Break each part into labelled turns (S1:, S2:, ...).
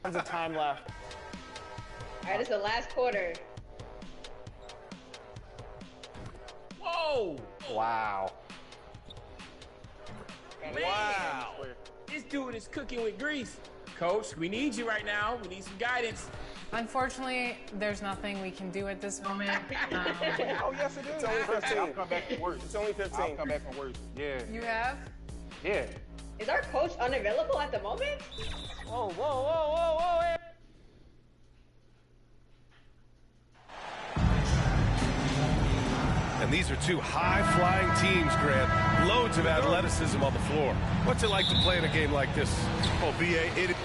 S1: Tons of time left.
S2: All right, it's the last quarter.
S3: Whoa!
S1: Wow.
S3: Man.
S1: Wow.
S3: This dude is cooking with grease. Coach, we need you right now. We need some guidance.
S4: Unfortunately, there's nothing we can do at this moment.
S1: Oh, yes, it is. It's only 15.
S5: I'll come back from worse.
S1: It's only 15.
S5: I'll come back from worse. Yeah.
S4: You have?
S5: Yeah.
S2: Is our coach unavailable at the moment?
S1: Whoa, whoa, whoa, whoa, whoa. Hey.
S6: And these are two high-flying teams, Grant. Loads of athleticism on the floor. What's it like to play in a game like this?
S7: Oh, B.A., it...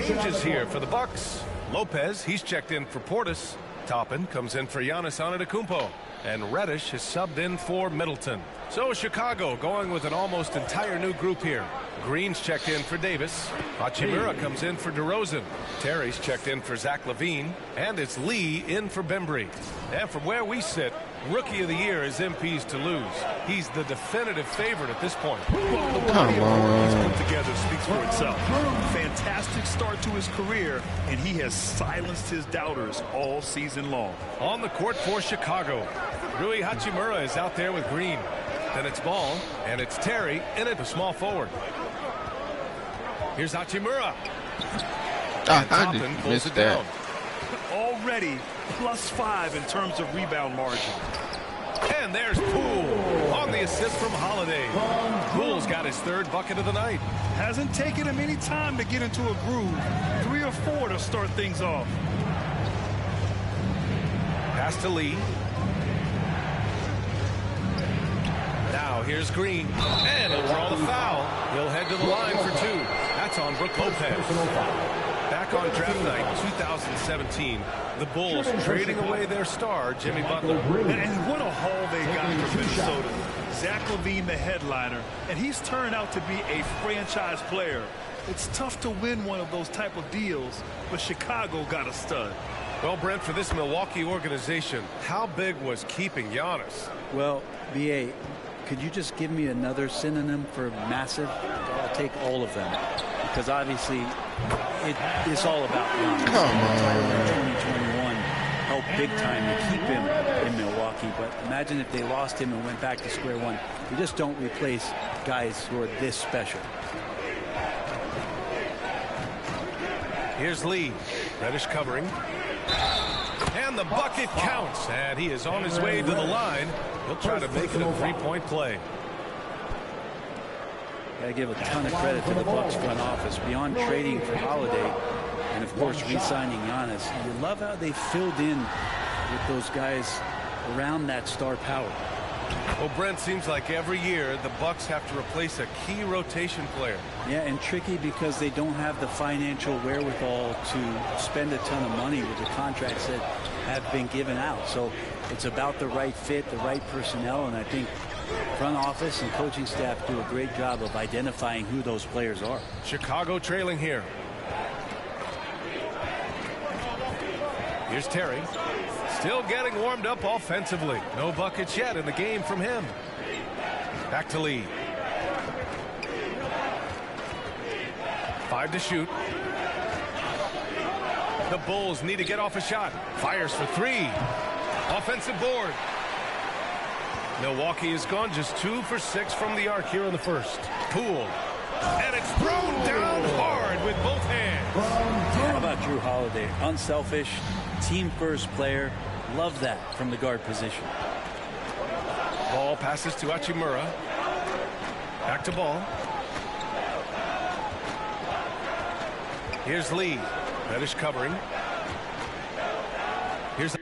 S6: Changes here for the Bucks. Lopez, he's checked in for Portis. Toppin comes in for Giannis Antetokounmpo. And Reddish has subbed in for Middleton. So Chicago going with an almost entire new group here. Green's checked in for Davis. Hachimura comes in for DeRozan. Terry's checked in for Zach LaVine. And it's Lee in for Bembry. And from where we sit, Rookie of the Year is MP's to lose. He's the definitive favorite at this point.
S7: Well, the body of work he's put together speaks for itself. Fantastic start to his career, and he has silenced his doubters all season long.
S6: On the court for Chicago, Rui Hachimura is out there with Green. Then it's Ball, and it's Terry in it, a small forward. Here's Hachimura.
S8: I did miss that.
S7: Already +5 in terms of rebound margin.
S6: And there's Poole on the assist from Holiday. Poole's got his third bucket of the night.
S7: Hasn't taken him any time to get into a groove. 3 or 4 to start things off.
S6: Pass to Lee. Now here's Green. And he'll draw the foul. He'll head to the line for 2. That's on Brook Lopez. Back on draft night 2017, the Bulls trading away their star, Jimmy Butler.
S7: And what a haul they got from Minnesota. Zach LaVine, the headliner, and he's turned out to be a franchise player. It's tough to win one of those type of deals, but Chicago got a stud.
S6: Well, Brent, for this Milwaukee organization, how big was keeping Giannis?
S9: Well, B.A., could you just give me another synonym for massive? I'll take all of them. Because obviously, it's all about Giannis.
S8: Come on.
S9: 2021 helped big time to keep him in Milwaukee. But imagine if they lost him and went back to square one. You just don't replace guys who are this special.
S6: Here's Lee. Reddish covering. And the bucket counts. And he is on his way to the line. He'll try to make it a three-point play.
S9: Got to give a ton of credit to the Bucks front office. Beyond trading for Holiday and, of course, re-signing Giannis, you love how they filled in with those guys around that star power.
S6: Well, Brent, seems like every year the Bucks have to replace a key rotation player.
S9: Yeah, and tricky because they don't have the financial wherewithal to spend a ton of money with the contracts that have been given out. So it's about the right fit, the right personnel, and I think front office and coaching staff do a great job of identifying who those players are.
S6: Chicago trailing here. Here's Terry. Still getting warmed up offensively. No buckets yet in the game from him. Back to Lee. 5 to shoot. The Bulls need to get off a shot. Fires for 3. Offensive board. Milwaukee has gone just 2 for 6 from the arc here in the first. Poole. And it's thrown down hard with both hands.
S9: How about Jrue Holiday? Unselfish, team-first player. Love that from the guard position.
S6: Ball passes to Hachimura. Back to Ball. Here's Lee. Reddish covering. Here's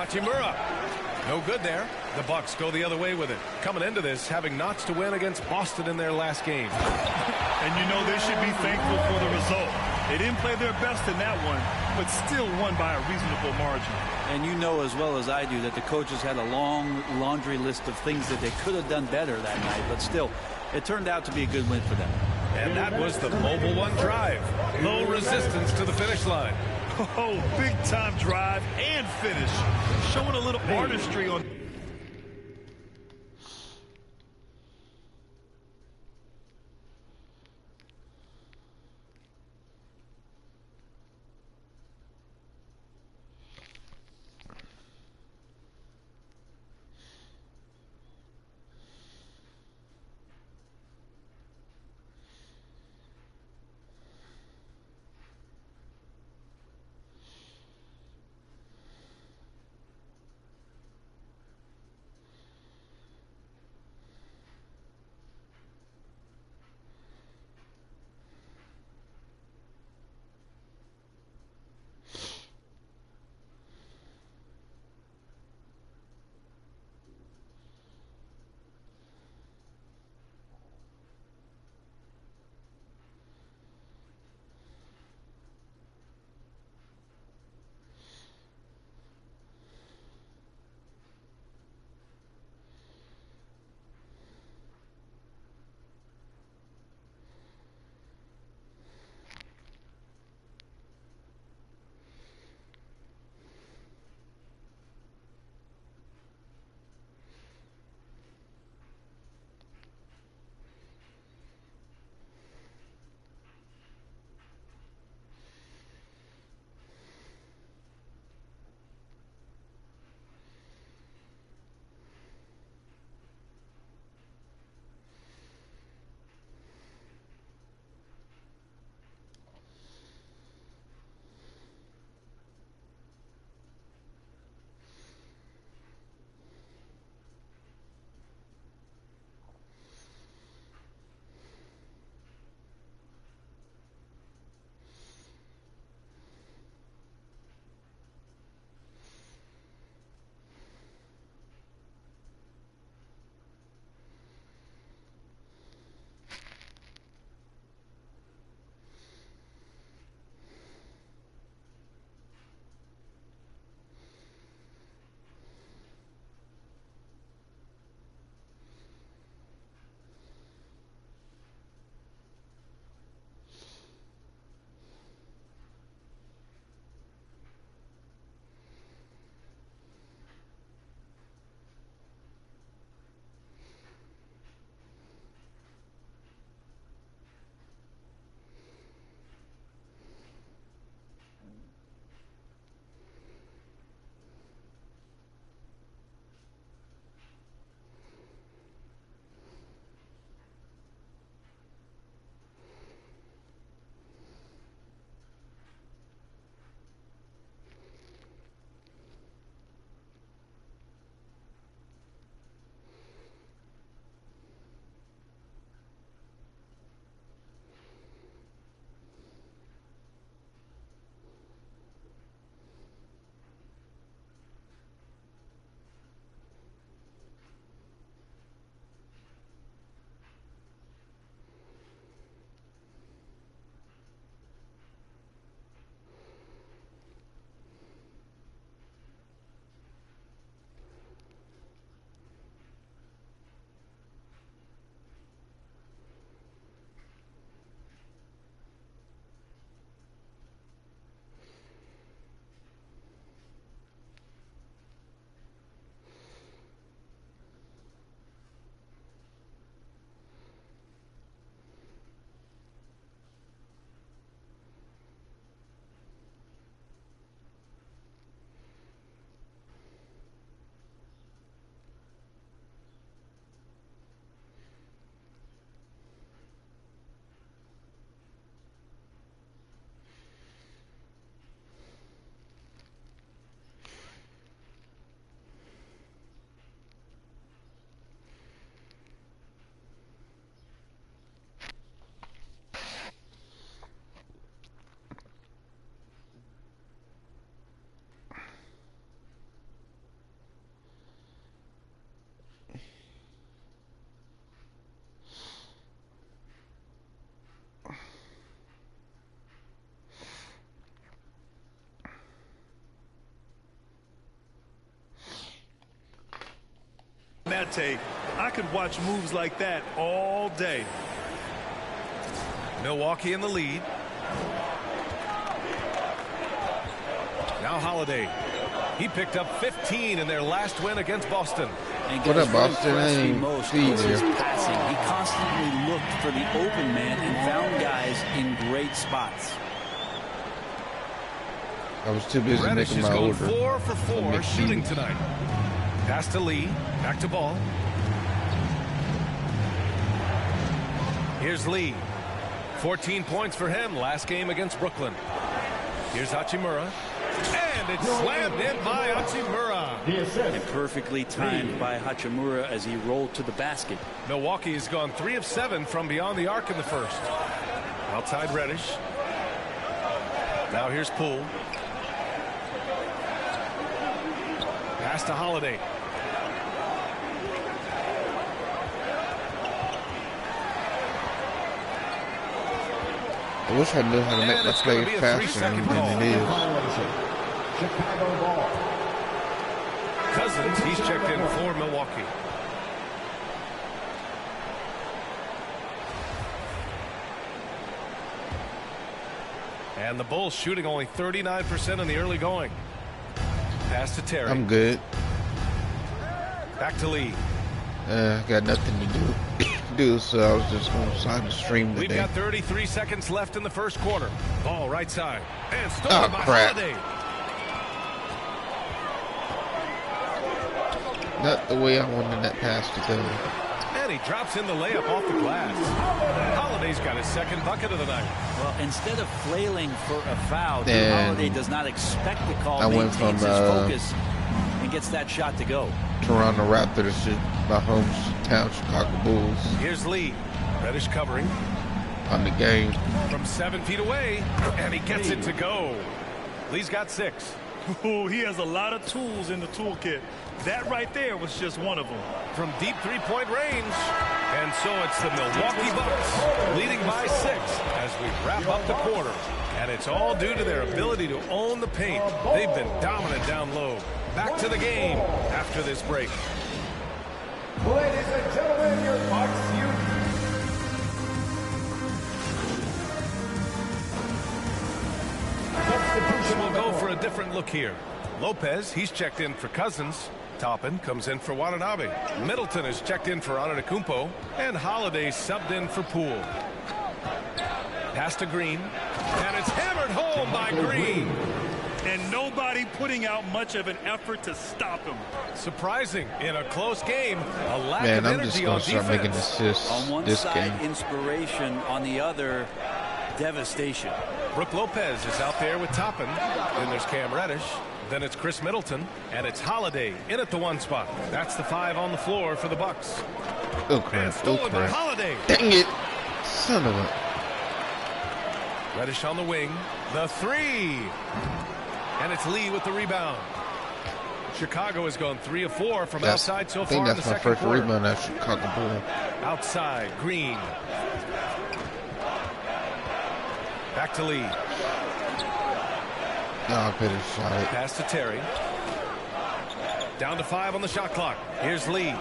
S6: Hachimura. No good there. The Bucks go the other way with it. Coming into this, having knots to win against Boston in their last game.
S7: And you know they should be thankful for the result. They didn't play their best in that one, but still won by a reasonable margin.
S9: And you know as well as I do that the coaches had a long laundry list of things that they could have done better that night, but still, it turned out to be a good win for them.
S6: And that was the Mobile One drive. Low resistance to the finish line.
S7: Oh, big-time drive and finish. Showing a little artistry on... that take. I could watch moves like that all day.
S6: Milwaukee in the lead. Now Holiday. He picked up 15 in their last win against Boston.
S8: And what up, Boston? I ain't see you.
S9: Passing. He constantly looked for the open man and found guys in great spots.
S8: I was too busy
S6: Reddish
S8: making
S6: is
S8: my
S6: going
S8: order.
S6: 4 for 4 shooting tonight. Pass to Lee. Back to Ball. Here's Lee. 14 points for him last game against Brooklyn. Here's Hachimura. And it's slammed in by Hachimura.
S9: And perfectly timed by Hachimura as he rolled to the basket.
S6: Milwaukee has gone 3 of 7 from beyond the arc in the first. Outside Reddish. Now here's Poole. Pass to Holiday.
S8: I wish I knew how to make my play faster than it is.
S1: Chicago ball.
S6: Cousins, he's checked in for Milwaukee. And the Bulls shooting only 39% in the early going. Pass to Terry.
S8: I'm good.
S6: Back to Lee.
S8: Got nothing to do, so I was just going to sign the stream today.
S6: We've got 33 seconds left in the first quarter. Ball right side. And stolen by
S8: crap.
S6: Holiday.
S8: Not the way I wanted that pass to go.
S6: And he drops in the layup off the glass. Holiday's got his second bucket of the night.
S9: Well, instead of flailing for a foul, Drew
S8: And
S9: Holiday does not expect the call.
S8: I went from
S9: his focus and gets that shot to go.
S8: Toronto Raptors to my hometown Chicago Bulls.
S6: Here's Lee. Reddish covering.
S8: On the game.
S6: From 7 feet away. And he gets it to go. Lee's got 6.
S7: Ooh, he has a lot of tools in the toolkit. That right there was just one of them.
S6: From deep three-point range. And so it's the Milwaukee Bucks leading by 6 as we wrap up the quarter. And it's all due to their ability to own the paint. They've been dominant down low. Back to the game after this break.
S1: Ladies and gentlemen, your Bucks
S6: We'll go for a different look here. Lopez, he's checked in for Cousins. Toppin comes in for Watanabe. Middleton is checked in for Antetokounmpo. And Holiday subbed in for Poole. Pass to Green. And it's hammered home by Green.
S7: And nobody putting out much of an effort to stop him.
S6: Surprising in a close game. A lack
S8: Man,
S6: of
S8: I'm just
S6: energy
S8: going
S6: on
S8: to start making
S6: defense.
S8: assists
S9: On one
S8: this
S9: side,
S8: game.
S9: inspiration. On the other, devastation.
S6: Brooke Lopez is out there with Toppin. Then there's Cam Reddish. Then it's Chris Middleton. And it's Holiday in at the 1 spot. That's the 5 on the floor for the Bucks.
S8: Oh,
S6: And
S8: crap. Oh,
S6: stolen by
S8: crap.
S6: Holiday.
S8: Dang it. Son of a...
S6: Reddish on the wing. The 3. And it's Lee with the rebound. Chicago has gone 3 of 4 from outside so
S8: I think
S6: far in the
S8: that's my
S6: second
S8: first
S6: quarter.
S8: rebound at Chicago Bulls.
S6: Outside, Green. Back to Lee.
S8: No, I better shot it.
S6: Pass to Terry. Down to 5 on the shot clock. Here's Lee.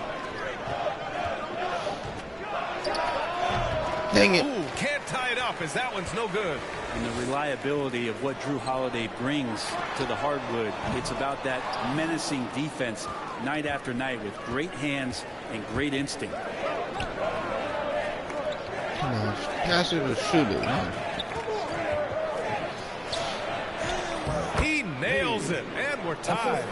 S8: Dang it.
S6: Ooh, can't tie it up as that one's no good.
S9: And the reliability of what Drew Holiday brings to the hardwood. It's about that menacing defense night after night with great hands and great instinct.
S8: Come on. Pass it or shoot it, man.
S6: He nails it, and we're tied.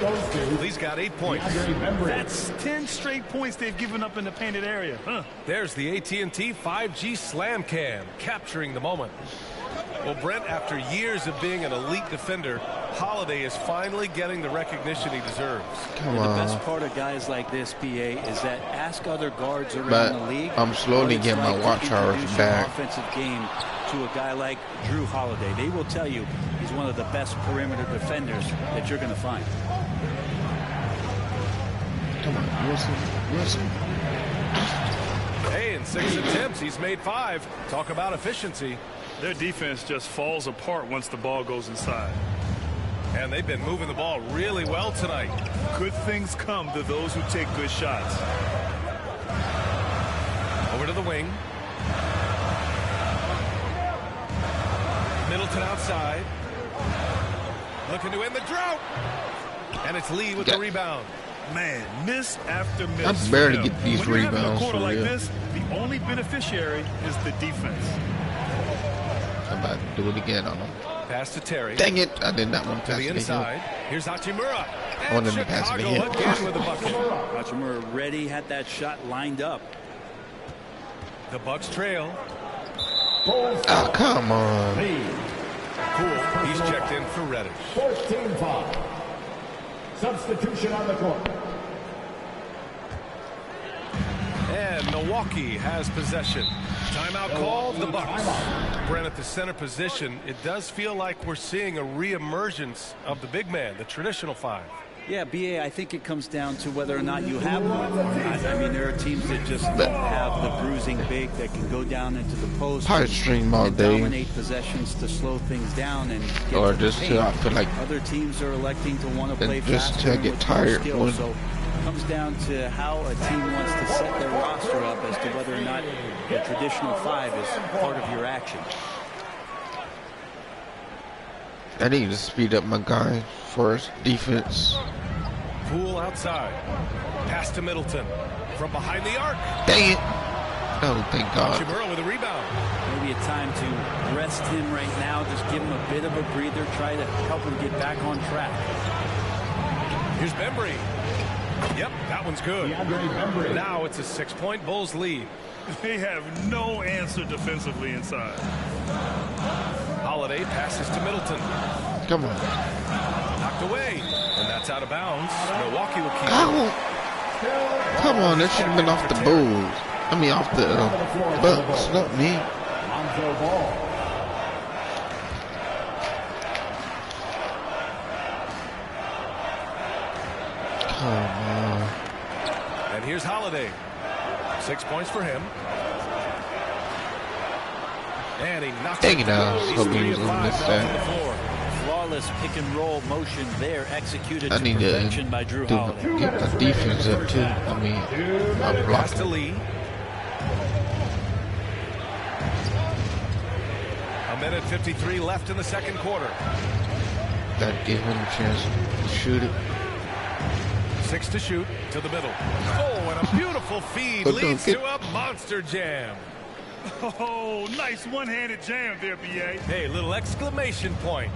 S6: Lee's got 8 points.
S7: That's 10 straight points they've given up in the painted area. Huh.
S6: There's the AT&T 5G Slam Cam, capturing the moment. Well, Brent, after years of being an elite defender, Holiday is finally getting the recognition he deserves.
S8: Come
S9: The
S8: on.
S9: best part of guys like this, PA, is that ask other guards around
S8: But
S9: the league.
S8: I'm slowly
S9: what it's
S8: getting my
S9: like to
S8: watch hours
S9: introduce
S8: back.
S9: your offensive game to a guy like Drew Holiday. They will tell you he's one of the best perimeter defenders that you're going to find.
S8: Come on, Wilson.
S6: Hey, in 6 attempts, he's made 5. Talk about efficiency.
S7: Their defense just falls apart once the ball goes inside.
S6: And they've been moving the ball really well tonight.
S7: Good things come to those who take good shots.
S6: to the wing. Middleton outside. Looking to end the drought. And it's Lee with the rebound.
S7: Man, miss after miss.
S8: I barely
S7: for him.
S8: get these
S7: When you're having a
S8: rebounds
S7: quarter
S8: for
S7: like
S8: real.
S7: this, the only beneficiary is the defense.
S8: I'm about to do it again on him.
S6: Pass to Terry.
S8: Dang it! I did not want to
S6: To
S8: pass
S6: the
S8: it to
S6: inside.
S8: him.
S6: Here's Hachimura.
S8: I wanted
S6: And
S8: to pass it to
S6: Chicago
S8: him.
S6: again with the bucket.
S9: Hachimura ready, had that shot lined up.
S6: The Bucks trail.
S8: Oh, come on.
S6: Poole, he's checked in for Reddish.
S1: 14 foul. Substitution on the court.
S6: And Milwaukee has possession. Timeout called, the Bucks. Brent, at the center position, it does feel like we're seeing a reemergence of the big man, the traditional five.
S9: Yeah, BA, I think it comes down to whether or not you have one. I mean, there are teams that just don't have the bruising big that can go down into the post
S8: Probably stream all
S9: and
S8: day.
S9: dominate possessions to slow things down and get
S8: Or
S9: to the
S8: just
S9: paint.
S8: till I feel like
S9: Other teams are electing to want to play
S8: just
S9: faster
S8: till I
S9: and
S8: get
S9: with more
S8: tired.
S9: skill.
S8: One-
S9: So it comes down to how a team wants to set their roster up as to whether or not the traditional five is part of your action.
S8: I need to speed up my guy for his defense.
S6: Poole outside. Pass to Middleton. From behind the arc.
S8: Dang it! Oh, thank God.
S6: Hachimura with a rebound.
S9: Maybe a time to rest him right now, just give him a bit of a breather, try to help him get back on track.
S6: Here's Bembry. Yep, that one's good.
S1: DeAndre Bembry.
S6: Now it's a 6-point Bulls lead.
S7: They have no answer defensively inside.
S6: Holiday passes to Middleton.
S8: Come on.
S6: Knocked away. And that's out of bounds. Milwaukee will keep it.
S8: Ow. Come on, that should have been off the Bulls. I mean, off the Bucks, not me.
S1: Lonzo Ball.
S8: Come on.
S6: And here's Holiday. 6 points for him. And he knocks
S8: Dang it
S6: through.
S8: out.
S6: He's
S8: Hope he
S6: 3
S8: was
S6: of
S8: gonna
S6: 5
S8: miss
S6: off
S8: that.
S6: the floor.
S9: Flawless pick and roll motion there, executed
S8: I
S9: to
S8: need to
S9: perfection by Drew
S8: do,
S9: Holiday.
S8: get my defense up too. I mean, I'm
S6: Pass to
S8: blocking.
S6: Lee. A minute 53 left in the second quarter.
S8: That gave him a chance to shoot it.
S6: 6 to shoot to the middle. Oh, and a beautiful feed
S8: But don't
S6: leads
S8: get-
S6: to a monster jam.
S7: Oh, nice one-handed jam there, BA.
S6: Hey, little exclamation point.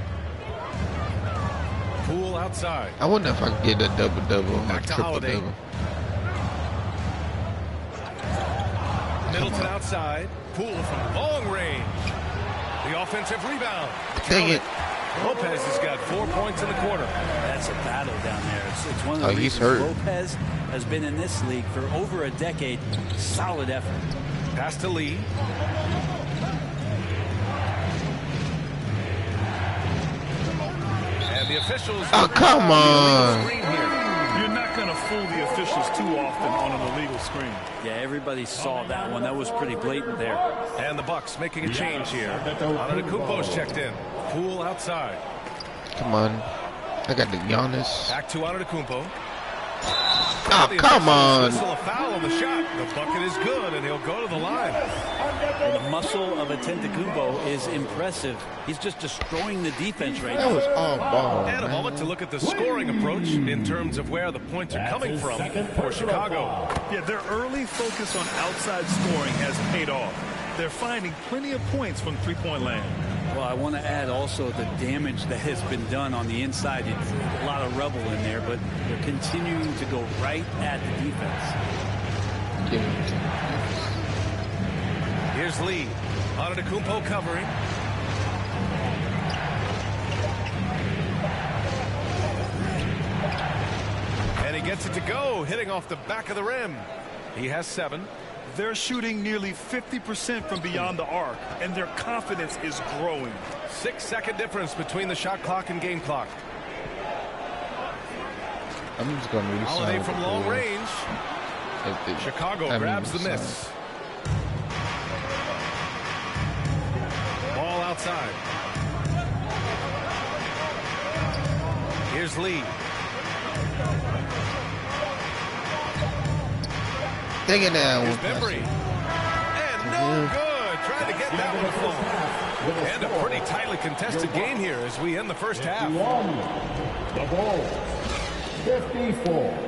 S6: Poole outside.
S8: I wonder if I can get a double-double or a
S6: Back to Holiday.
S8: triple-double.
S6: Middleton outside. Poole from long range. The offensive rebound.
S8: Dang it.
S6: Lopez has got 4 points in the quarter.
S9: That's a battle down there. It's one of the
S8: Oh, he's
S9: reasons
S8: hurt.
S9: Lopez has been in this league for over a decade. Solid effort.
S6: Pass to Lee. And the officials.
S8: Oh, come on.
S6: Screen here.
S7: You're not going to fool the officials too often on an illegal screen.
S9: Yeah, everybody saw that one. That was pretty blatant there.
S6: And the Bucks making a change here. Antetokounmpo's checked in. Poole outside.
S8: Come on. I got the Giannis.
S6: Back to Antetokounmpo.
S8: Oh,
S6: The
S8: come on.
S6: officials whistle a foul on the shot. The bucket is good, and he'll go to the line.
S9: The muscle of Antetokounmpo is impressive. He's just destroying the defense right
S8: That
S9: now.
S8: was all ball,
S6: And a
S8: man.
S6: moment to look at the scoring approach in terms of where the points are coming from for Chicago.
S7: Yeah, their early focus on outside scoring has paid off. They're finding plenty of points from three-point land.
S9: Well, I want to add also the damage that has been done on the inside. It's a lot of rubble in there, but they're continuing to go right at the defense.
S8: Give it to me.
S6: Here's Lee. Antetokounmpo covering. And he gets it to go, hitting off the back of the rim. He has 7.
S7: They're shooting nearly 50% from beyond the arc, and their confidence is growing.
S6: 6-second difference between the shot clock and game clock.
S8: I'm just going to resign
S6: Holiday
S8: with
S6: from
S8: the
S6: long
S8: Bulls.
S6: range.
S8: If they-
S6: Chicago
S8: I mean,
S6: grabs the
S8: resign.
S6: miss. Ball outside. Here's Lee.
S8: Take it down.
S6: Here's Bembry. And a pretty tightly contested game here as we end the first half.
S1: The Bulls, 54.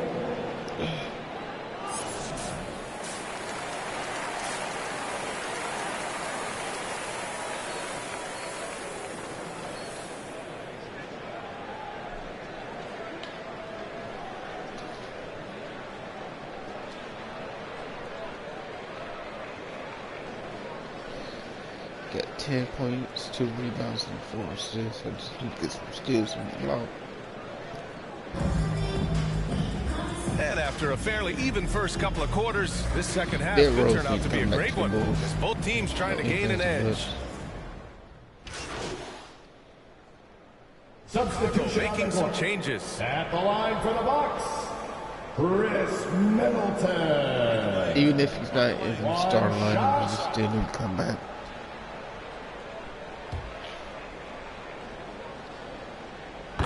S8: Got 10 points, 2 rebounds, and 4 assists. I just need to get some steals from the block.
S6: And after a fairly even first couple of quarters, this second half
S8: Bill
S6: could
S8: Rose
S6: turn out to be a
S8: come back
S6: great
S8: to the
S6: one,
S8: Bulls.
S6: as both teams trying to gain an edge.
S1: Substitution
S6: Making some changes.
S1: at the line for the Bucks, Chris Middleton.
S8: Even if he's not in the starting lineup, he just still need to come back.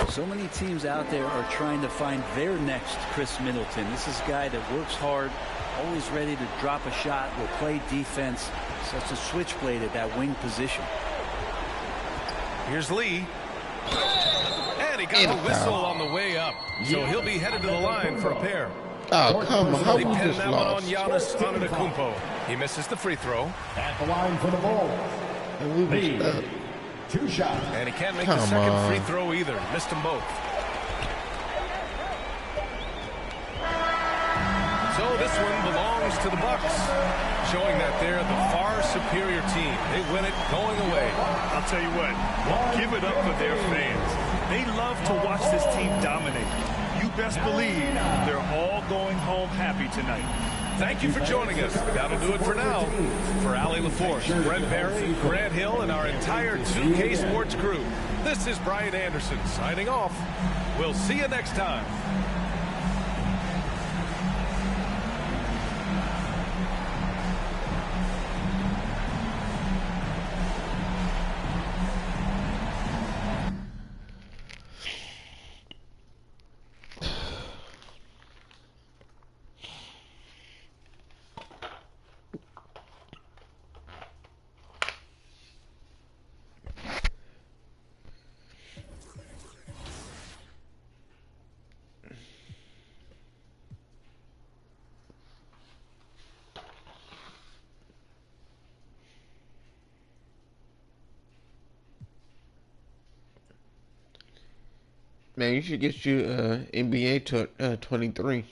S9: So many teams out there are trying to find their next Chris Middleton. This is a guy that works hard, always ready to drop a shot, will play defense, such a switchblade at that wing position.
S6: Here's Lee. And he got the whistle on the way up. So he'll be headed to the line for a pair.
S8: Oh, come on. How
S6: They
S8: we
S6: pinned
S8: just
S6: that one on
S8: lost?
S6: Giannis Antetokounmpo. He misses the free throw.
S1: At the line for the Bulls,
S8: And we
S1: Lee,
S8: was up.
S1: 2 shots.
S6: And he can't make the
S8: Come
S6: second
S8: on.
S6: free throw either. Missed them both. So this one belongs to the Bucks, showing that they're the far superior team. They win it going away.
S7: I'll tell you what, give it up for their fans. They love to watch this team dominate. You best believe they're all going home happy tonight.
S6: Thank you for joining us. That'll do it for now. For Allie LaForce, Brent Barry, Grant Hill, and our entire 2K Sports crew, this is Brian Anderson signing off. We'll see you next time.
S8: Man, you should get you NBA 23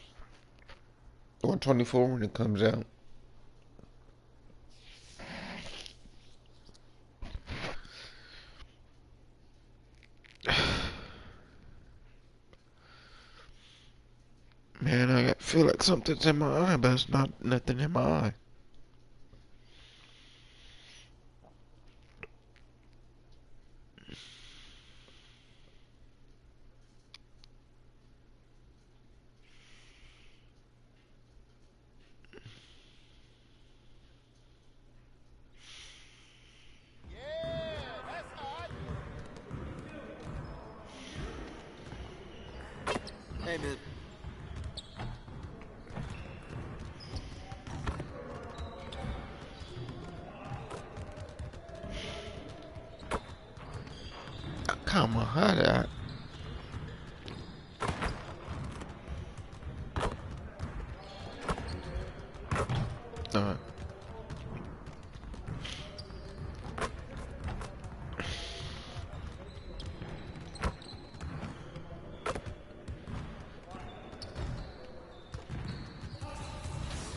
S8: or 24 when it comes out. Man, I feel like something's in my eye, but it's not nothing in my eye.
S10: Hey, man.
S8: Come on, how did I? Alright.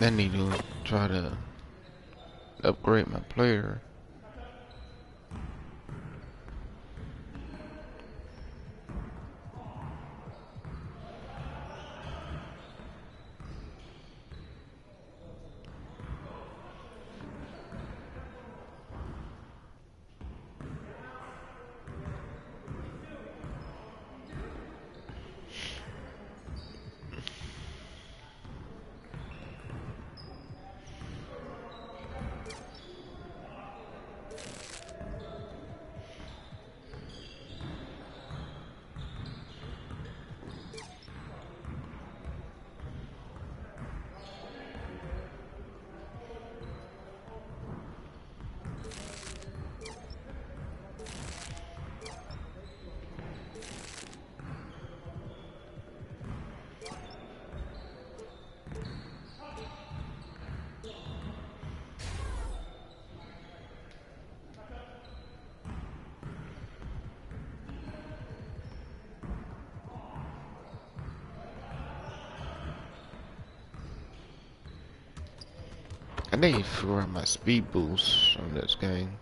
S8: I need to try to upgrade my player. I need to figure out my speed boost on this game.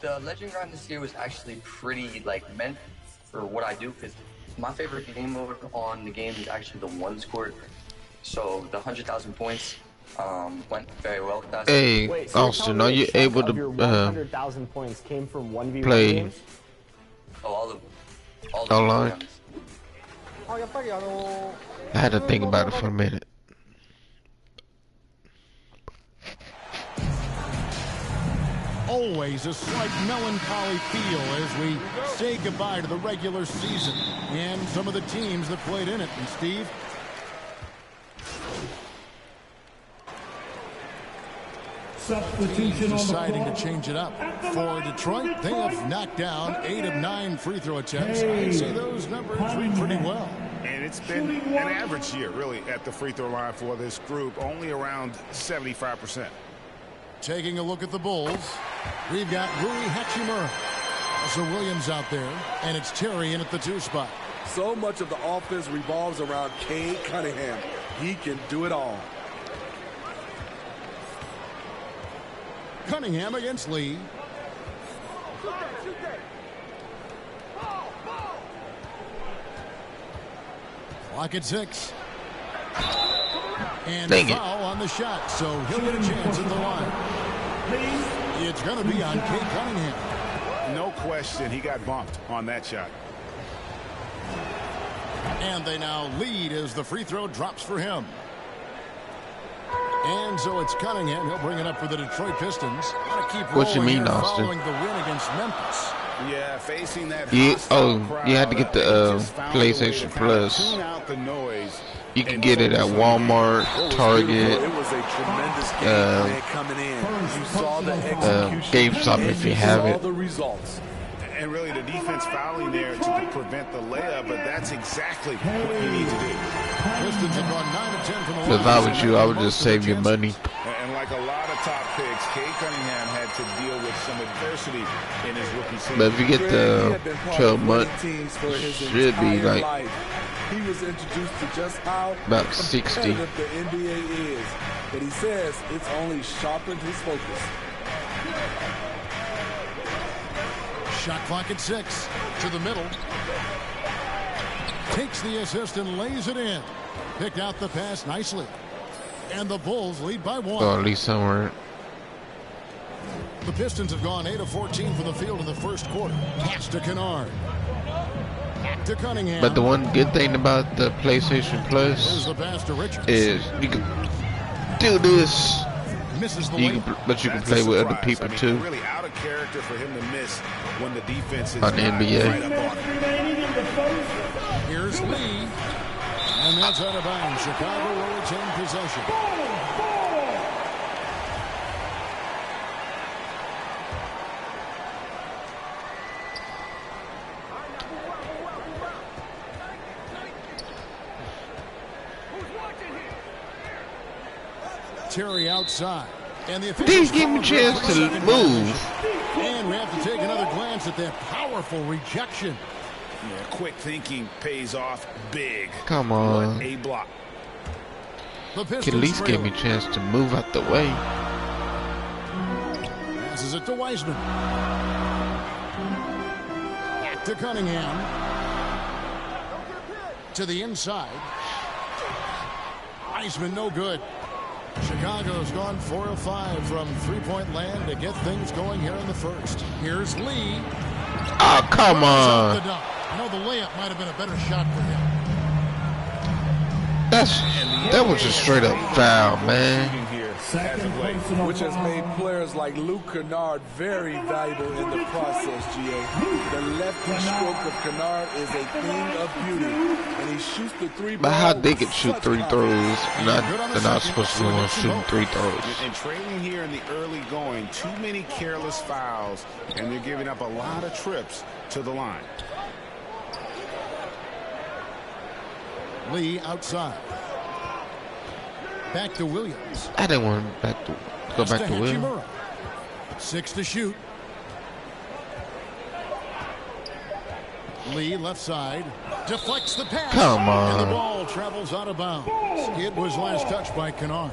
S10: The Legend Grind this year was actually pretty meant for what I do, because my favorite game mode on the game is actually the one score. So the 100,000 points went very well with that.
S8: Hey,
S11: Wait, so
S8: Austin, are you able to
S11: 100,000 points came from 1v1
S8: play
S11: games?
S10: Oh, all the
S8: online?
S10: games.
S8: I had to think about it for a minute.
S1: Always a slight melancholy feel as we say goodbye to the regular season and some of the teams that played in it. And Steve?
S12: Substitution
S1: deciding to change it up. For Detroit, they have knocked down 8 of 9 free throw attempts. I'd say those numbers read pretty well.
S13: And it's been an average year, really, at the free throw line for this group, only around 75%.
S1: Taking a look at the Bulls, we've got Rui Hachimura. Also Williams out there, and it's Terry in at the 2 spot.
S14: So much of the offense revolves around Cade Cunningham. He can do it all.
S1: Cunningham against Lee. Clock at 6. And foul on the shot, so he'll get a chance at the line. It's going to be on Cade Cunningham.
S13: No question, he got bumped on that shot.
S1: And they now lead as the free throw drops for him. And so it's Cunningham. He'll bring it up for the Detroit Pistons.
S8: What you mean, Austin?
S1: Following the win against Memphis.
S13: Yeah, facing that
S8: you had to get the PlayStation Plus.
S13: Tune out the noise.
S8: You can get it at Walmart, Target,
S14: It was a tremendous game coming in. You saw the execution.
S8: GameStop if you have it.
S14: All the results.
S13: And really the defense fouling there to prevent the layup, but that's exactly what you need to do.
S1: Pistons have gone 9 of 10 from the line.
S8: If I was you, I would just save your money.
S13: And like a lot of top picks, Cade Cunningham had to deal with some adversity in his rookie season.
S8: But if you get the 12 month, should be like
S14: he was introduced to just how
S8: about 60.
S14: competitive the NBA is. But he says it's only sharpened his focus.
S1: Shot clock at 6. To the middle. Takes the assist and lays it in. Picked out the pass nicely. And the Bulls lead by 1.
S8: Or at least somewhere.
S1: The Pistons have gone 8 of 14 from the field in the first quarter. Pass to Kennard. Back to Cunningham.
S8: But the one good thing about the PlayStation Plus
S1: the pass to Richards.
S8: is you can do this.
S1: Misses the
S8: But you can play with other people too.
S13: Really out of character for him to miss when the defense is
S8: on the NBA.
S13: Right up on him.
S1: Here's Lee. And that's out of bounds. Chicago will retain possession. Terry outside. And the
S8: Please give me a chance to move.
S1: And we have to take another glance at that powerful rejection.
S13: Yeah, quick thinking pays off big.
S8: Come on.
S13: What a block.
S8: Can at least give me a chance to move out the way.
S1: Passes it to Wiseman. Back to Cunningham. To the inside. Wiseman no good. Chicago's gone 4 of 5 from three-point land to get things going here in the first. Here's Lee.
S8: Oh, come on.
S1: I know the layup might have been a better shot for him.
S8: That was a straight up foul, man.
S14: Which has made players like Luke Kennard very valuable in the process, GA. The lefty stroke of Kennard is a thing of beauty, and he shoots the three ball.
S8: But how they can shoot 3 throws? They're not supposed to be one shooting 3 throws.
S13: And trading here in the early going, too many careless fouls, and they're giving up a lot of trips to the line.
S1: Lee outside. Back to Williams.
S8: I didn't want to go back to Williams.
S1: Hachimura. 6 to shoot. Lee left side. Deflects the pass.
S8: Come on.
S1: And the ball travels out of bounds. It was last touched by Kennard.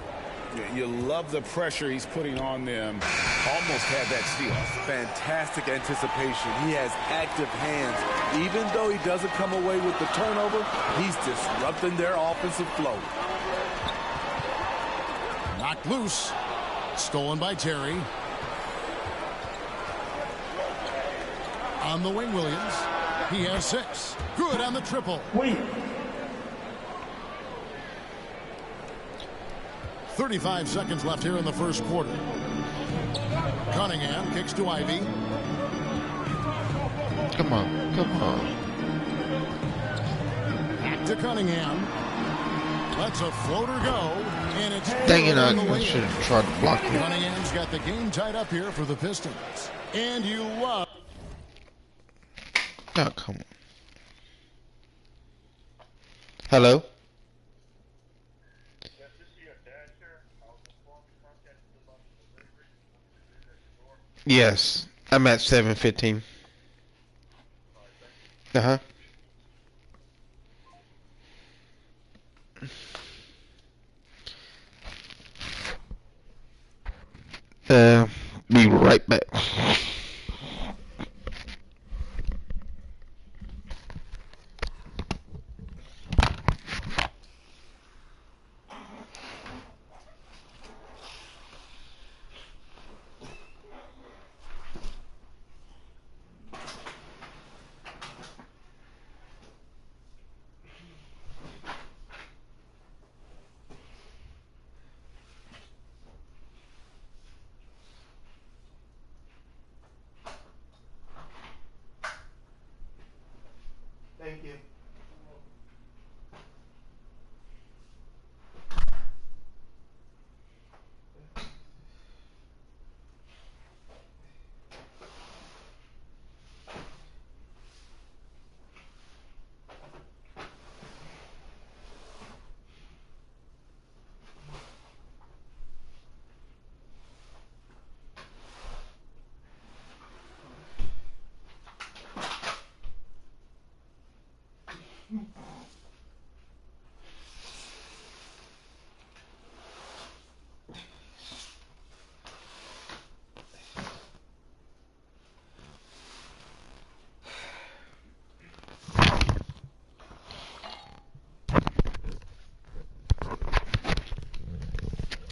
S13: You love the pressure he's putting on them. Almost had that steal.
S14: Fantastic anticipation. He has active hands. Even though he doesn't come away with the turnover, he's disrupting their offensive flow.
S1: Knocked loose. Stolen by Terry. On the wing, Williams. He has 6. Good on the triple.
S12: Wait.
S1: 35 seconds left here in the first quarter. Cunningham kicks to Ivy.
S8: Come on, come on.
S1: Back to Cunningham. Lets a floater go, and it's
S8: Dang it, I should have tried to block it.
S1: Cunningham's got the game tied up here for the Pistons. And you love...
S8: Oh, come on. Hello? Yes, I'm at 7:15. Uh-huh. Be right back. Thank you.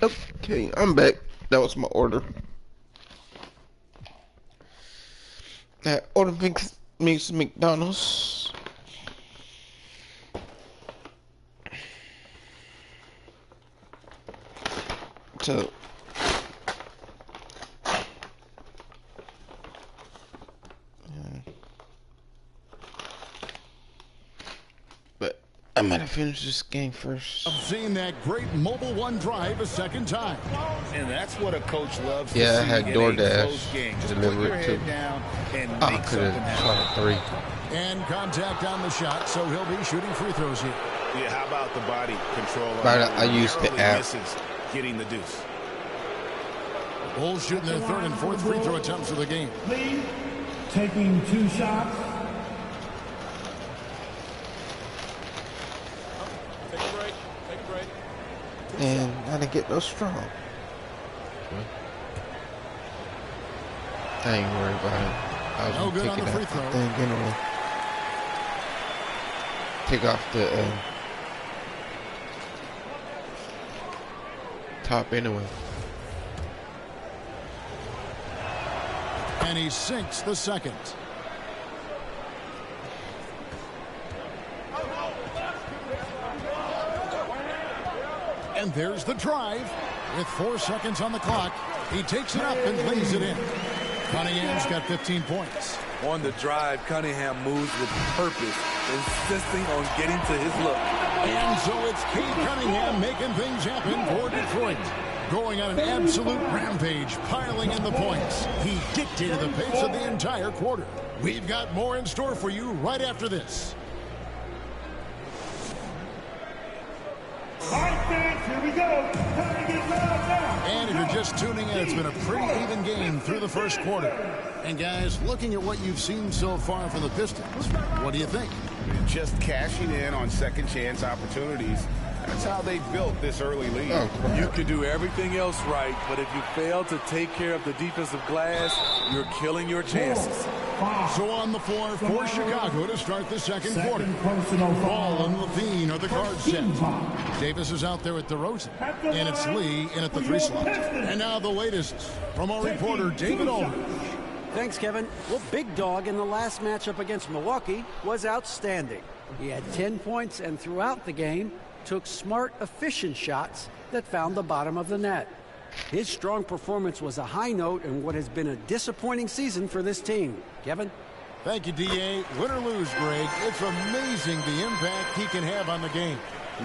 S8: Okay, I'm back. That was my order. I ordered mix McDonald's. So but I'm gonna finish this game first.
S1: I've seen that great Mobile One drive a second time.
S13: And that's what a coach loves to
S8: Yeah, I
S13: see
S8: had
S13: in a
S8: DoorDash
S13: close game. Just
S8: deliver
S13: put your
S8: it too.
S13: head down and
S8: I
S13: make
S8: could have
S13: something
S8: shot
S13: happen.
S8: a 3.
S1: And contact on the shot, so he'll be shooting free throws here.
S13: Yeah, how about the body control?
S8: But I used the app.
S13: Misses, getting the deuce.
S1: Bulls shooting their 3rd and 4th free throw attempts of the game.
S12: Lee taking 2 shots.
S3: Take a break. Take a break.
S8: And I didn't get no strong. I ain't worried about it. I was
S1: No
S8: gonna
S1: good on
S8: take
S1: the
S8: it
S1: free
S8: out
S1: throw.
S8: the thing anyway. Take off the top anyway.
S1: And he sinks the second. And there's the drive. With 4 seconds on the clock, he takes it up and lays it in. Cunningham's got 15 points.
S14: On the drive, Cunningham moves with purpose, insisting on getting to his look.
S1: And so it's Cade Cunningham making things happen for Detroit. Going on an absolute rampage, piling in the points. He dictated the pace of the entire quarter. We've got more in store for you right after this.
S12: All right, fans, here we go. Time to get loud now.
S1: And if you're just tuning in, it's been a pretty even game through the first quarter. And guys, looking at what you've seen so far from the Pistons, what do you think?
S13: Just cashing in on second chance opportunities. That's how they built this early lead.
S14: You can do everything else right, but if you fail to take care of the defensive glass, you're killing your chances.
S1: So on the floor for Chicago to start the second quarter. Ball and Levine are the guard set. Davis is out there at DeRozan. And it's Lee in at the 3 slot. And now the latest from our reporter, David Aldridge.
S15: Thanks, Kevin. Well, Big Dog in the last matchup against Milwaukee was outstanding. He had 10 points and throughout the game took smart, efficient shots that found the bottom of the net. His strong performance was a high note in what has been a disappointing season for this team. Kevin?
S1: Thank you, D.A. Win or lose, Greg, it's amazing the impact he can have on the game.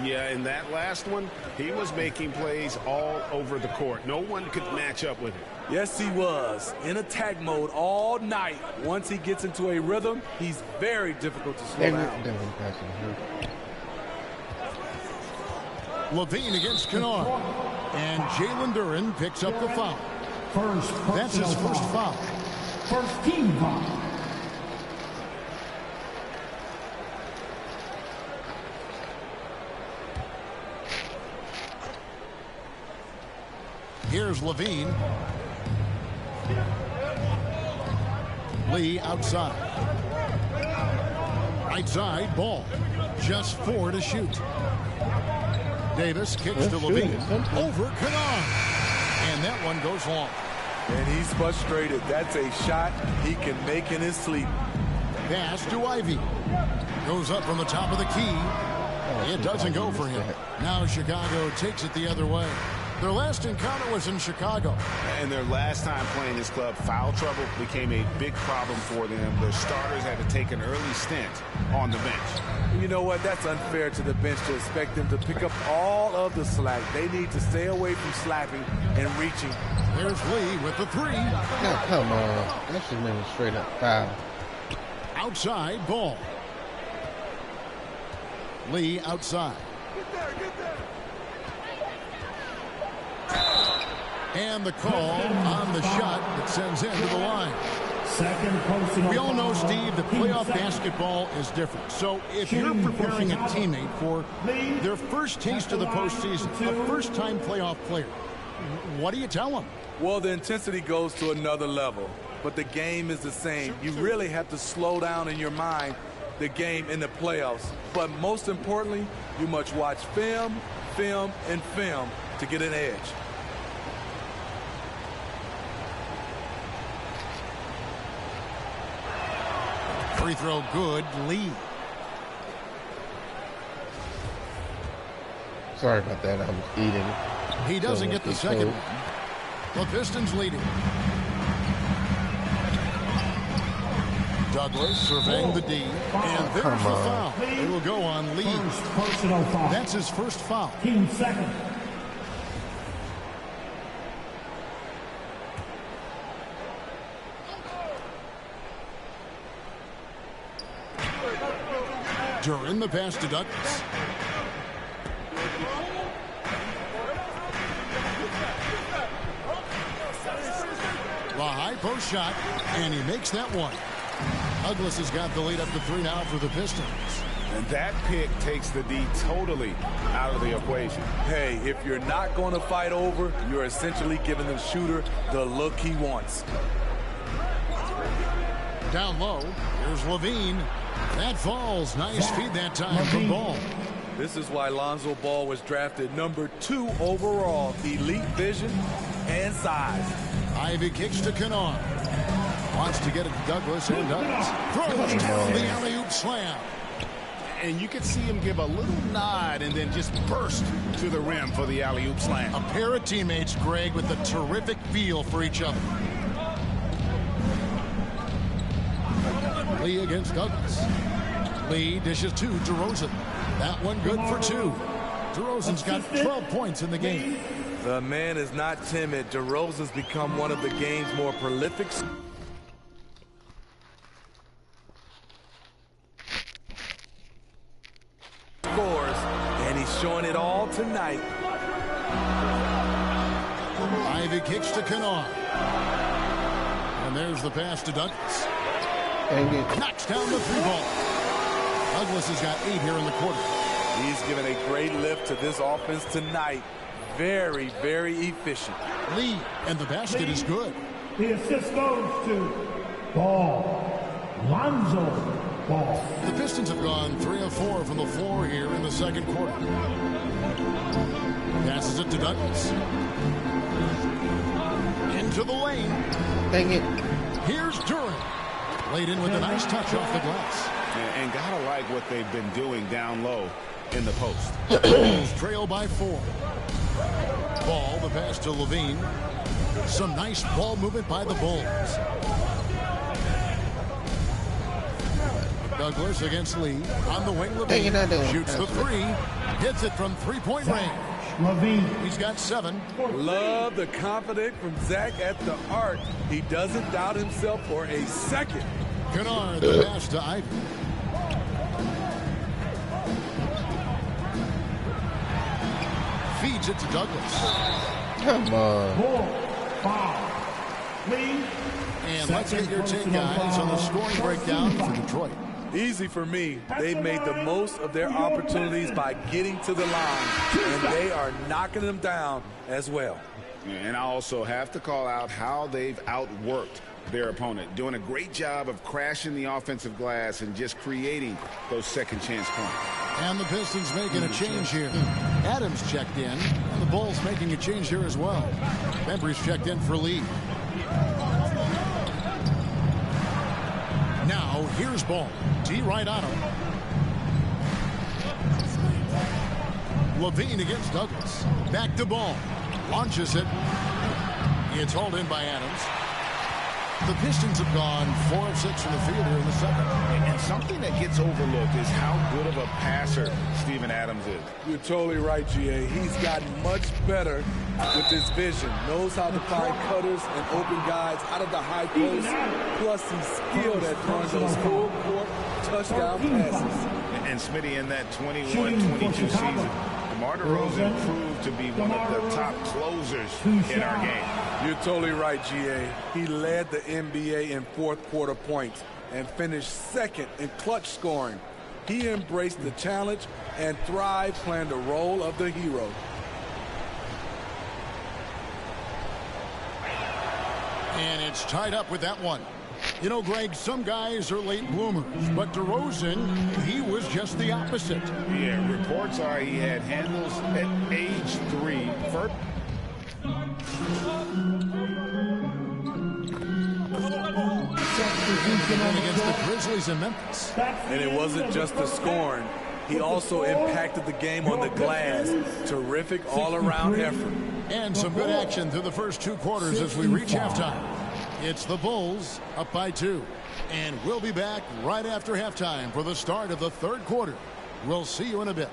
S13: Yeah, in that last one, he was making plays all over the court. No one could match up with him.
S14: Yes, he was. In attack mode all night. Once he gets into a rhythm, he's very difficult to slow down.
S1: Levine against Kennard. And Jalen Duren picks up the foul. That's his first foul.
S12: First team foul.
S1: Here's Levine. Lee outside. Right side, Ball. Just 4 to shoot. Davis kicks to Levine. Over Kennard. And that one goes long.
S14: And he's frustrated. That's a shot he can make in his sleep.
S1: Pass to Ivy. Goes up from the top of the key. It doesn't go for him. Now Chicago takes it the other way. Their last encounter was in Chicago.
S13: And their last time playing this club, foul trouble became a big problem for them. Their starters had to take an early stint on the bench.
S14: You know what? That's unfair to the bench to expect them to pick up all of the slack. They need to stay away from slapping and reaching.
S1: There's Lee with the 3.
S8: Oh, come on. That should have been a straight up foul.
S1: Outside, Ball. Lee outside. And the call on the shot that sends him to the line. We all know, Steve, that playoff basketball is different. So if you're preparing a teammate for their first taste of the postseason, a first-time playoff player, what do you tell them?
S14: Well, the intensity goes to another level, but the game is the same. You really have to slow down in your mind the game in the playoffs. But most importantly, you must watch film, and film to get an edge.
S1: Free throw good, Lee.
S8: Sorry about that, I'm eating.
S1: He doesn't get the second one. The Pistons leading. Douglas surveying the D. And there's the foul. It will go on Lee.
S12: Personal foul.
S1: That's his first foul.
S12: Team second.
S1: Duren the pass to Douglas. The high post shot, and he makes that one. Douglas has got the lead up to 3 now for the Pistons.
S13: And that pick takes the D totally out of the equation.
S14: Hey, if you're not going to fight over, you're essentially giving the shooter the look he wants.
S1: Down low, here's Levine. That falls. Nice feed that time from Ball.
S14: This is why Lonzo Ball was drafted number 2 overall. Elite vision and size.
S1: Ivy kicks to Kennard. Wants to get it to Douglas, and Douglas throws down the alley-oop slam.
S13: And you could see him give a little nod and then just burst to the rim for the alley-oop slam.
S1: A pair of teammates, Greg, with a terrific feel for each other. Lee against Douglas. Lee dishes to DeRozan. That one good for 2. DeRozan's got 12 points in the game.
S14: The man is not timid. DeRozan's become one of the game's more prolific. Scores, and he's showing it all tonight.
S1: Ivy kicks to Kennard. And there's the pass to Douglas. Knocks down the 3-ball. Douglas has got 8 here in the quarter.
S14: He's given a great lift to this offense tonight. Very, very efficient.
S1: Lee, and the basket is good.
S12: The assist goes to Ball. Lonzo Ball.
S1: The Pistons have gone 3 of 4 from the floor here in the second quarter. Passes it to Douglas. Into the lane.
S8: Dang it.
S1: Here's Duran. Laid in with a nice touch off the glass.
S13: And gotta like what they've been doing down low in the post.
S1: Bulls trail by 4. Ball, the pass to Levine. Some nice ball movement by the Bulls. Douglas against Lee. On the wing, Levine shoots the 3. Hits it from 3-point range.
S12: Levine.
S1: He's got 7.
S14: Love the confidence from Zach at the arc. He doesn't doubt himself for a second.
S1: Kennard, the pass to Ivy. Feeds it to Douglas.
S8: Come on.
S12: 4-5. Lee.
S1: And let's get your take, guys, on the scoring breakdown for Detroit.
S14: Easy for me. They made the most of their opportunities by getting to the line, and they are knocking them down as well.
S13: And I also have to call out how they've outworked their opponent, doing a great job of crashing the offensive glass and just creating those second chance points.
S1: And the Pistons making a change here. Adams checked in, and the Bulls making a change here as well. Members checked in for Lee. Now, here's Ball. D right on him. Levine against Douglas. Back to Ball. Launches it. It's hauled in by Adams. The Pistons have gone 4 of 6 from the field here in the second.
S13: And something that gets overlooked is how good of a passer Steven Adams is.
S14: You're totally right, GA. He's gotten much better with his vision. Knows how to find cutters and open guys out of the high post. Plus, he's skilled at throwing those full-court touchdown passes.
S13: And Smitty, in that 21-22 season, DeMar DeRozan proved to be one of the top closers in our game.
S14: You're totally right, GA. He led the NBA in fourth-quarter points and finished second in clutch scoring. He embraced the challenge and thrived playing the role of the hero.
S1: And it's tied up with that one. You know, Greg, some guys are late bloomers, but DeRozan, he was just the opposite.
S13: Yeah, reports are he had handles at age 3.
S1: Against the Grizzlies in Memphis.
S14: And it wasn't just the scoring. He also impacted the game on the glass. Terrific all-around effort.
S1: And some good action through the first 2 quarters as we reach halftime. It's the Bulls up by 2. And we'll be back right after halftime for the start of the third quarter. We'll see you in a bit.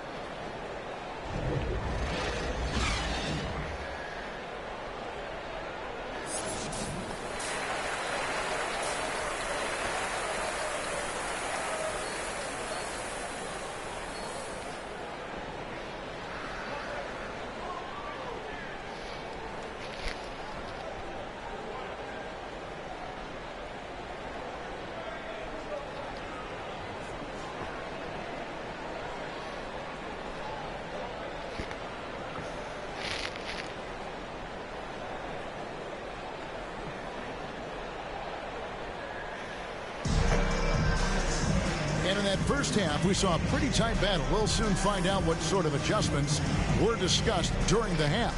S1: First half, we saw a pretty tight battle. We'll soon find out what sort of adjustments were discussed during the half.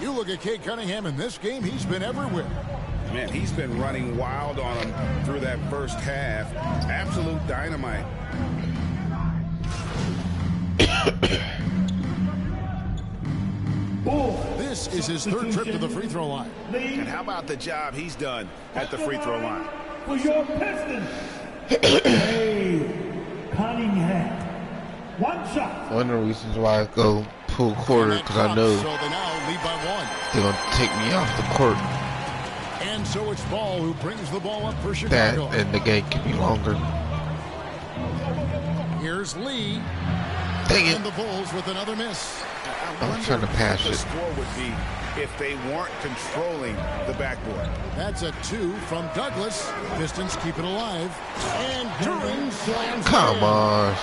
S1: You look at Cade Cunningham in this game, he's been everywhere.
S13: Man, he's been running wild on him through that first half. Absolute dynamite.
S1: This is his third trip to the free throw line.
S13: And how about the job he's done at the free throw line?
S12: For your Pistons, Cade Cunningham. One shot.
S8: One of the reasons why I go full quarter, because I know
S1: So they now lead by 1.
S8: they're going to take me off the court.
S1: And so it's Ball who brings the ball up for
S8: That
S1: Chicago.
S8: and the game can be longer.
S1: Here's Lee.
S8: Dang it.
S1: And the Bulls with another miss.
S8: I'm trying to pass
S13: The
S8: it.
S13: score would be if they weren't controlling the backboard.
S1: That's a 2 from Douglas. Pistons keep it alive. And Duran slams
S8: Come
S1: it in.
S8: on.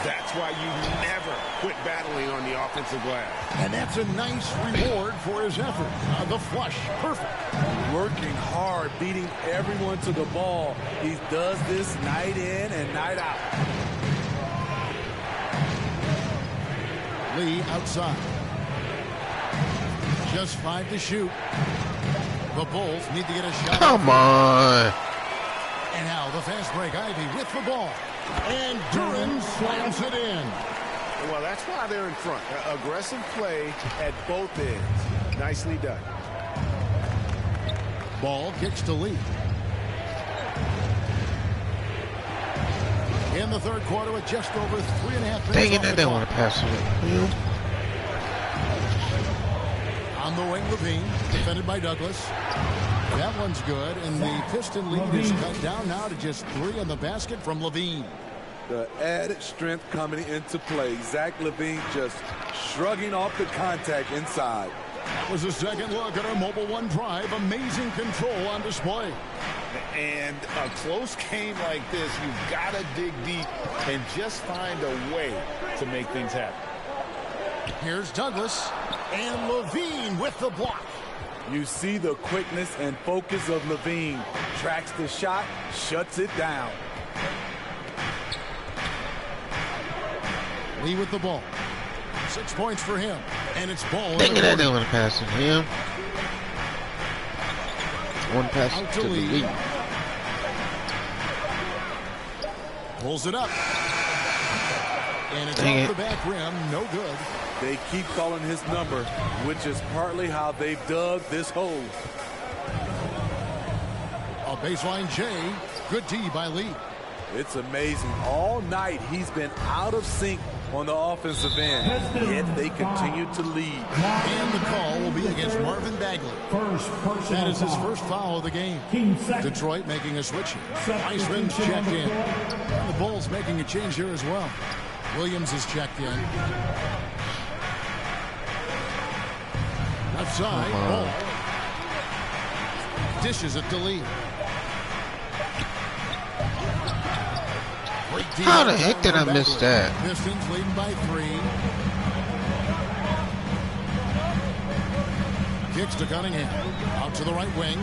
S13: That's why you never quit battling on the offensive glass.
S1: And that's a nice reward for his effort. The flush. Perfect.
S14: Working hard, beating everyone to the ball. He does this night in and night out.
S1: Lee outside. Just 5 to shoot. The Bulls need to get a shot.
S8: Come on.
S1: And now the fast break. Ivy with the ball. And Duran slams it in.
S13: Well, that's why they're in front. Aggressive play at both ends. Nicely done.
S1: Ball kicks to Lee. In the third quarter with just over 3.5 minutes.
S8: Dang it,
S1: off
S8: I
S1: the
S8: didn't
S1: clock.
S8: want to pass it.
S1: On the wing, Levine, defended by Douglas. That one's good, and the Piston lead is cut down now to just 3 on the basket from Levine.
S14: The added strength coming into play. Zach LaVine just shrugging off the contact inside.
S1: That was a second look at our Mobile One drive. Amazing control on display.
S13: And a close game like this, you've got to dig deep and just find a way to make things happen.
S1: Here's Douglas and Levine with the block.
S14: You see the quickness and focus of LaVine. Tracks the shot, shuts it down.
S1: Lee with the ball. 6 points for him. And it's Ball.
S8: Dang it, I didn't want to pass it. Yeah. One pass
S1: Out
S8: to the
S1: Lee.
S8: lead.
S1: Pulls it up. And it's
S8: Dang
S1: off
S8: it.
S1: the back rim. No good.
S14: They keep calling his number, which is partly how they've dug this hole.
S1: A baseline J. Good D by Lee.
S14: It's amazing. All night he's been out of sync on the offensive end, yet they continue to lead.
S1: And the call will be against Marvin Bagley. That is his first foul of the game. Detroit making a switch here. Iceman's checked in. And the Bulls making a change here as well. Williams is checked in. Left side, Ball. Dishes it to Lee.
S8: How the heck did I miss that?
S1: Pistons leading by 3. Kicks to Cunningham. Out to the right wing.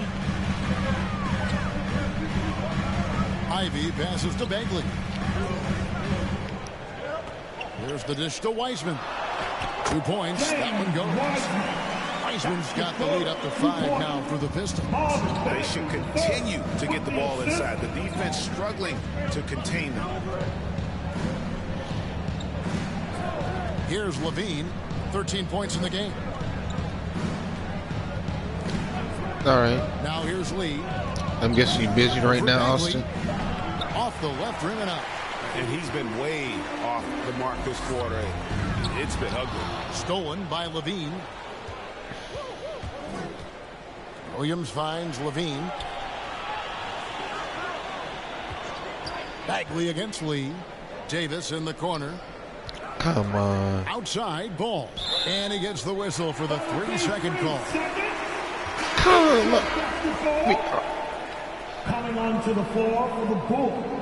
S1: Ivy passes to Bagley. Here's the dish to Wiseman. 2 points. That one goes. Wiseman's got the lead up to 5 now for the Pistons.
S13: They should continue to get the ball inside. The defense struggling to contain them.
S1: Here's Levine. 13 points in the game.
S8: All right.
S1: Now here's Lee.
S8: I'm guessing you're busy right now, Austin.
S1: Off the left rim and out.
S13: And he's been way off the mark this quarter. It's been ugly.
S1: Stolen by Levine. Williams finds Levine. Bagley against Lee. Davis in the corner.
S8: Come on.
S1: Outside, Ball. And he gets the whistle for the 3-second call.
S8: Come on.
S12: Coming onto the floor for the Bulls.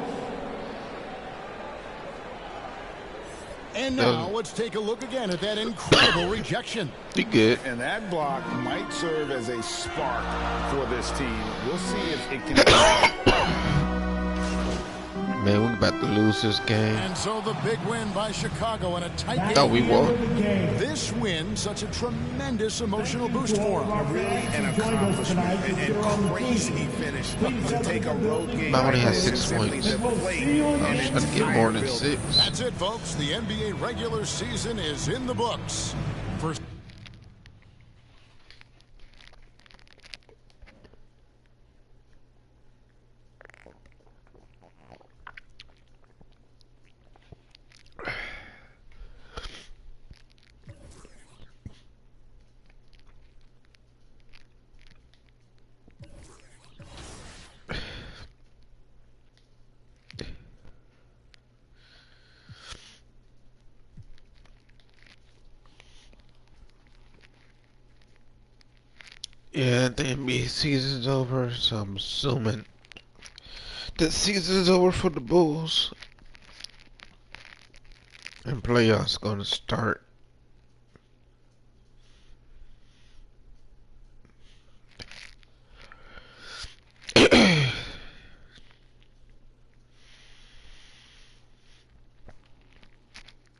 S1: And now let's take a look again at that incredible rejection.
S8: Be good.
S13: And that block might serve as a spark for this team. We'll see if it can.
S8: Man, we're about to lose this game.
S1: And so the big win by Chicago in a tight game.
S8: Oh, we won.
S1: This win, such a tremendous emotional boost for them.
S13: Really an accomplishment and crazy finish to take a road game.
S8: I only has 6 points. I'm trying to get more than 6.
S1: That's it, folks. The NBA regular season is in the books. First.
S8: Yeah, the NBA season's over, so I'm assuming the season's over for the Bulls. And playoffs gonna start.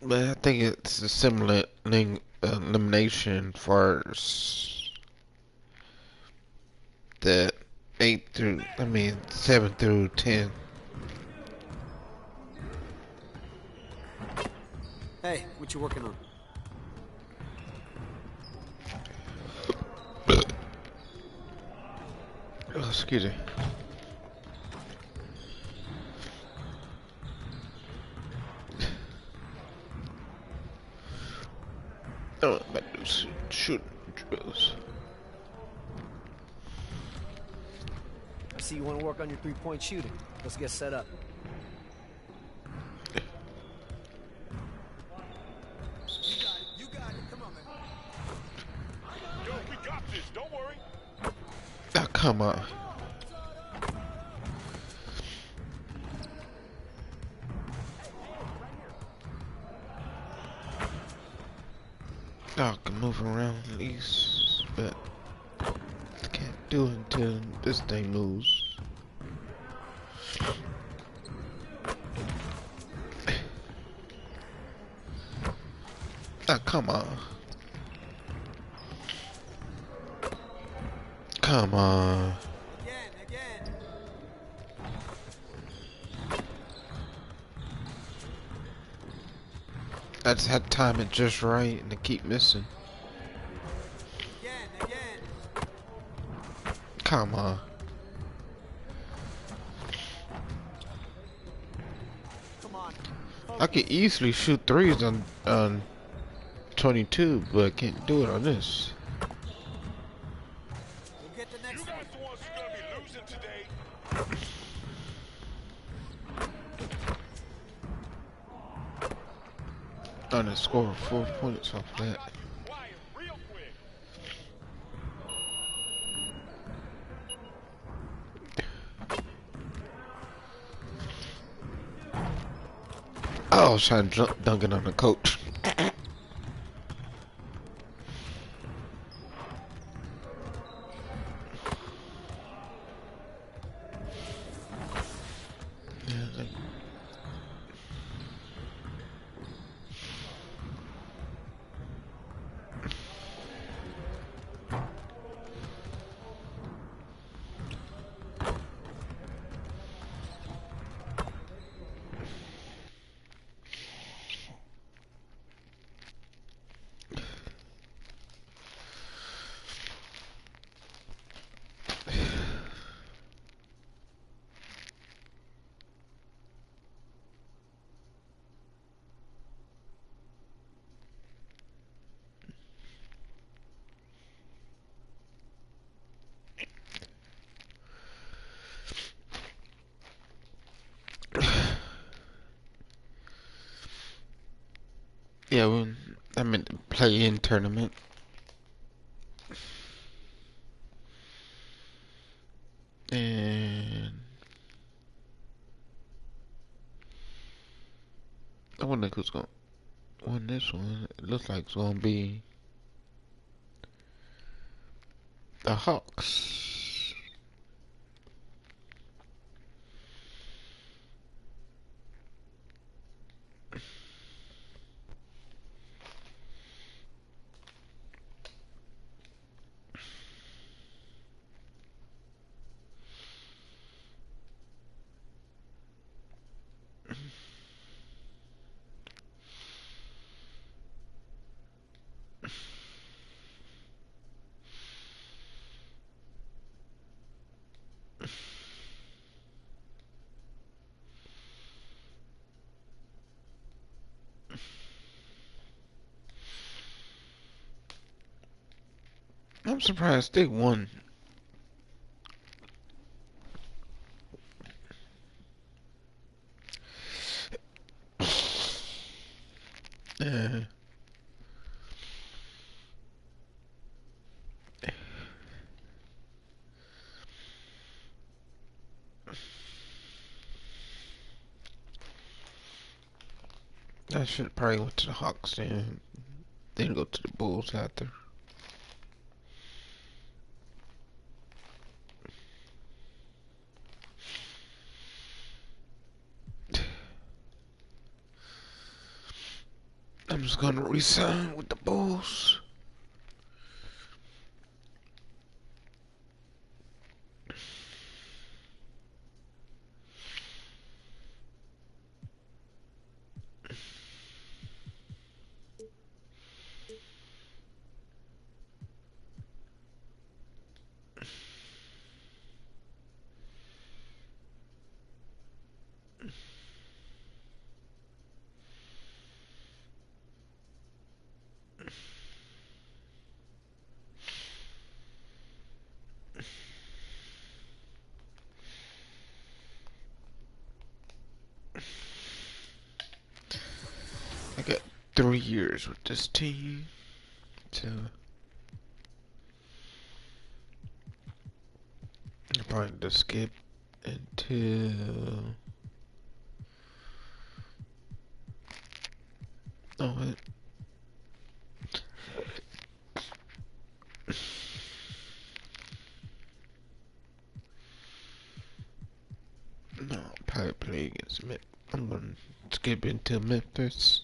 S8: But I think it's a similar elimination for the 7 through 10.
S15: Hey, what you working on?
S8: Oh, excuse me. Oh, I'm about to shoot drills.
S15: I see you want to work on your three-point shooting. Let's get set up.
S12: You got it. Come on, man. Yo, we got this. Don't worry.
S8: Oh, come on. I can move around at least, but I can't do it until this thing moves. Oh, come on. Come on. I just had to time it just right and to keep missing. Come on. I could easily shoot threes on 22, but I can't do it on this.
S12: You guys the ones who's gonna be losing today.
S8: On the score 4 points off that. Oh, I was trying to dunk it on the coach. Yeah, well, I meant to play in tournament. And I wonder who's gonna win this one. It looks like it's gonna be the Hawks. I'm surprised they won. I should have probably went to the Hawks then go to the Bulls after. I'm just gonna resign with the Bulls. I got 3 years with this team, so I'm probably just skip until wait. No, I'll probably play against Memphis. I'm gonna skip until Memphis.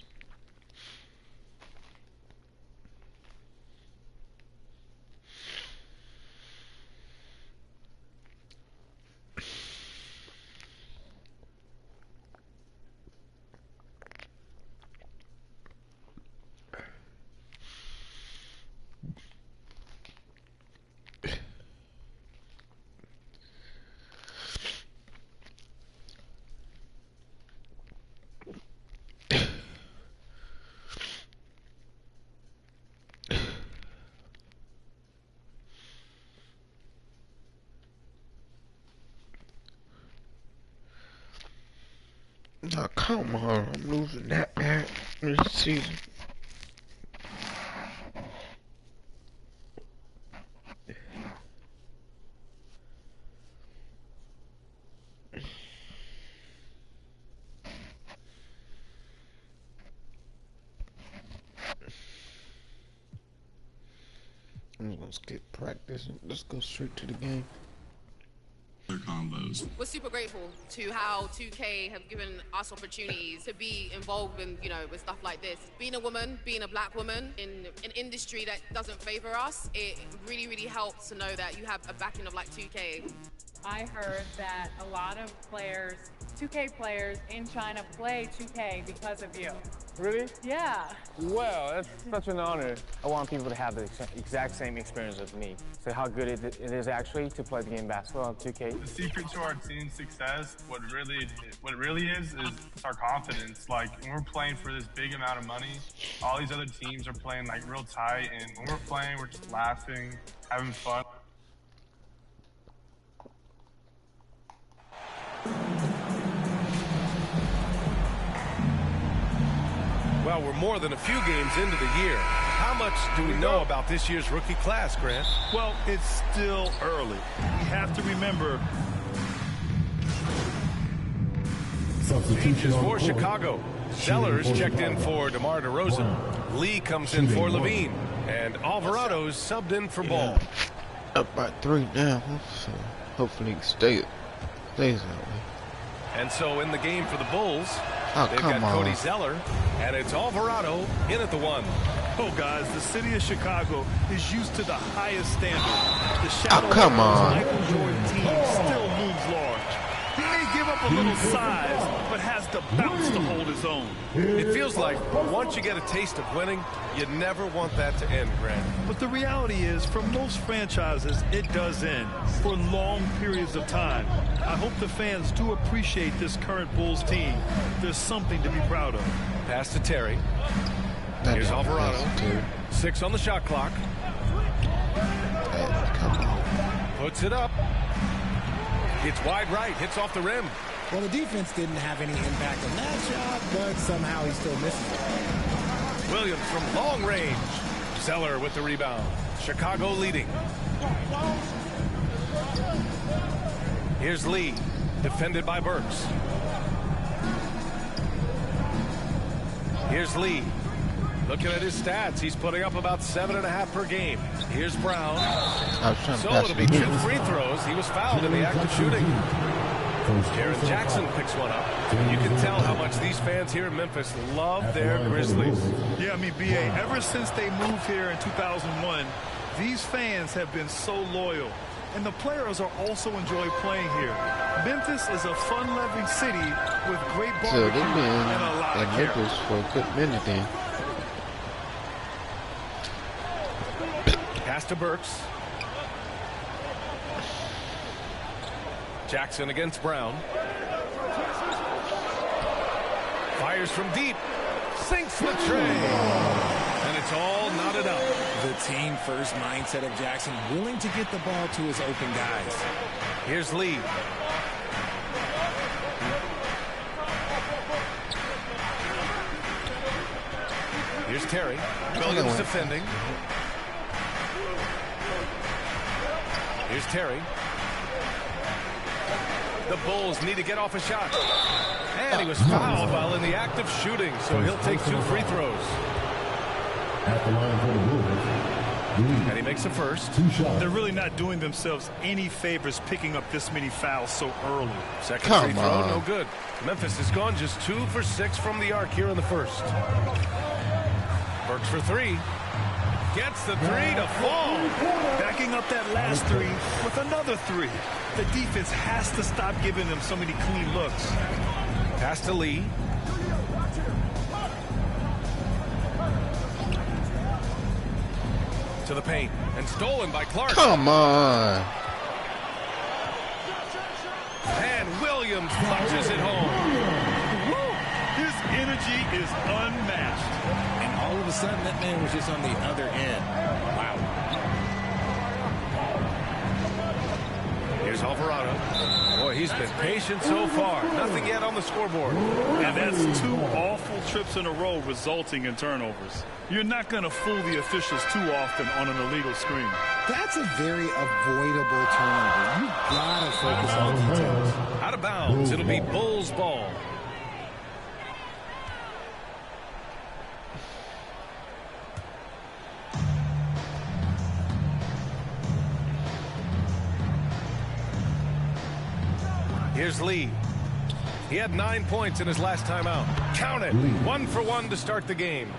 S8: Oh, come on, I'm losing that bad this season. I'm just gonna skip practice and let's go straight to the game.
S16: Combos. We're super grateful to how 2K have given us opportunities to be involved in, with stuff like this. Being a woman, being a black woman in an industry that doesn't favor us, it really, really helps to know that you have a backing of like 2K.
S4: I heard that a lot of players, 2K players in China play 2K because of you.
S17: Really?
S4: Yeah.
S17: Well, it's such an honor. I want people to have the exact same experience as me. So how good it is actually to play the game basketball on 2K.
S18: The secret to our team's success, what it really is our confidence. Like when we're playing for this big amount of money, all these other teams are playing like real tight, and when we're playing, we're just laughing, having fun.
S6: Well, we're more than a few games into the year. How much do we know about this year's rookie class, Grant?
S7: Well, it's still early. We have to remember.
S6: Changes for Chicago. Sellers checked in for DeMar DeRozan. Lee comes in for Levine. And Alvarado's subbed in for Ball.
S8: Up by 3 now, so hopefully it stays that way.
S6: And so in the game for the Bulls, they've
S8: come
S6: got
S8: on.
S6: Cody Zeller, and it's Alvarado in at the 1.
S7: Oh, guys, the city of Chicago is used to the highest standard. The shadow
S8: come on.
S7: Michael Jordan team still looms large. He may give up a little size, but has the bounce to hold his own.
S6: It feels like once you get a taste of winning, you never want that to end, Grant.
S7: But the reality is, for most franchises, it does end for long periods of time. I hope the fans do appreciate this current Bulls team. There's something to be proud of.
S6: Pass to Terry. Here's Alvarado. 6 on the shot clock. Puts it up. It's wide right. Hits off the rim.
S19: Well, the defense didn't have any impact on that shot, but somehow he still misses it.
S6: Williams from long range. Zeller with the rebound. Chicago leading. Here's Lee, defended by Burks. Here's Lee. Looking at his stats, he's putting up about 7.5 per game. Here's Brown. So it'll be 2 free throws. He was fouled in the act of shooting. Jaren Jackson picks one up. You can tell how much these fans here in Memphis love their Grizzlies.
S7: Yeah, I mean, B.A., ever since they moved here in 2001, these fans have been so loyal. And the players are also enjoy playing here. Memphis is a fun-loving city with great barbecue and a lot of character.
S8: Memphis for a good minute then.
S6: Pass to Burks. Jackson against Brown. Fires from deep. Sinks the tray. And it's all knotted up.
S19: The team-first mindset of Jackson, willing to get the ball to his open guys.
S6: Here's Lee. Here's Terry. Williams defending. Here's Terry. The Bulls need to get off a shot. And he was fouled while in the act of shooting, so he'll take 2 free throws.
S20: At the line for the Wolves.
S6: And he makes the first.
S7: They're really not doing themselves any favors picking up this many fouls so early.
S6: Second free throw, no good. Memphis has gone just 2 for 6 from the arc here in the first. Burks for 3. Gets the 3 to fall.
S7: Backing up that last 3 with another 3. The defense has to stop giving them so many clean looks.
S6: Pass to Lee. To the paint. And stolen by Clark.
S8: Come on.
S6: And Williams punches it home.
S7: Woo! His energy is unmatched.
S19: And all of a sudden, that man was just on the other end. Wow.
S6: Here's Alvarado. Boy, he's been patient so far. Nothing yet on the scoreboard.
S7: And that's 2 awful trips in a row resulting in turnovers. You're not going to fool the officials too often on an illegal screen.
S19: That's a very avoidable turnover. You gotta focus on the details.
S6: Out of bounds. It'll be Bulls ball. Here's Lee. He had 9 points in his last time out. Count it. 1 for 1 to start the game.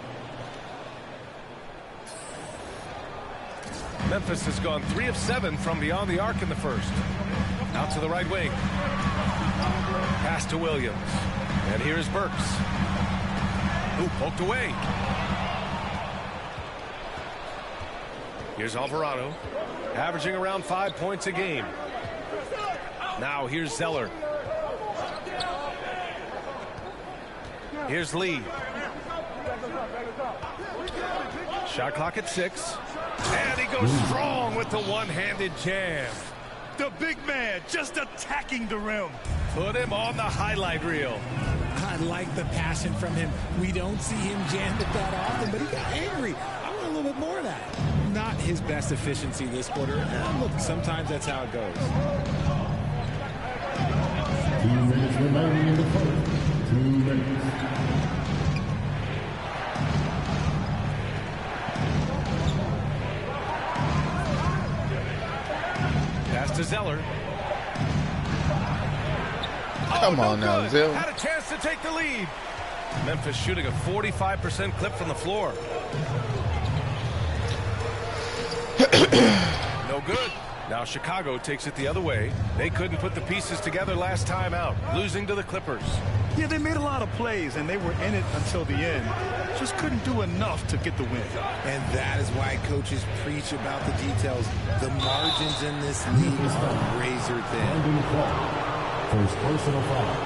S6: Memphis has gone 3 of 7 from beyond the arc in the first. Out to the right wing. Pass to Williams. And here's Burks. Who poked away. Here's Alvarado. Averaging around 5 points a game. Now here's Zeller. Here's Lee. Shot clock at 6. And he goes strong with the one-handed jam.
S7: The big man just attacking the rim.
S6: Put him on the highlight reel.
S19: I like the passion from him. We don't see him jammed it that often, but he got angry. I want a little bit more of that. Not his best efficiency this quarter. Look, sometimes that's how it goes.
S20: 2 minutes remaining in the first. 2 minutes.
S6: Pass to Zeller.
S8: Come on now, Zeller.
S6: Had a chance to take the lead. Memphis shooting a 45% clip from the floor. No good. Now Chicago takes it the other way. They couldn't put the pieces together last time out, losing to the Clippers.
S7: Yeah, they made a lot of plays, and they were in it until the end. Just couldn't do enough to get the win.
S19: And that is why coaches preach about the details. The margins in this league are razor thin.
S20: First personal foul.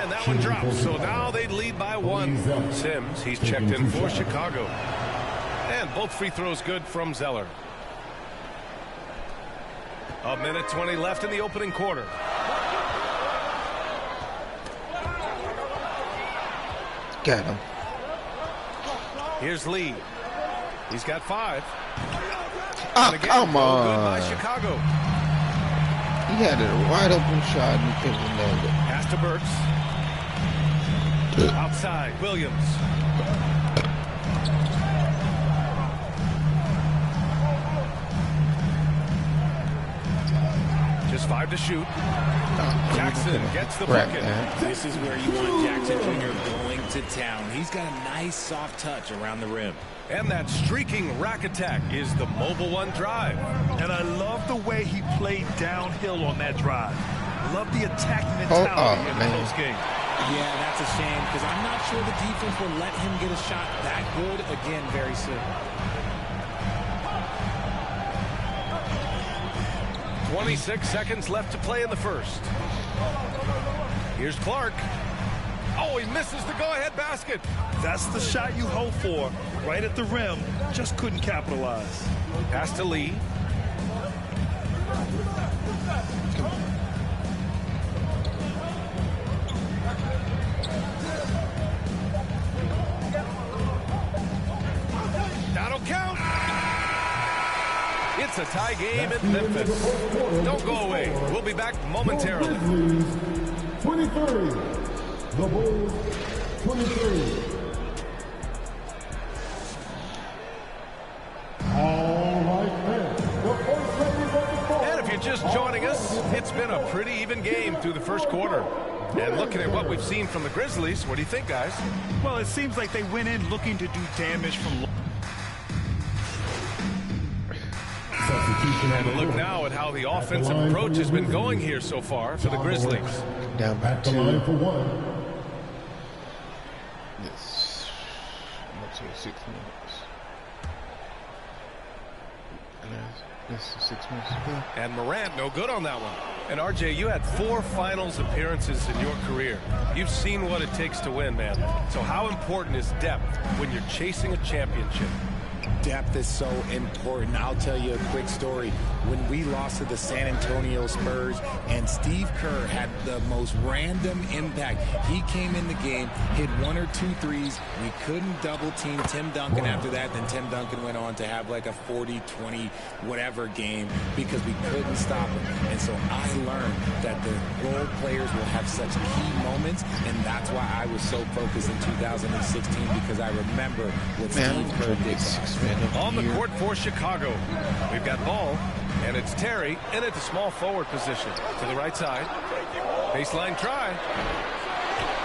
S6: And that one drops, so now they lead by 1. Sims, he's checked in for Chicago. And both free throws good from Zeller. A minute 20 left in the opening quarter.
S8: Got him.
S6: Here's Lee. He's got 5.
S8: Come on.
S6: Good by Chicago.
S8: He had a wide open shot and he couldn't land it.
S6: Pass to Burks. Outside, Williams. Just 5 to shoot. Jackson gets the bucket.
S19: This is where you want Jackson Jr. going to town. He's got a nice soft touch around the rim.
S6: And that streaking rack attack is the Mobile One drive.
S7: And I love the way he played downhill on that drive. Love the attack mentality in the close game.
S19: Yeah, that's a shame because I'm not sure the defense will let him get a shot that good again very soon.
S6: 26 seconds left to play in the first. Here's Clark. Oh, he misses the go-ahead basket.
S7: That's the shot you hope for. Right at the rim. Just couldn't capitalize.
S6: Pass to Lee. That'll count. It's a tie game in Memphis. Don't go away. We'll be back momentarily.
S20: 23. The Bulls, 23. All right,
S6: and if you're just joining us, it's been a pretty even game through the first quarter. And looking at what we've seen from the Grizzlies, what do you think, guys?
S7: Well, it seems like they went in looking to do damage from...
S6: And look now at how the offensive approach has been going here so far for the Grizzlies.
S8: Down by 2. Yes. I'm going to say 6 minutes. This is 6 minutes to go.
S6: And Morant, no good on that one. And RJ, you had 4 finals appearances in your career. You've seen what it takes to win, man. So how important is depth when you're chasing a championship?
S19: Depth is so important. I'll tell you a quick story. When we lost to the San Antonio Spurs and Steve Kerr had the most random impact. He came in the game, hit 1 or 2 threes. We couldn't double team Tim Duncan after that. Then Tim Duncan went on to have like a 40, 20, whatever game because we couldn't stop him. And so I learned that the role players will have such key moments, and that's why I was so focused in 2016 because I remember what Steve Kerr did.
S6: On the court for Chicago, we've got Ball, and it's Terry in at the small forward position. To the right side. Baseline try.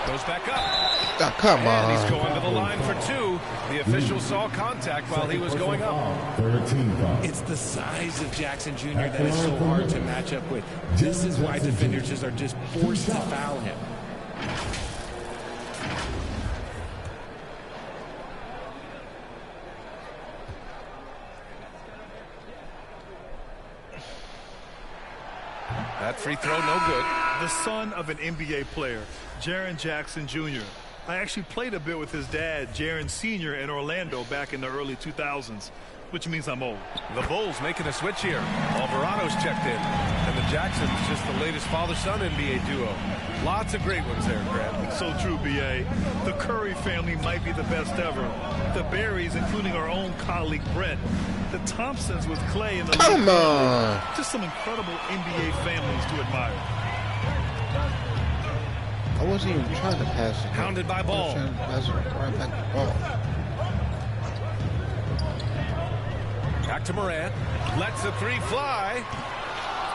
S6: Goes back up.
S8: Oh, come on.
S6: And he's going to the line for 2. The official saw contact while he was going up.
S19: It's the size of Jackson Jr. that is so hard to match up with. This is why defenders are just forced to foul him.
S6: That free throw, no good.
S7: The son of an NBA player, Jaren Jackson Jr. I actually played a bit with his dad, Jaren Sr. in Orlando back in the early 2000s, which means I'm old.
S6: The Bulls making a switch here. Alvarado's checked in. And the Jacksons just the latest father-son NBA duo. Lots of great ones there, Grant.
S7: So true, B.A. The Curry family might be the best ever. The Berries, including our own colleague Brent. The Thompsons with Clay and the
S8: Come on.
S7: Just some incredible NBA families to admire.
S8: I wasn't even trying to pass it.
S6: Hounded by Ball.
S8: Right back to Ball.
S6: Back to Morant. Lets the 3 fly.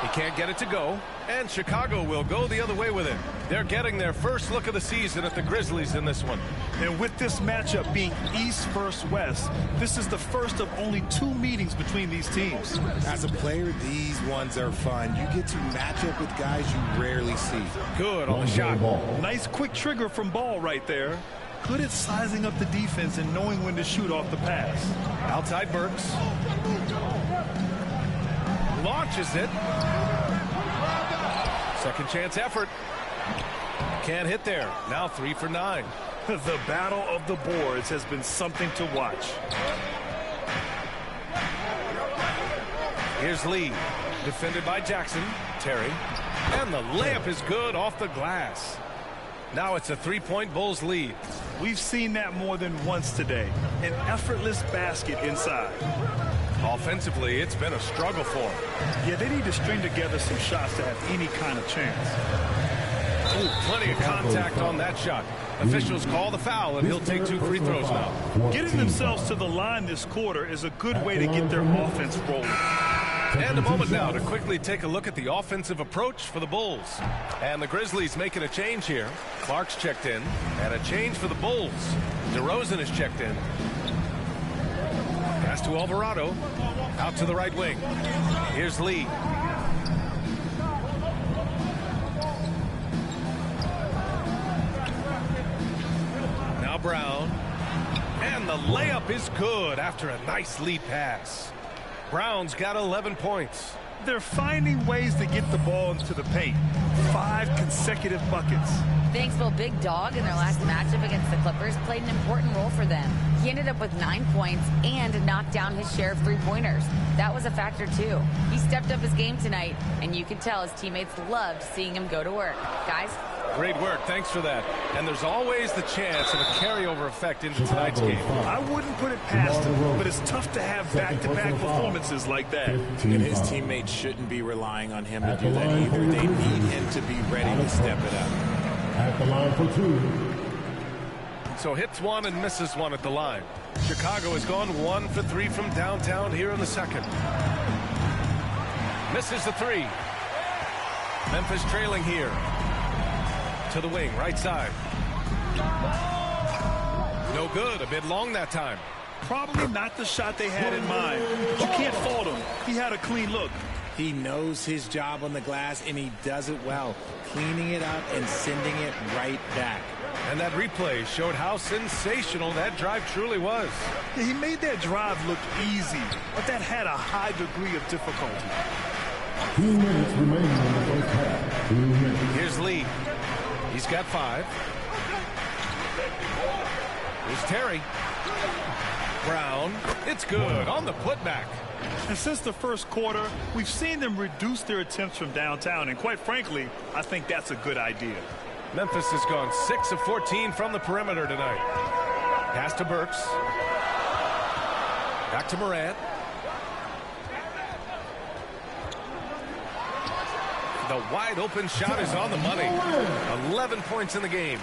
S6: He can't get it to go. And Chicago will go the other way with it. They're getting their first look of the season at the Grizzlies in this one.
S7: And with this matchup being East versus West, this is the first of only 2 meetings between these teams.
S19: As a player, these ones are fun. You get to match up with guys you rarely see.
S6: Good on the shot.
S7: Nice quick trigger from Ball right there. Good at sizing up the defense and knowing when to shoot off the pass.
S6: Outside Burks. Launches it. Second chance effort. Can't hit there. Now 3 for 9.
S7: The battle of the boards has been something to watch.
S6: Here's Lee. Defended by Jackson. Terry. And the layup is good off the glass. Now it's a 3-point Bulls lead.
S7: We've seen that more than once today. An effortless basket inside.
S6: Offensively, it's been a struggle for them.
S7: Yeah, they need to string together some shots to have any kind of chance.
S6: Ooh, plenty of contact on that shot. Officials call the foul, and he'll take 2 free throws now.
S7: Getting themselves to the line this quarter is a good way to get their offense rolling.
S6: And a moment now to quickly take a look at the offensive approach for the Bulls. And the Grizzlies making a change here. Clark's checked in. And a change for the Bulls. DeRozan is checked in. Pass to Alvarado. Out to the right wing. Here's Lee. Now Brown. And the layup is good after a nice lead pass. Brown's got 11 points.
S7: They're finding ways to get the ball into the paint. 5 consecutive buckets.
S21: Thanksville Big Dog in their last matchup against the Clippers played an important role for them. He ended up with 9 points and knocked down his share of 3-pointers. That was a factor too. He stepped up his game tonight, and you could tell his teammates loved seeing him go to work. Guys?
S6: Great work. Thanks for that. And there's always the chance of a carryover effect into tonight's game.
S7: I wouldn't put it past him, but it's tough to have back-to-back performances like that.
S19: And his teammates shouldn't be relying on him to do that either. They need him to be ready to step it up.
S20: At the line for 2.
S6: So hits 1 and misses 1 at the line. Chicago has gone 1 for 3 from downtown here in the second. Misses the 3. Memphis trailing here. To the wing, right side. No good. A bit long that time.
S7: Probably not the shot they had in mind. But you can't fault him. He had a clean look.
S19: He knows his job on the glass, and he does it well, cleaning it up and sending it right back.
S6: And that replay showed how sensational that drive truly was.
S7: Yeah, he made that drive look easy, but that had a high degree of difficulty.
S20: 2 minutes remaining in the first half. 2 minutes.
S6: Here's Lee. He's got 5. Here's Terry. Brown. It's good on the putback.
S7: And since the first quarter, we've seen them reduce their attempts from downtown. And quite frankly, I think that's a good idea.
S6: Memphis has gone 6 of 14 from the perimeter tonight. Pass to Burks. Back to Morant. The wide open shot is on the money. 11 points in the game.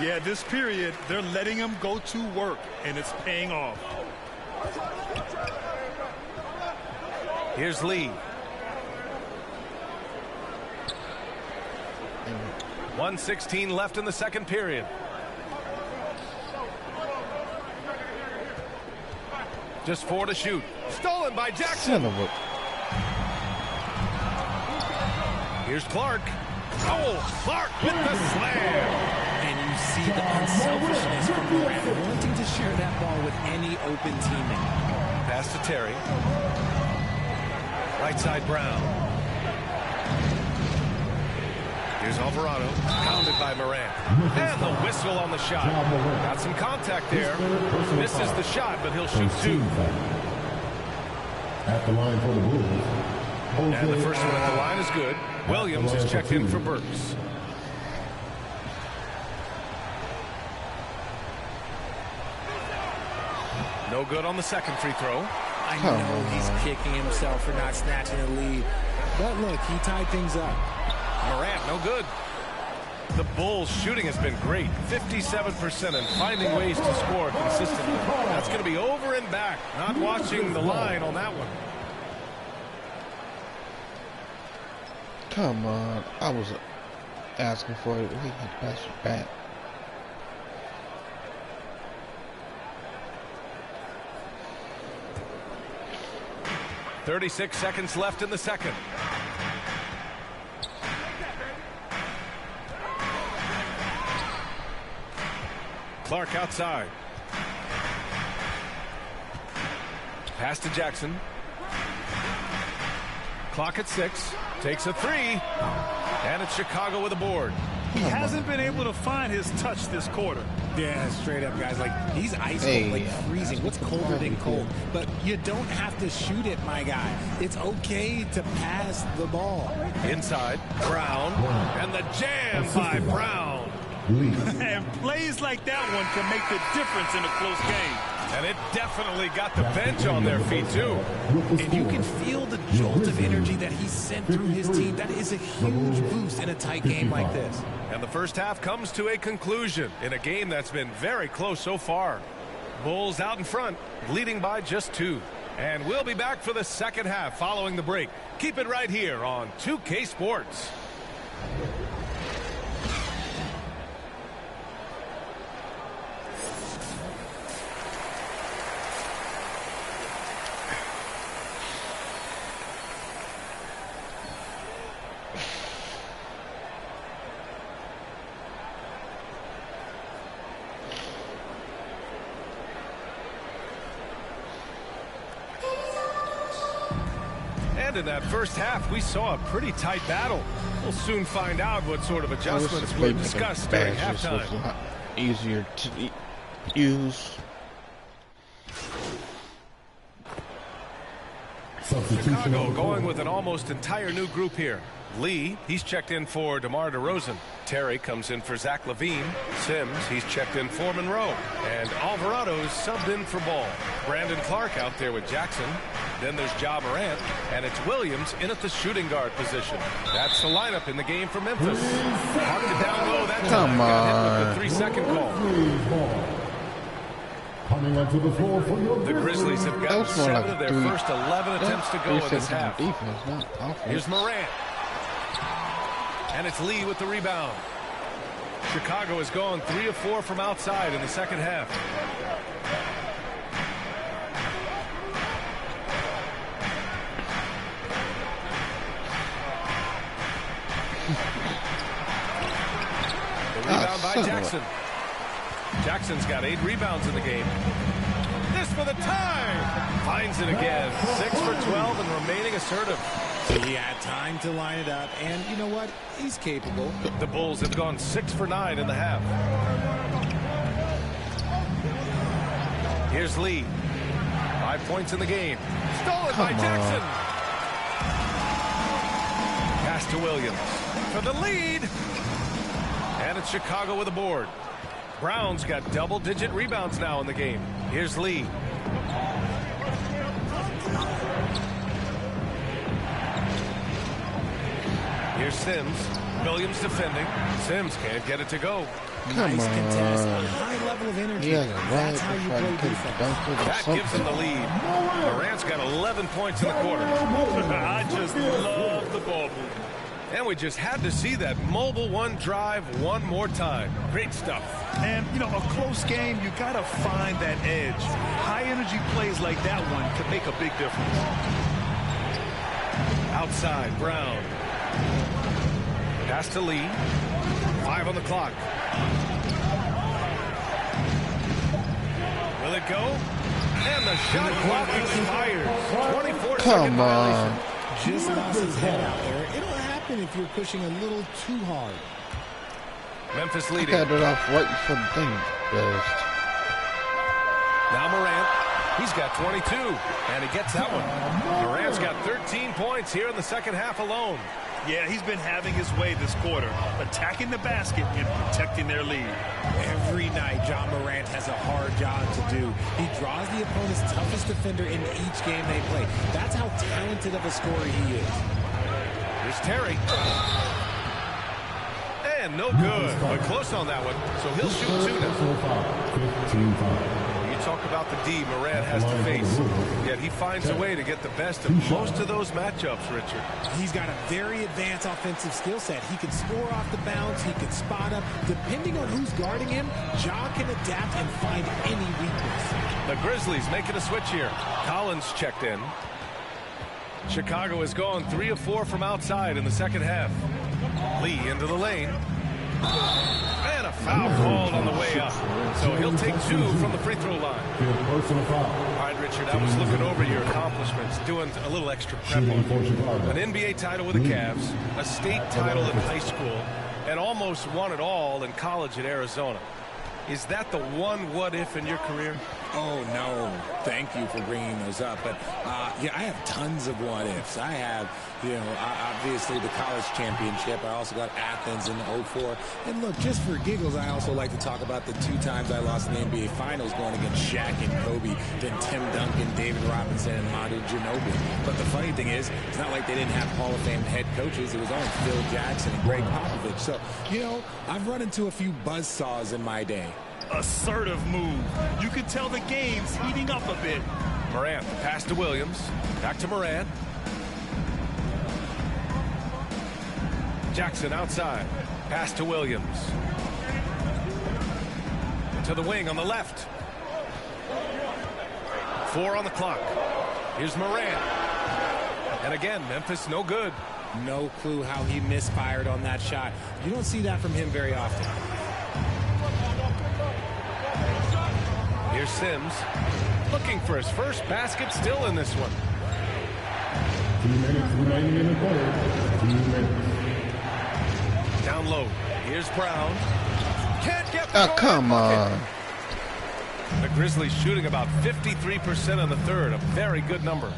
S7: Yeah, this period, they're letting him go to work, and it's paying off.
S6: Here's Lee. 1:16 left in the second period. Just 4 to shoot. Stolen by Jackson. Here's Clark. Oh, Clark with the slam.
S19: And you see the unselfishness from Morant wanting to share that ball with any open teammate.
S6: Pass to Terry. Right side Brown. Here's Alvarado. Pounded by Morant. And the whistle on the shot. Got some contact there. Misses the shot, but he'll shoot 2.
S20: At the line for the Bulls.
S6: And the first one at the line is good. Williams is checked in for Burks. No good on the second free throw.
S19: I know he's kicking himself for not snatching the lead. But look, he tied things up.
S6: Morant, no good. The Bulls' shooting has been great. 57% and finding ways to score consistently. That's going to be over and back. Not watching the line on that one.
S8: Come on. I was asking for it. We had to pass it back.
S6: .36 seconds left in the second. Clark outside. Pass to Jackson. Clock at 6. Takes a 3. And it's Chicago with a board.
S7: He hasn't been able to find his touch this quarter.
S19: Yeah, straight up, guys. Like, he's ice cold, like freezing. What's colder than cold? But you don't have to shoot it, my guy. It's okay to pass the ball.
S6: Inside, Brown, and the jam by Brown.
S7: And plays like that one can make the difference in a close game.
S6: And it definitely got the bench on their feet, too.
S19: And you can feel the jolt of energy that he sent through his team. That is a huge boost in a tight game like this.
S6: And the first half comes to a conclusion in a game that's been very close so far. Bulls out in front, leading by just 2. And we'll be back for the second half following the break. Keep it right here on 2K Sports. In that first half, we saw a pretty tight battle. We'll soon find out what sort of adjustments were discussed during halftime.
S8: A lot easier to use.
S6: Chicago going with an almost entire new group here. Lee, he's checked in for DeMar DeRozan. Terry comes in for Zach LaVine. Sims, he's checked in for Monroe. And Alvarado's subbed in for Ball. Brandon Clark out there with Jackson. Then there's Ja Morant. And it's Williams in at the shooting guard position. That's the lineup in the game for Memphis. Marked it down low that time. Got hit with the 3-second call.
S20: Coming onto the floor for your
S6: The Grizzlies have got 7 of their first 11 attempts to go in this half. Here's Morant. And it's Lee with the rebound. Chicago has gone 3 of 4 from outside in the second half. The rebound by Jackson. Jackson's got 8 rebounds in the game. This for the tie. Finds it again. 6 for 12 and remaining assertive.
S19: He had time to line it up, and you know what? He's capable.
S6: The Bulls have gone 6 for 9 in the half. Here's Lee. 5 points in the game. Stolen by Jackson. Pass to Williams for the lead. And it's Chicago with a board. Brown's got double-digit rebounds now in the game. Here's Lee. Here's Sims. Williams defending. Sims can't get it to go.
S19: Nice contest. A high level of energy. That's how you play defense.
S6: That gives him the lead. Morant's got 11 points in the quarter.
S7: I just love the ball movement.
S6: And we just had to see that mobile one drive one more time. Great stuff.
S7: And, you know, a close game, you got to find that edge. High-energy plays like that one can make a big difference.
S6: Outside, Brown. Pass to Lee. 5 on the clock. Will it go? And the shot clock expires. 24-second violation.
S19: Just lost his head out there. It'll happen if you're pushing a little too hard.
S6: Memphis leading.
S8: I got it off right before the thing burst.
S6: Now Morant. He's got 22, and he gets that one. Morant's got 13 points here in the second half alone.
S7: Yeah, he's been having his way this quarter, attacking the basket and protecting their lead.
S19: Every night, Ja Morant has a hard job to do. He draws the opponent's toughest defender in each game they play. That's how talented of a scorer he is.
S6: Here's Terry. And no good, but close on that one, so he'll shoot 2 now. You talk about the D Morant has to face, yet he finds a way to get the best of most of those matchups, Richard.
S19: He's got a very advanced offensive skill set. He can score off the bounce, he can spot up. Depending on who's guarding him, Ja can adapt and find any weakness.
S6: The Grizzlies making a switch here. Collins checked in. Chicago has gone 3 of 4 from outside in the second half. Lee into the lane. And a foul called on the way up. So he'll take 2 from the free throw line. All right, Richard, I was looking over your accomplishments, doing a little extra prep on you. An NBA title with the Cavs, a state title in high school, and almost won it all in college at Arizona. Is that the one what-if in your career?
S19: Oh, no. Thank you for bringing those up. But, yeah, I have tons of what-ifs. I have, obviously the college championship. I also got Athens in 04. And, look, just for giggles, I also like to talk about the 2 times I lost in the NBA Finals going against Shaq and Kobe, then Tim Duncan, David Robinson, and Manu Ginobili. But the funny thing is, it's not like they didn't have Hall of Fame head coaches. It was only Phil Jackson and Greg Popovich. So, I've run into a few buzzsaws in my day.
S7: Assertive move. You can tell the game's heating up a bit.
S6: Morant, pass to Williams. Back to Morant. Jackson outside. Pass to Williams. To the wing on the left. 4 on the clock. Here's Morant. And again, Memphis no good.
S19: No clue how he misfired on that shot. You don't see that from him very often.
S6: Here's Sims, looking for his first basket, still in this one.
S20: 2 minutes remaining in the quarter. 2 minutes.
S6: Down low. Here's Brown. Can't get
S8: the come on.
S6: The Grizzlies shooting about 53% in the third, a very good number.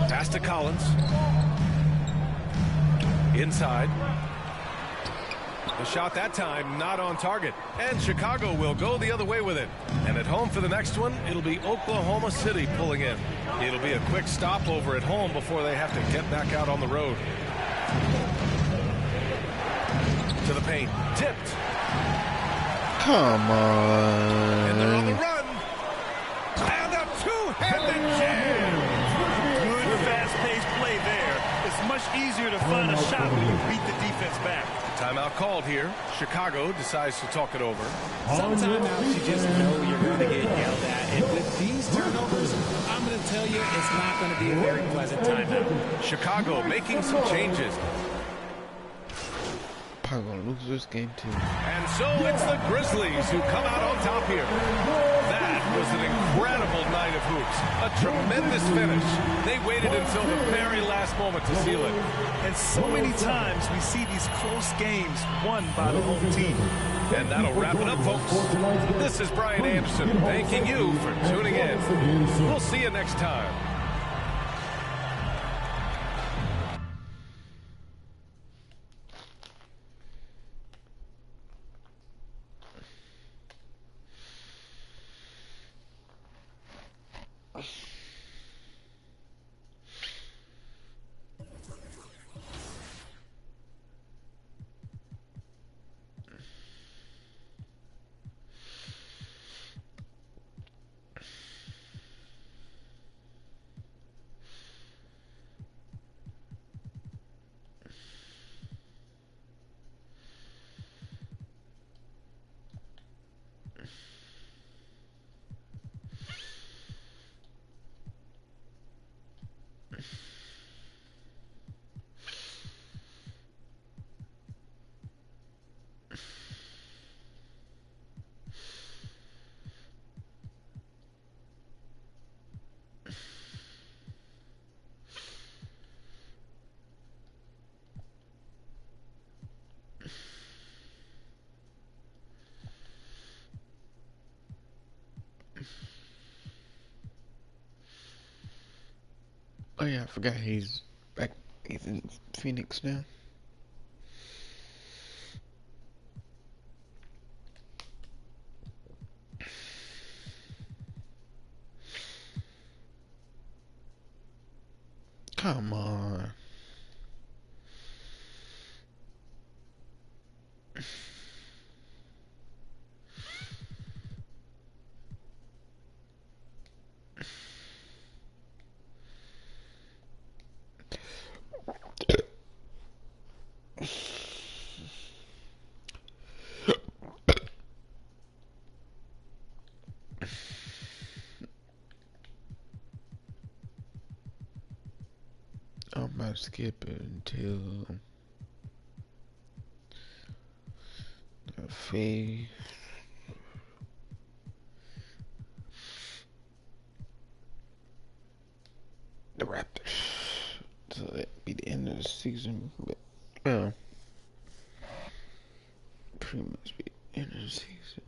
S6: Pass to Collins. Inside. The shot that time not on target, and Chicago will go the other way with it. And at home for the next one, it'll be Oklahoma City pulling in. It'll be a quick stopover at home before they have to get back out on the road. To the paint, tipped.
S8: Come on.
S6: And they're on the run. And a two-handed jam.
S7: Good fast-paced play there. It's much easier to find a shot when you beat the defense back.
S6: Timeout called here. Chicago decides to talk it over.
S19: Some timeouts you just know you're going to get yelled at. And with these turnovers, I'm going to tell you it's not going to be a very pleasant timeout.
S6: Chicago making some changes.
S8: Probably going to lose this game too.
S6: And so it's the Grizzlies who come out on top here. That was an incredible night of hoops. A tremendous finish. They waited until the very last moment to seal it.
S7: And so many times we see these close games won by the home team.
S6: And that'll wrap it up, folks. This is Brian Anderson thanking you for tuning in. We'll see you next time.
S8: Oh yeah, I forgot he's back. He's in Phoenix now. Come on. I'm about to skip it until the fade. The Raptors. So the season, but pretty much be end of the season.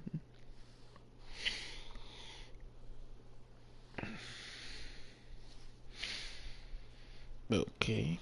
S8: Okay.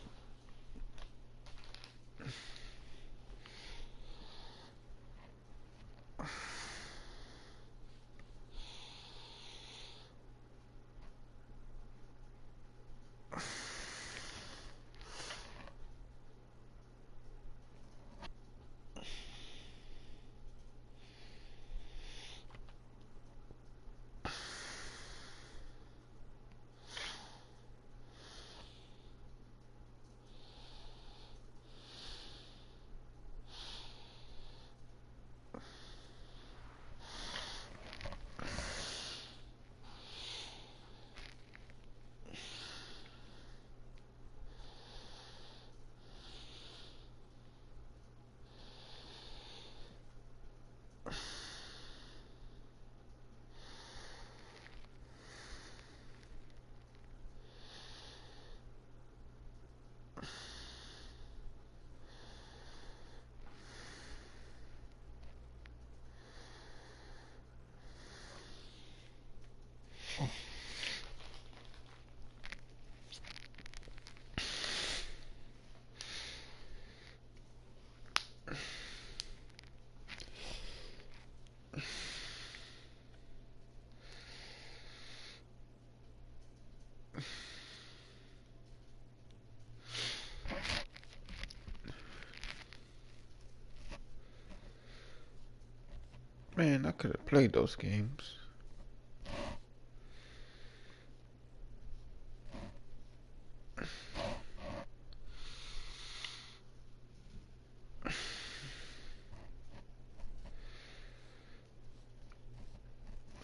S8: Man, I could have played those games.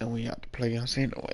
S8: And we have to play us anyway.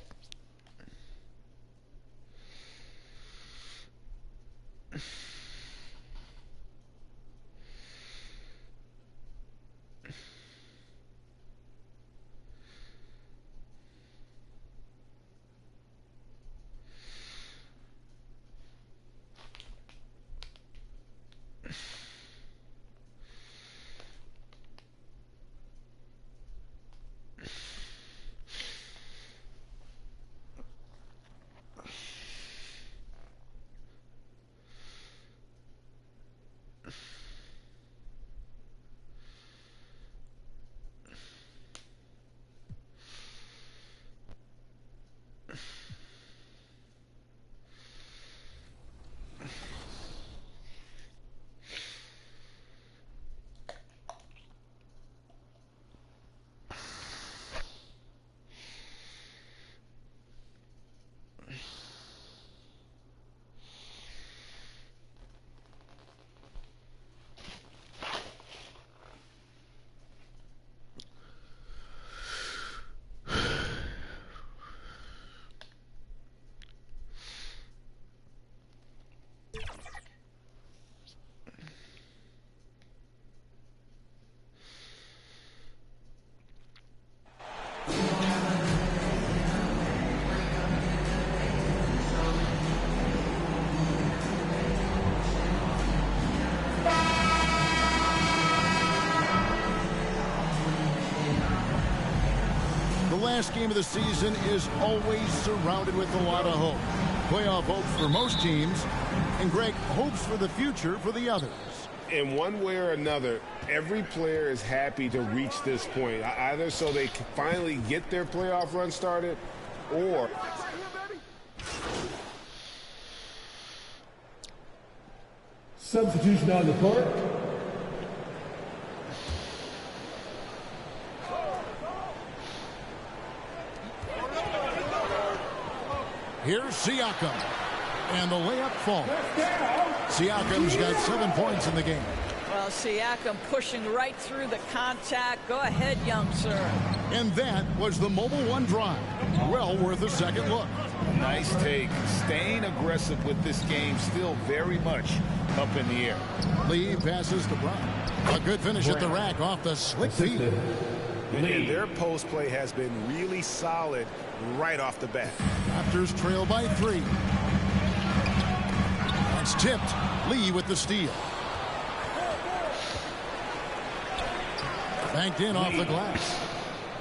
S1: Last game of the season is always surrounded with a lot of hope. Playoff hopes for most teams, and Greg, hopes for the future for the others.
S13: In one way or another, every player is happy to reach this point, either so they can finally get their playoff run started, or
S20: substitution on the court.
S1: Here's Siakam, and the layup falls. Siakam's got 7 points in the game.
S5: Well, Siakam pushing right through the contact. Go ahead, young sir.
S1: And that was the Mobile One drive. Well worth a second look.
S13: Nice take. Staying aggressive with this game, still very much up in the air.
S1: Lee passes to Brown. A good finish at the rack off the slick feet.
S13: And their post play has been really solid right off the bat.
S1: Raptors trail by 3. That's tipped. Lee with the steal. Banked in off the glass.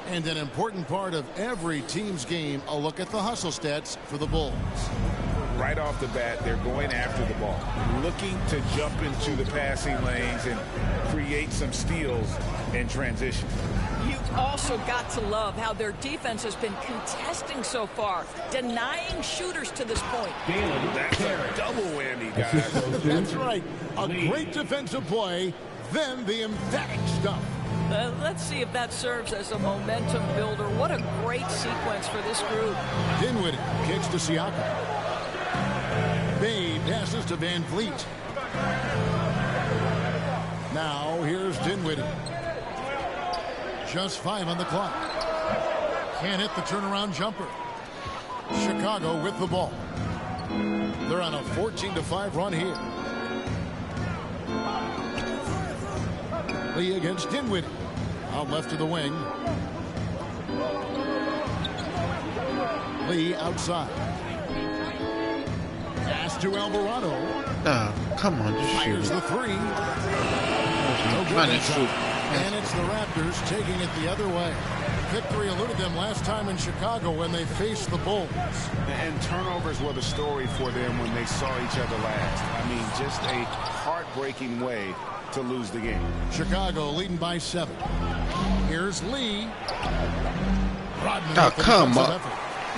S1: And an important part of every team's game, a look at the hustle stats for the Bulls.
S13: Right off the bat, they're going after the ball, looking to jump into the passing lanes and create some steals in transition.
S5: You've also got to love how their defense has been contesting so far, denying shooters to this point.
S13: That's a double whammy, guys.
S1: That's right. A great defensive play, then the emphatic stuff.
S5: Let's see if that serves as a momentum builder. What a great sequence for this group.
S1: Dinwiddie kicks to Siakam. Bay passes to Van Vliet. Now here's Dinwiddie. Just 5 on the clock. Can't hit the turnaround jumper. Chicago with the ball. They're on a 14-5 run here. Lee against Dinwiddie. Out left of the wing. Lee outside. Pass to Alvarado.
S8: Come on, just shoot.
S1: Fires the three. No good inside. And it's the Raptors taking it the other way. Victory eluded them last time in Chicago when they faced the Bulls.
S13: And turnovers were the story for them when they saw each other last. I mean, just a heartbreaking way to lose the game.
S1: Chicago leading by 7. Here's Lee. Rodman
S8: come on.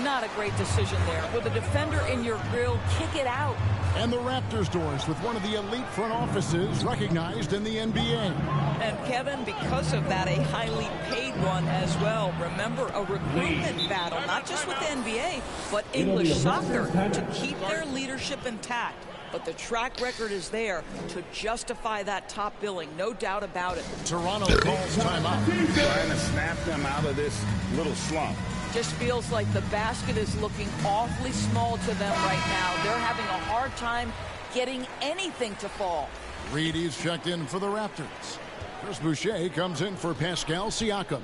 S5: Not a great decision there. With a defender in your grill, kick it out.
S1: And the Raptors doors with one of the elite front offices recognized in the NBA.
S5: And Kevin, because of that, a highly paid one as well. Remember, a recruitment battle, not just with the NBA, but English soccer, to keep their leadership intact. But the track record is there to justify that top billing, no doubt about it.
S1: Toronto calls timeout.
S13: Trying to snap them out of this little slump.
S5: Just feels like the basket is looking awfully small to them right now. They're having a hard time getting anything to fall.
S1: Reedy's checked in for the Raptors. Chris Boucher comes in for Pascal Siakam.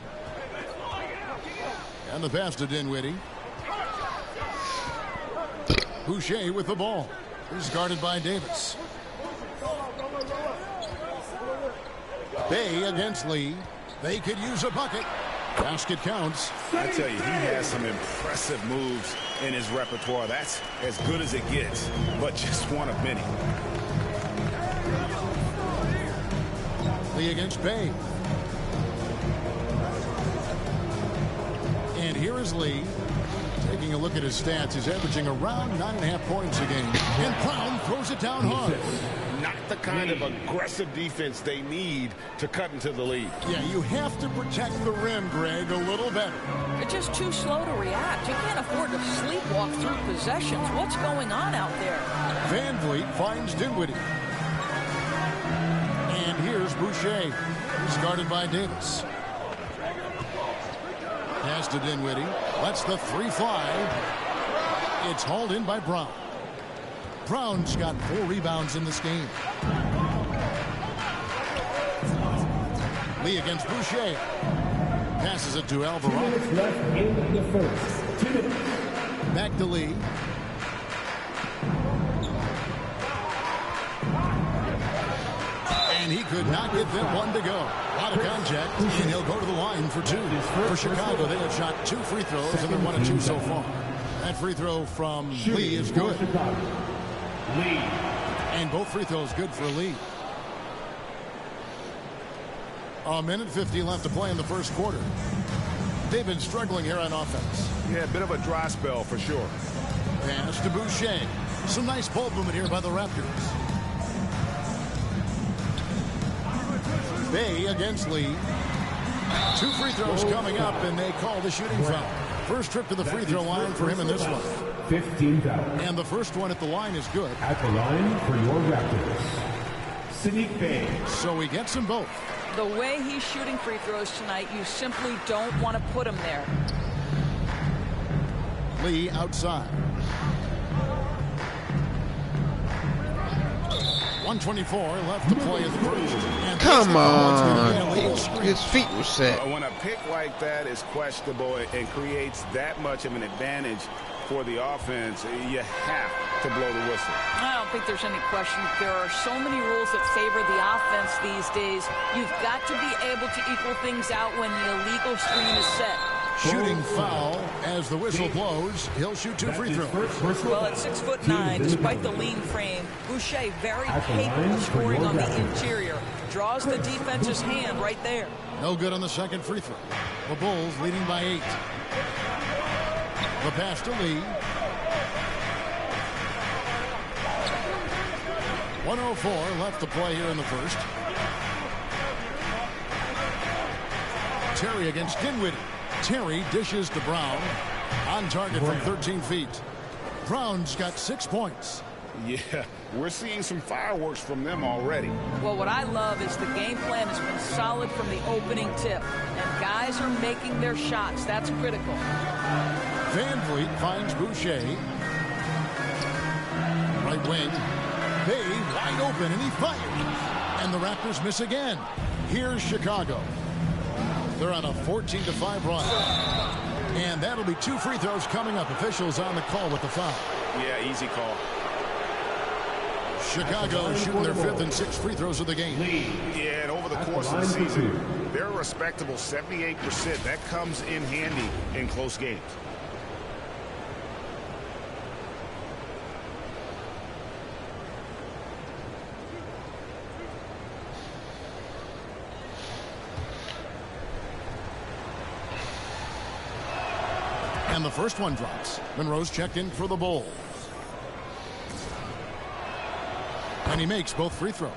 S1: And the pass to Dinwiddie. Boucher with the ball. He's guarded by Davis. Bay against Lee. They could use a bucket. Basket counts.
S13: I tell you, he has some impressive moves in his repertoire. That's as good as it gets, but just one of many.
S1: Lee against Bay. And here is Lee. Taking a look at his stats, he's averaging around 9.5 points a game. And Brown throws it down hard.
S13: Not the kind of aggressive defense they need to cut into the lead.
S1: Yeah, you have to protect the rim, Greg, a little better.
S5: They're just too slow to react. You can't afford to sleepwalk through possessions. What's going on out there?
S1: Van Vliet finds Dinwiddie. And here's Boucher. He's guarded by Davis. Pass to Dinwiddie. Lets the three fly. It's hauled in by Brown. Brown's got 4 rebounds in this game. Lee against Boucher. Passes it to Alvarado.
S20: Left in the first. 2 minutes.
S1: Back to Lee. And he could not get that one to go. A lot of contact, and he'll go to the line for 2. For Chicago, they have shot 2 free throws, and they're 1 of 2 so far. That free throw from Lee is good.
S20: Lee.
S1: And both free throws good for Lee. A minute 50 left to play in the first quarter. They've been struggling here on offense.
S13: Yeah, a bit of a dry spell for sure.
S1: Pass to Boucher. Some nice ball movement here by the Raptors. Bay against Lee. 2 free throws coming up, and they call the shooting foul. First trip to the free throw line for him in this one.
S20: 15 fouls.
S1: And the first one at the line is good.
S20: At the line for your Raptors, Saddiq Bey.
S1: So he gets them both.
S5: The way he's shooting free throws tonight, you simply don't want to put him there.
S1: Lee outside. 1:24 left to play in the first. And
S8: come on. His feet were set.
S13: When a pick like that is questionable and creates that much of an advantage for the offense, you have to blow the whistle.
S5: I don't think there's any question. There are so many rules that favor the offense these days. You've got to be able to equal things out when the illegal screen is set.
S1: Shooting foul as the whistle blows. He'll shoot 2 free throws.
S5: Well, at 6'9", despite the lean frame, Boucher very capable of scoring on the interior. Draws the defense's hand right there.
S1: No good on the second free throw. The Bulls leading by 8. The pass to Lee. 1:04 left to play here in the first. Terry against Dinwiddie. Terry dishes to Brown. On target from 13 feet. Brown's got 6 points.
S13: Yeah, we're seeing some fireworks from them already.
S5: Well, what I love is the game plan has been solid from the opening tip. And guys are making their shots. That's critical.
S1: Van Vliet finds Boucher. Right wing. Bay wide open, and he fires. And the Raptors miss again. Here's Chicago. They're on a 14-5 run. And that'll be 2 free throws coming up. Officials on the call with the foul.
S13: Yeah, easy call.
S1: Chicago shooting their 5th and 6th free throws of the game.
S13: Yeah, and over the course of the season, they're a respectable 78%. That comes in handy in close games.
S1: And the first one drops. Monroe's checked in for the Bulls. And he makes both free throws.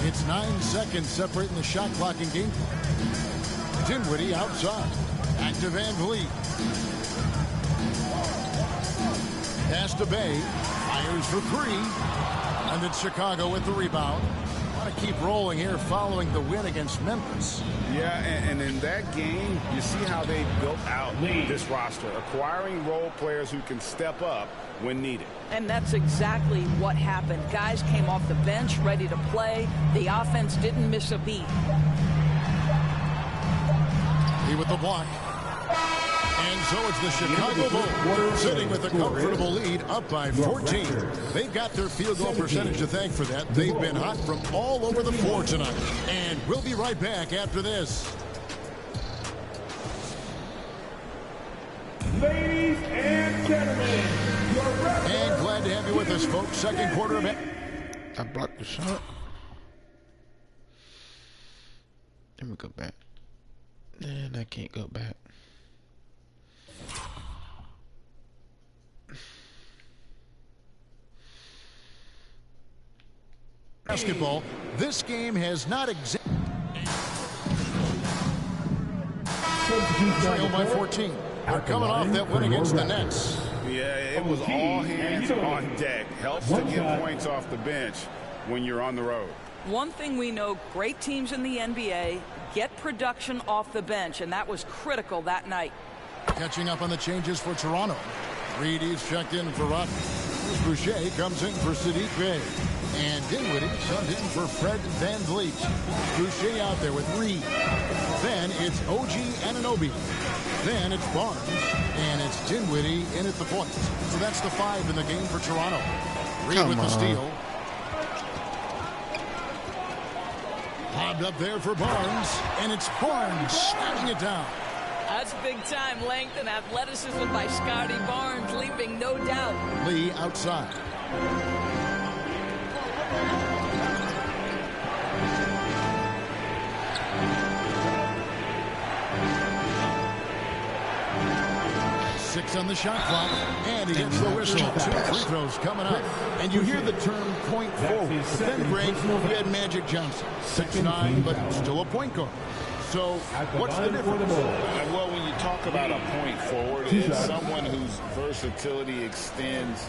S1: It's 9 seconds separating the shot clock and game clock. Dinwiddie outside. Back to Van Vliet. Pass to Bay. Fires for 3. And it's Chicago with the rebound. Want to keep rolling here following the win against Memphis.
S13: Yeah, and in that game, you see how they built out this roster, acquiring role players who can step up when needed.
S5: And that's exactly what happened. Guys came off the bench ready to play. The offense didn't miss a beat.
S1: He with the block. And so it's the Chicago Bulls sitting with a comfortable lead up by 14. They've got their field goal percentage to thank for that. They've been hot from all over the floor tonight. And we'll be right back after this.
S20: Ladies and gentlemen,
S1: and glad to have you with us, folks. Second quarter of it.
S8: I blocked the shot. Let me go back. And I can't go back.
S1: Basketball. This game has not trail by 14. They're coming off that win against the Nets.
S13: Yeah, it was all hands on deck. Helps to get points off the bench when you're on the road.
S5: One thing we know, great teams in the NBA get production off the bench, and that was critical that night.
S1: Catching up on the changes for Toronto. Reedy's checked in for Rodney. Boucher comes in for Sadiq Bey. And Dinwiddie subbed in for Fred Van Vliet. Boucher out there with Reed. Then it's OG Anunoby. Then it's Barnes. And it's Dinwiddie in at the point. So that's the 5 in the game for Toronto. Reed with the steal. Lobbed up there for Barnes. And it's Barnes snapping it down.
S5: That's big-time length and athleticism by Scotty Barnes, leaping no doubt.
S1: Lee outside. Six on the shot clock, and he gets the whistle. 2 free throws coming up. And you hear the term point forward. But then, Greg, you had Magic Johnson. 6'9", but still a point guard. So what's the difference?
S13: Well, when you talk about a point forward, it's someone whose versatility extends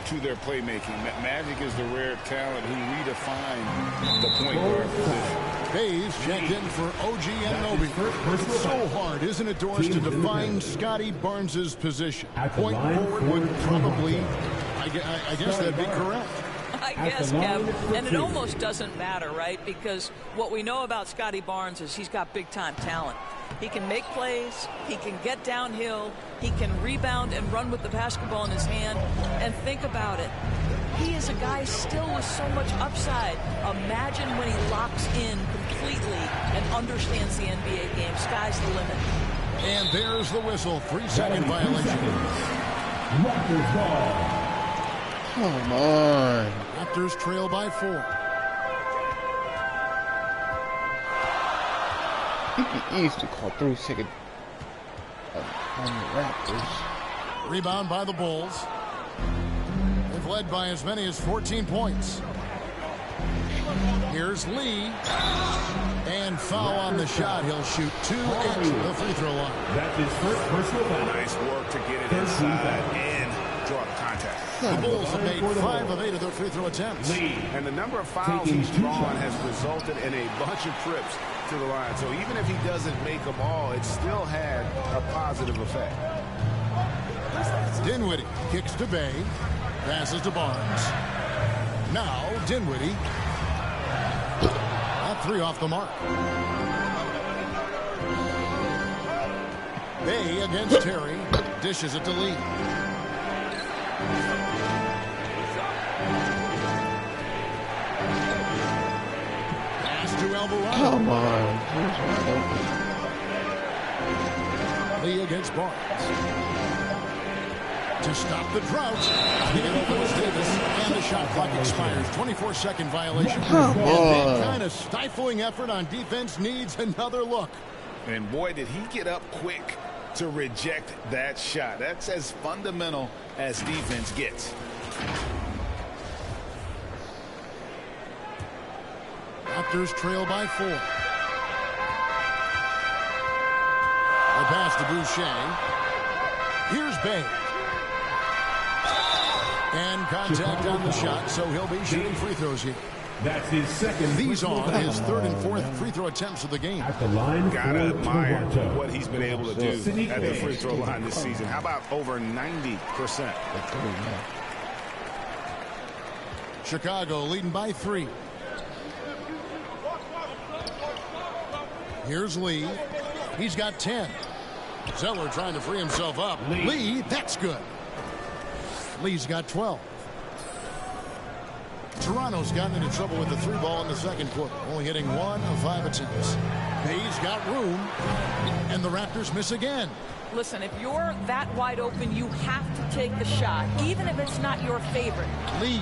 S13: to their playmaking. Magic is the rare talent who redefined the point guard position.
S1: Hayes checked in for OG Anunoby. It's so hard, isn't it, Doris, to define Scotty Barnes's position? Point forward would probably, I guess that'd be correct.
S5: I guess, Kev. And it almost doesn't matter, right? Because what we know about Scotty Barnes is he's got big-time talent. He can make plays. He can get downhill. He can rebound and run with the basketball in his hand. And think about it. He is a guy still with so much upside. Imagine when he locks in completely and understands the NBA game. Sky's the limit.
S1: And there's the whistle. 3-second violation.
S20: Raptors ball.
S8: Come on.
S1: Raptors trail by 4.
S8: He used to call 3-second on the Raptors.
S1: Rebound by the Bulls. They've led by as many as 14 points. Here's Lee. And foul on the shot. He'll shoot 2 at the free throw line.
S20: That's his first personal foul.
S13: Nice work to get it inside and draw the contact.
S1: The Bulls have made 5 of 8 of their free throw attempts.
S13: And the number of fouls he's drawn has resulted in a bunch of trips to the line. So even if he doesn't make them all, it still had a positive effect.
S1: Dinwiddie kicks to Bay. Passes to Barnes. Now Dinwiddie. At 3 off the mark. Bay against Terry. Dishes it to Lee. Pass to Alvarado.
S8: Come on.
S1: Lee against Barnes. To stop the drought. It opens Davis, and the shot clock expires. 24-second violation.
S8: Come on.
S1: That kind of stifling effort on defense needs another look.
S13: And boy, did he get up quick to reject that shot. That's as fundamental as defense gets.
S1: Raptors trail by 4. The pass to Boucher. Here's Bay. And contact on the shot, so he'll be shooting free throws here.
S20: That's his second.
S1: These are his 3rd and 4th free throw attempts of the game.
S20: At the line,
S13: gotta admire what he's been able to do at the free throw line this season. How about over 90%?
S1: Chicago leading by 3. Here's Lee. He's got 10. Zeller trying to free himself up. Lee, that's good. Lee's got 12. Toronto's gotten into trouble with the 3 ball in the second quarter, only hitting 1 of 5 attempts. Bay's got room, and the Raptors miss again.
S5: Listen, if you're that wide open, you have to take the shot, even if it's not your favorite.
S1: Lee,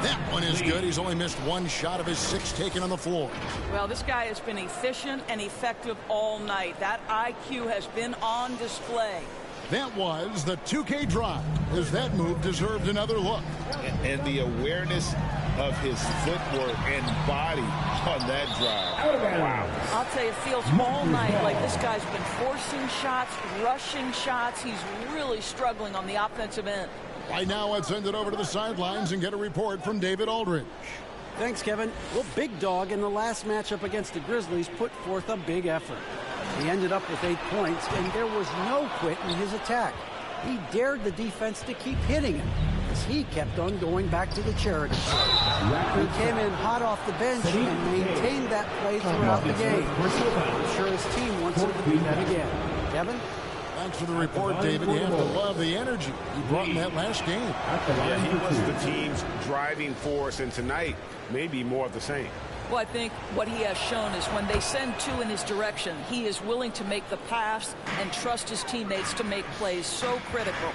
S1: that one is good. He's only missed 1 shot of his 6 taken on the floor.
S5: Well, this guy has been efficient and effective all night. That IQ has been on display.
S1: That was the 2K drive, as that move deserved another look.
S13: And the awareness of his footwork and body on that drive. Wow.
S5: I'll tell you, it feels all night like this guy's been forcing shots, rushing shots. He's really struggling on the offensive end.
S1: Right now, I'd send it over to the sidelines and get a report from David Aldridge.
S15: Thanks, Kevin. Well, Big Dog in the last matchup against the Grizzlies put forth a big effort. He ended up with 8 points, and there was no quit in his attack. He dared the defense to keep hitting him, as he kept on going back to the charity stripe. He came in hot off the bench and maintained that play throughout the game. I'm sure his team wants him to do that again. Kevin?
S1: Thanks for the report, David. You have to love the energy he brought in that last game.
S13: Yeah, he was the team's driving force, and tonight, maybe more of the same.
S5: Well, I think what he has shown is when they send 2 in his direction, he is willing to make the pass and trust his teammates to make plays so critical.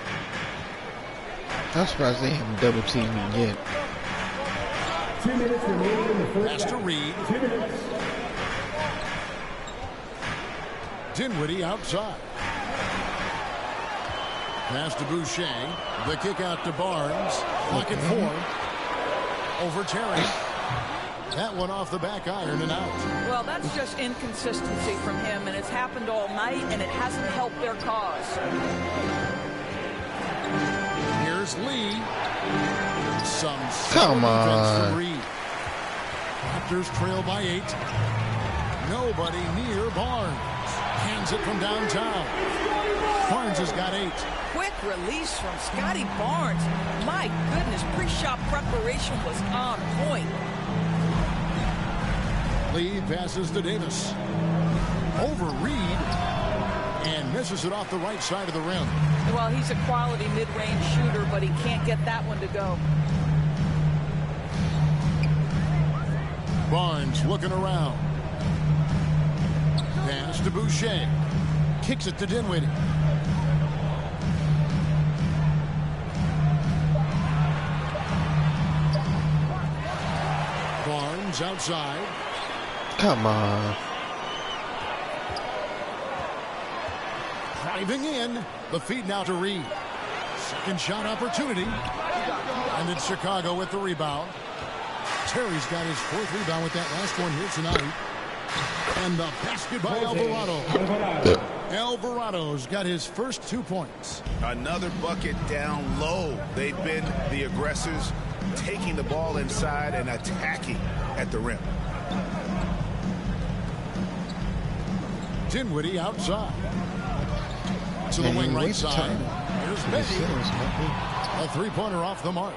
S8: I'm surprised they haven't double teamed him yet.
S20: 2 minutes remaining in the first.
S1: Pass to Reed.
S20: 2 minutes.
S1: Dinwiddie outside. Pass to Boucher. The kick out to Barnes. Clock at 4. Over Terry. That one off the back iron and out.
S5: Well, that's just inconsistency from him, and it's happened all night, and it hasn't helped their cause.
S1: Here's Lee.
S8: Come on.
S1: Raptors trail by 8. Nobody near Barnes. sends it from downtown. Barnes has got 8.
S5: Quick release from Scotty Barnes. My goodness, pre-shot preparation was on point.
S1: Lee passes to Davis. Over Reed. And misses it off the right side of the rim.
S5: Well, he's a quality mid-range shooter, but he can't get that one to go.
S1: Barnes looking around. Pass to Boucher. Kicks it to Dinwiddie. Barnes outside.
S8: Come on.
S1: Driving in. The feed now to Reed. Second shot opportunity. And it's Chicago with the rebound. Terry's got his 4th rebound with that last one here tonight. And the basket by Alvarado. Alvarado's got his first 2 points.
S13: Another bucket down low. They've been the aggressors, taking the ball inside and attacking at the rim.
S1: Dinwiddie outside. To the wing right side. Here's Betty. A 3-pointer off the mark.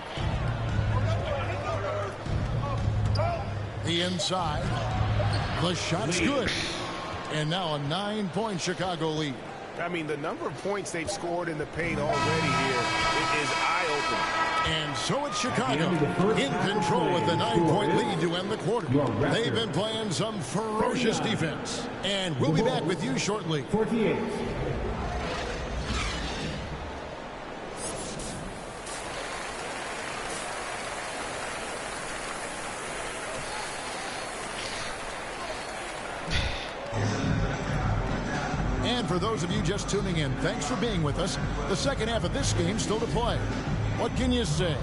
S1: The inside. The shot's good. And now a 9-point Chicago lead.
S13: I mean, the number of points they've scored in the paint already here is eye-opening.
S1: And so it's Chicago in control with the 9-point lead to end the quarter. They've been playing some ferocious defense. And we'll be back with you shortly.
S20: 48.
S1: And for those of you just tuning in, thanks for being with us. The second half of this game still to play. What can you say?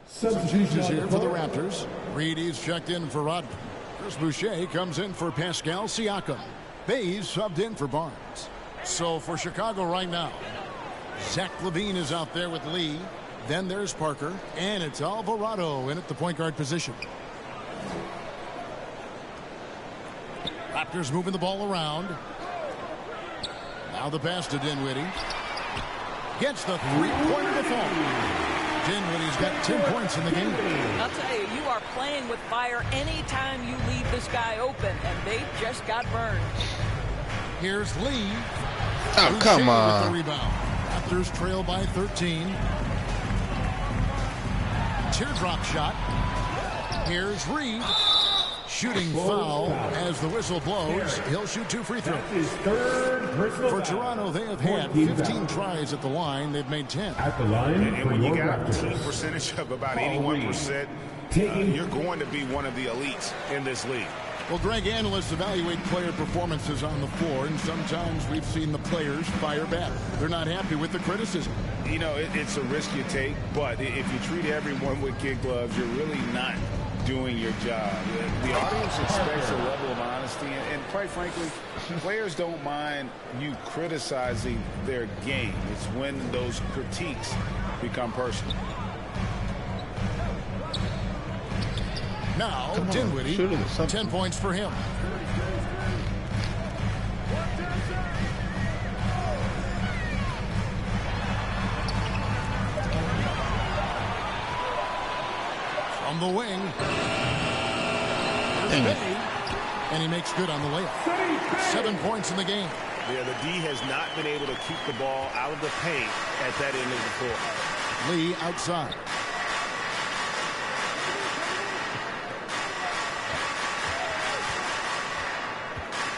S1: Substitutions here for the Raptors. Reedy's checked in for Rodman. Chris Boucher comes in for Pascal Siakam. Bays subbed in for Barnes. So for Chicago right now, Zach LaVine is out there with Lee. Then there's Parker. And it's Alvarado in at the point guard position. Raptors moving the ball around. Now the pass to Dinwiddie. Gets the three-pointer to fall. Dinwiddie's got 10 points in the game.
S5: I'll tell you, you are playing with fire anytime you leave this guy open, and they just got burned.
S1: Here's Lee.
S8: Oh, come on.
S1: With the rebound. Raptors trail by 13. Teardrop shot. Here's Reed. Shooting foul as the whistle blows. He'll shoot 2 free throws. For Toronto, they have had 15 tries at the line. They've made 10.
S13: At the line, and when you got a team percentage of about 81%, you're going to be one of the elites in this league.
S1: Well, Greg, analysts evaluate player performances on the floor, and sometimes we've seen the players fire back. They're not happy with the criticism.
S13: You know, it's a risk you take, but if you treat everyone with kid gloves, you're really not doing your job. The audience expects a level of honesty, and quite frankly, players don't mind you criticizing their game. It's when those critiques become personal.
S1: Now, Dinwiddie, 10 points for him. From the wing. And he makes good on the layup. 7 points in the game.
S13: Yeah, the D has not been able to keep the ball out of the paint at that end of the floor.
S1: Lee outside.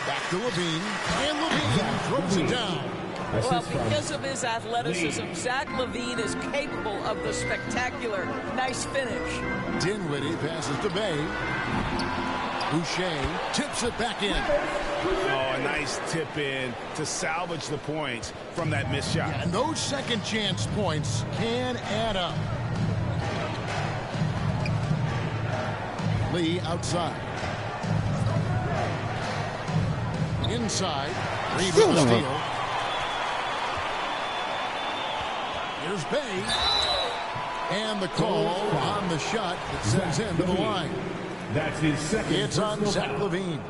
S1: Back to LaVine. And LaVine throws it down.
S5: Well, because of his athleticism, Zach LaVine is capable of the spectacular. Nice finish.
S1: Dinwiddie passes to Bay. Boucher tips it back in.
S13: Oh, a nice tip in to salvage the points from that missed shot.
S1: Yeah, and those second chance points can add up. Lee outside. Inside. Reed with the steal. Here's Bay. And the call on the shot that sends him to the line.
S20: That's his second.
S1: It's on Zach LaVine.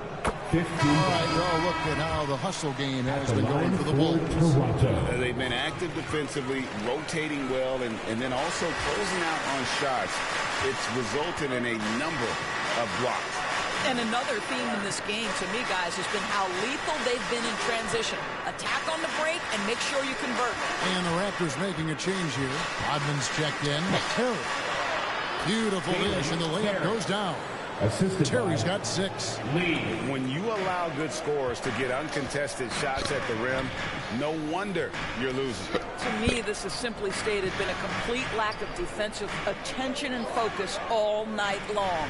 S1: All right, well, look at how the hustle game has been going for the Bulls.
S13: They've been active defensively, rotating well, and then also closing out on shots. It's resulted in a number of blocks.
S5: And another theme in this game, to me, guys, has been how lethal they've been in transition. Attack on the break and make sure you convert.
S1: And the Raptors making a change here. Rodman's checked in. Terry. Beautiful dish, and the layup goes down. Terry's got 6.
S13: When you allow good scorers to get uncontested shots at the rim, no wonder you're losing.
S5: To me, this has simply stated been a complete lack of defensive attention and focus all night long.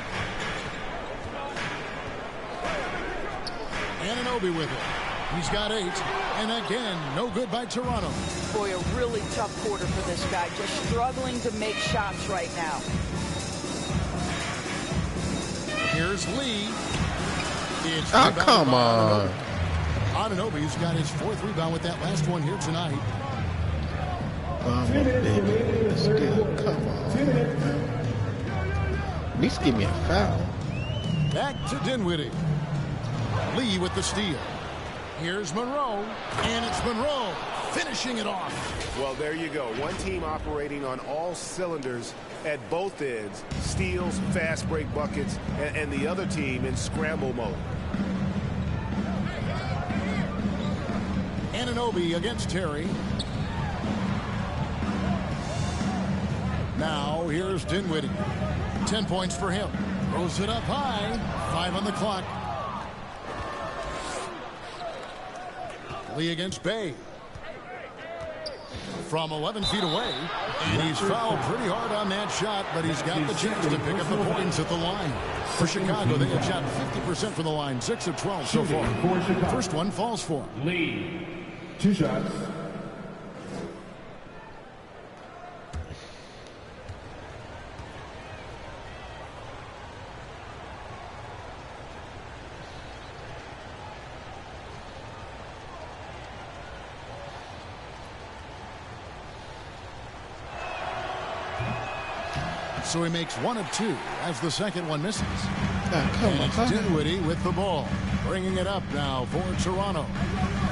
S1: Anunoby with it. He's got 8. And again, no good by Toronto.
S5: Boy, a really tough quarter for this guy. Just struggling to make shots right now.
S1: Here's Lee. It's
S8: come on.
S1: Anunoby's got his 4th rebound with that last one here tonight.
S8: Still, come on. At least give me a foul.
S1: Back to Dinwiddie. Lee with the steal. Here's Monroe, and it's Monroe finishing it off.
S6: Well, there you go. One team operating on all cylinders at both ends. Steals, fast break buckets, and the other team in scramble mode.
S1: Anunoby against Terry. Now here's Dinwiddie. 10 points for him. Throws it up high. 5 on the clock. Lee against Bay. From 11 feet away. And he's fouled pretty hard on that shot, but he's got the chance to pick up the points at the line. For Chicago, they have shot 50% from the line. 6 of 12 so far. First one falls for him.
S20: Lee. 2 shots.
S1: So he makes 1 of 2 as the second one misses.
S8: Come
S1: and
S8: on.
S1: it's Dinwiddie with the ball. Bringing it up now for Toronto.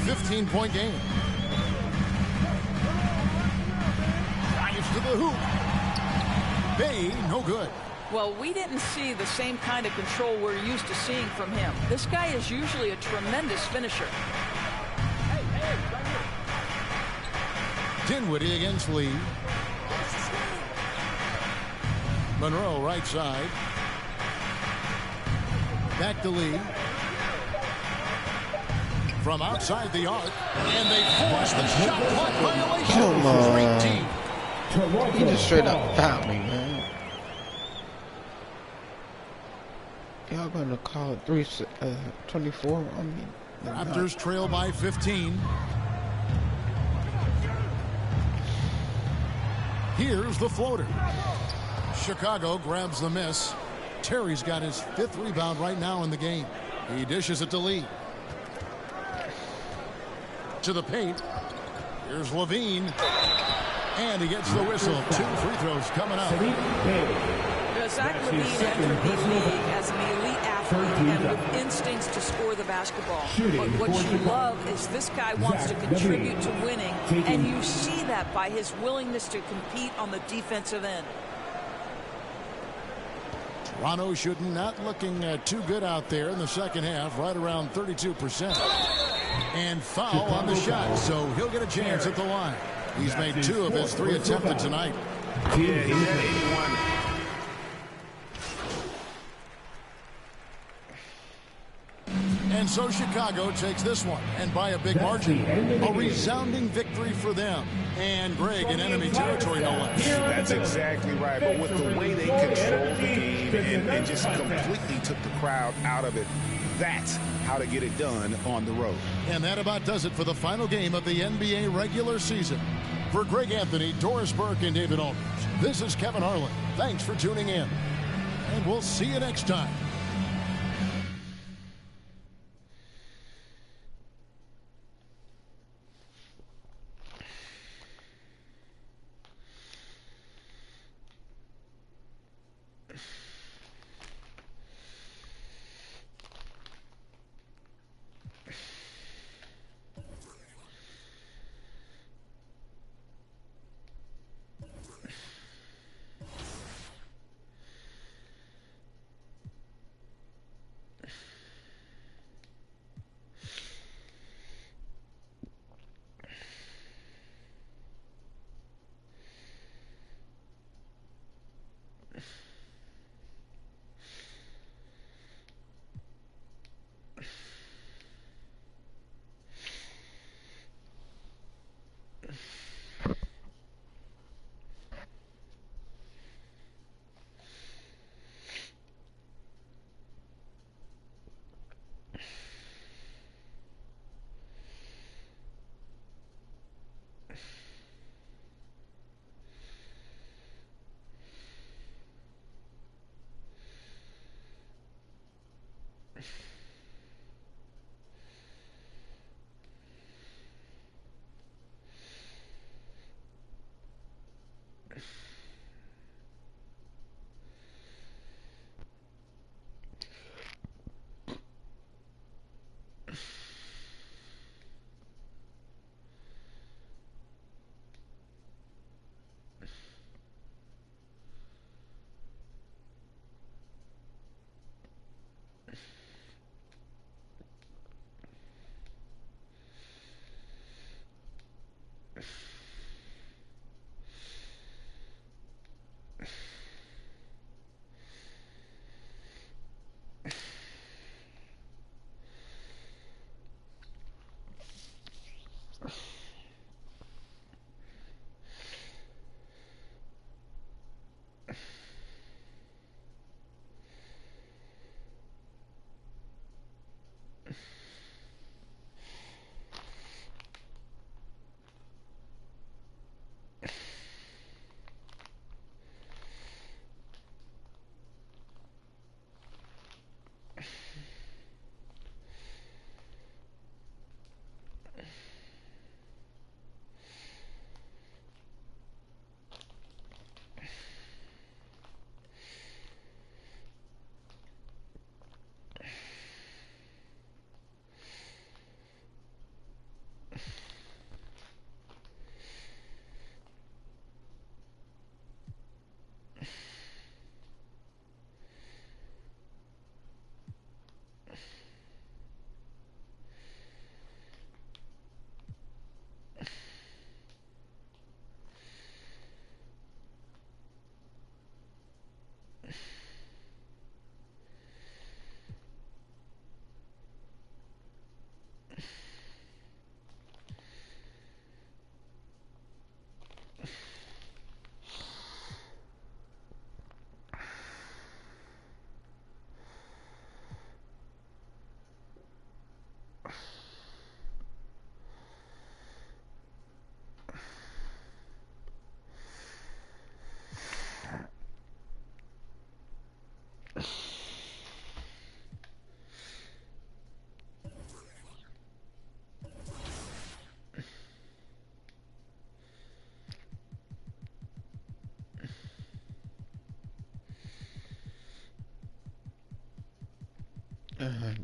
S1: 15-point game. Drives to the hoop. Bay, no good.
S5: Well, we didn't see the same kind of control we're used to seeing from him. This guy is usually a tremendous finisher.
S1: Dinwiddie against Lee. Monroe right side. Back to Lee. From outside the arc. And they force the shot clock violation.
S8: Come on.
S1: Great team.
S8: You just straight up fouled me, man. Y'all gonna call it 24 on me?
S1: Raptors trail by 15. Here's the floater. Chicago grabs the miss. Terry's got his 5th rebound right now in the game. He dishes it to Lee. To the paint. Here's Levine. And he gets the whistle. 2 free throws coming up.
S5: Zach Levine entered the league as an elite athlete and with instincts to score the basketball. But what you love is this guy wants to contribute to winning, and you see that by his willingness to compete on the defensive end.
S1: Toronto should not looking too good out there in the second half, right around 32%. And foul on the shot, so he'll get a chance at the line. He's made 2 of his 3 attempted tonight.
S13: Yeah, he's at 81.
S1: And so Chicago takes this one, and by a big margin. A resounding victory for them. And Greg in enemy territory, no less.
S13: That's exactly right. But with the way they controlled the game and just completely took the crowd out of it, that's how to get it done on the road.
S1: And that about does it for the final game of the NBA regular season. For Greg Anthony, Doris Burke, and David Aldridge, this is Kevin Harlan. Thanks for tuning in. And we'll see you next time.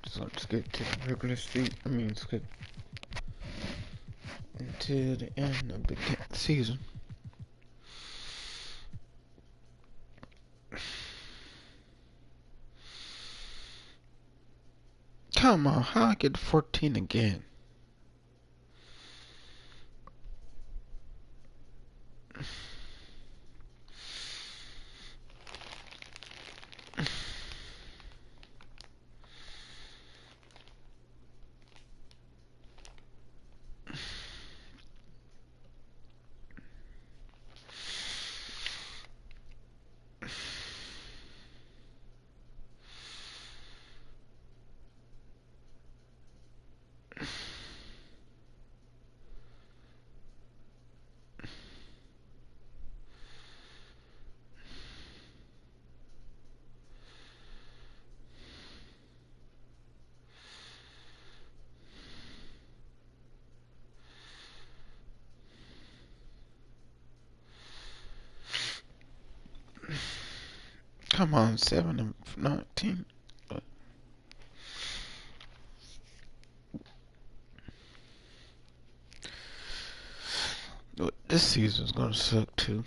S8: So let's get to the regular season. Let's get into the end of the season. Come on, how I get 14 again? Come on, 7 and 19. This season's gonna suck too.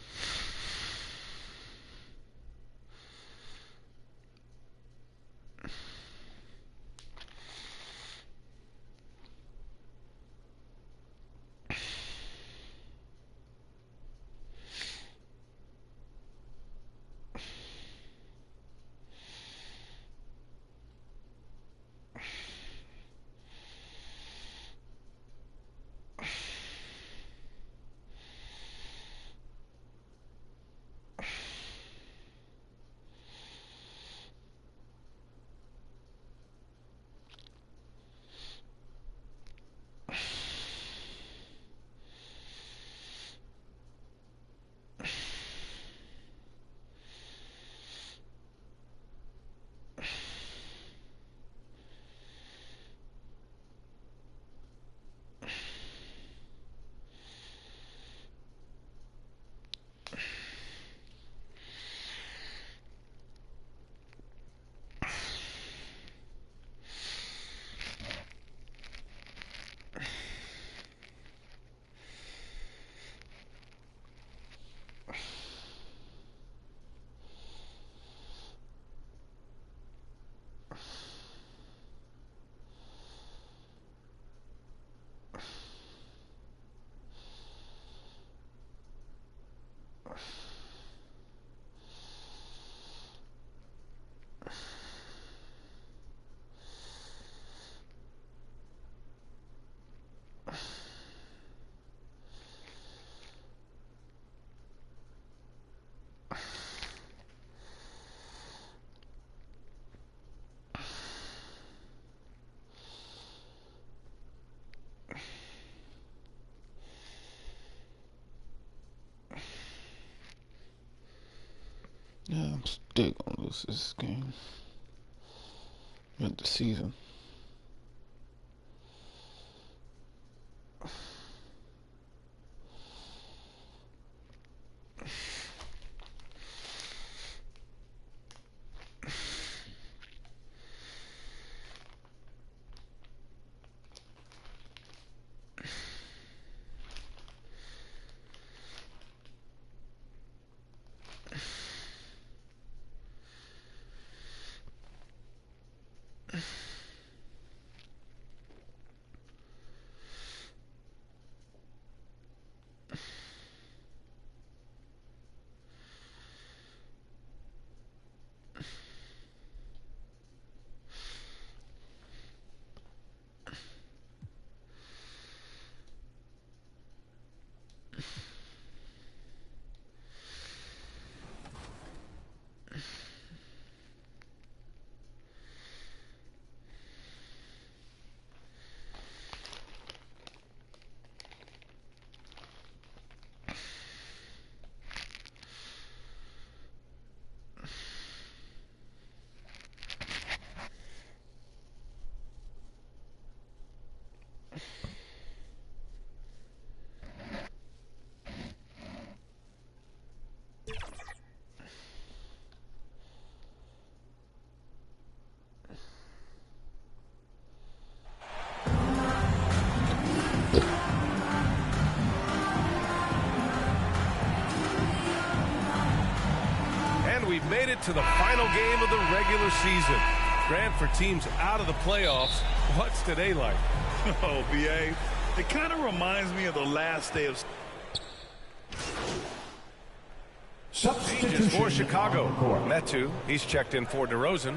S8: Yeah, I'm still gonna lose this game. At the season.
S6: We've made it to the final game of the regular season. Grant, for teams out of the playoffs, what's today like?
S7: Oh, BA, it kind of reminds me of the last day of...
S6: Changes for Chicago. Metu, he's checked in for DeRozan.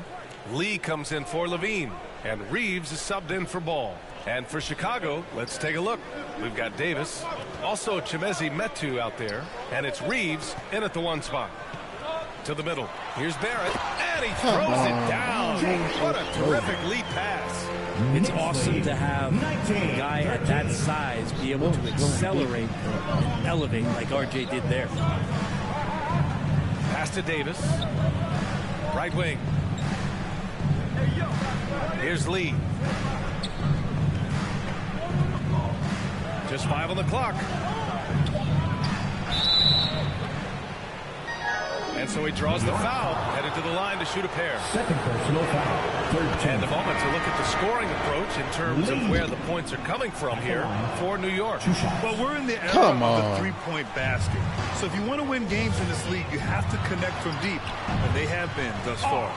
S6: Lee comes in for Levine. And Reeves is subbed in for Ball. And for Chicago, let's take a look. We've got Davis. Also Chimezie Metu out there. And it's Reeves in at the 1 spot. To the middle. Here's Barrett, and he throws it down. What a terrific lead pass.
S9: It's awesome to have a guy at that size be able to accelerate and elevate like RJ did there.
S6: Pass to Davis. Right wing. Here's Lee. Just 5 on the clock. And so he draws the foul, headed to the line to shoot a pair.
S20: Second personal foul.
S6: And a moment to look at the scoring approach in terms of where the points are coming from here for New York.
S7: Well, we're in the era of the three-point basket. So if you want to win games in this league, you have to connect from deep. And they have been thus far.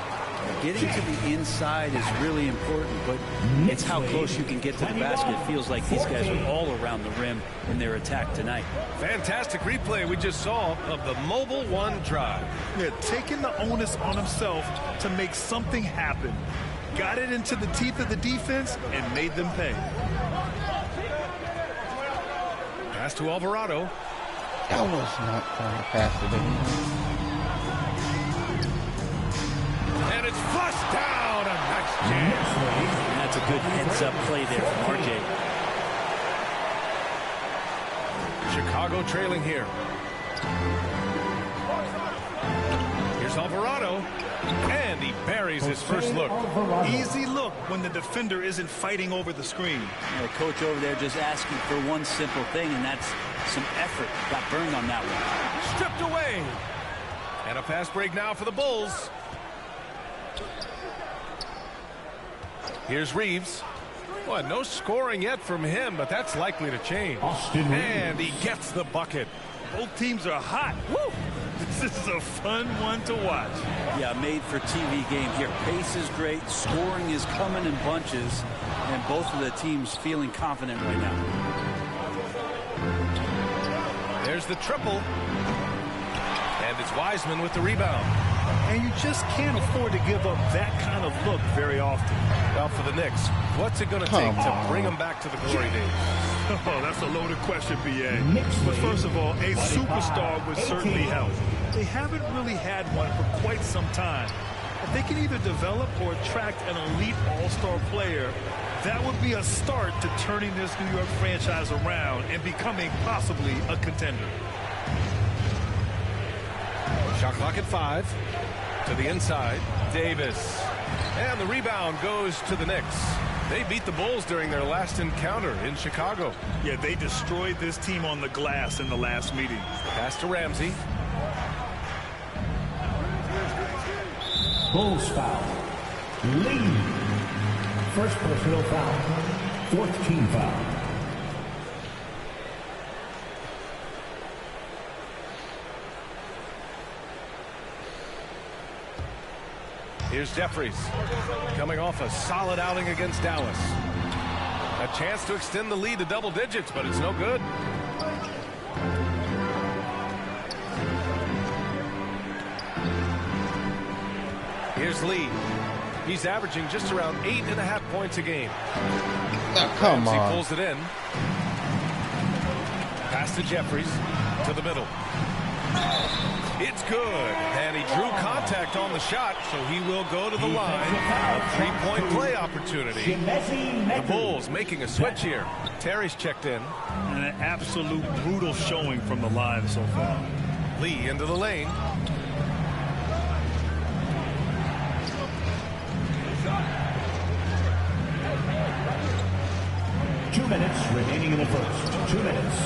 S9: Getting to the inside is really important, but it's how close you can get to the basket. It feels like these guys are all around the rim in their attack tonight.
S6: Fantastic replay we just saw of the Mobile One drive.
S7: Yeah, taking the onus on himself to make something happen. Got it into the teeth of the defense and made them pay.
S6: Pass to Alvarado.
S8: That was not trying to pass it in.
S6: And it's flushed down. A nice jam.
S9: That's a good heads-up play there from RJ.
S6: Chicago trailing here. Here's Alvarado. And he buries his first look.
S7: Easy look when the defender isn't fighting over the screen.
S9: The coach over there just asking for one simple thing, and that's some effort. Got burned on that one.
S6: Stripped away. And a fast break now for the Bulls. Here's Reeves. Boy, no scoring yet from him, but that's likely to change. And he gets the bucket.
S7: Both teams are hot. Woo! This is a fun one to watch.
S9: Yeah, made for TV game here. Pace is great. Scoring is coming in bunches. And both of the teams feeling confident right now.
S6: There's the triple. And it's Wiseman with the rebound.
S7: And you just can't afford to give up that kind of look very often.
S6: Well, for the Knicks, what's it going to take to bring them back to the glory days?
S7: Oh, that's a loaded question, BA. But first of all, a superstar would certainly help. They haven't really had one for quite some time. If they can either develop or attract an elite all-star player, that would be a start to turning this New York franchise around and becoming possibly a contender.
S6: Shot clock at 5. To the inside, Davis. And the rebound goes to the Knicks. They beat the Bulls during their last encounter in Chicago.
S7: Yeah, they destroyed this team on the glass in the last meeting.
S6: Pass to Ramsey.
S20: Bulls foul. Lee. First personal foul. Fourth team foul.
S6: Here's Jeffries, coming off a solid outing against Dallas. A chance to extend the lead to double digits, but it's no good. Here's Lee. He's averaging just around 8.5 points a game.
S8: Oh, come on.
S6: He pulls it in. Pass to Jeffries, to the middle. It's good, and he drew contact on the shot, so he will go to the line. A three-point play opportunity. The Bulls making a switch here. Terry's checked in.
S7: And an absolute brutal showing from the line so far.
S6: Lee into the lane.
S20: Two minutes remaining in the first. 2 minutes.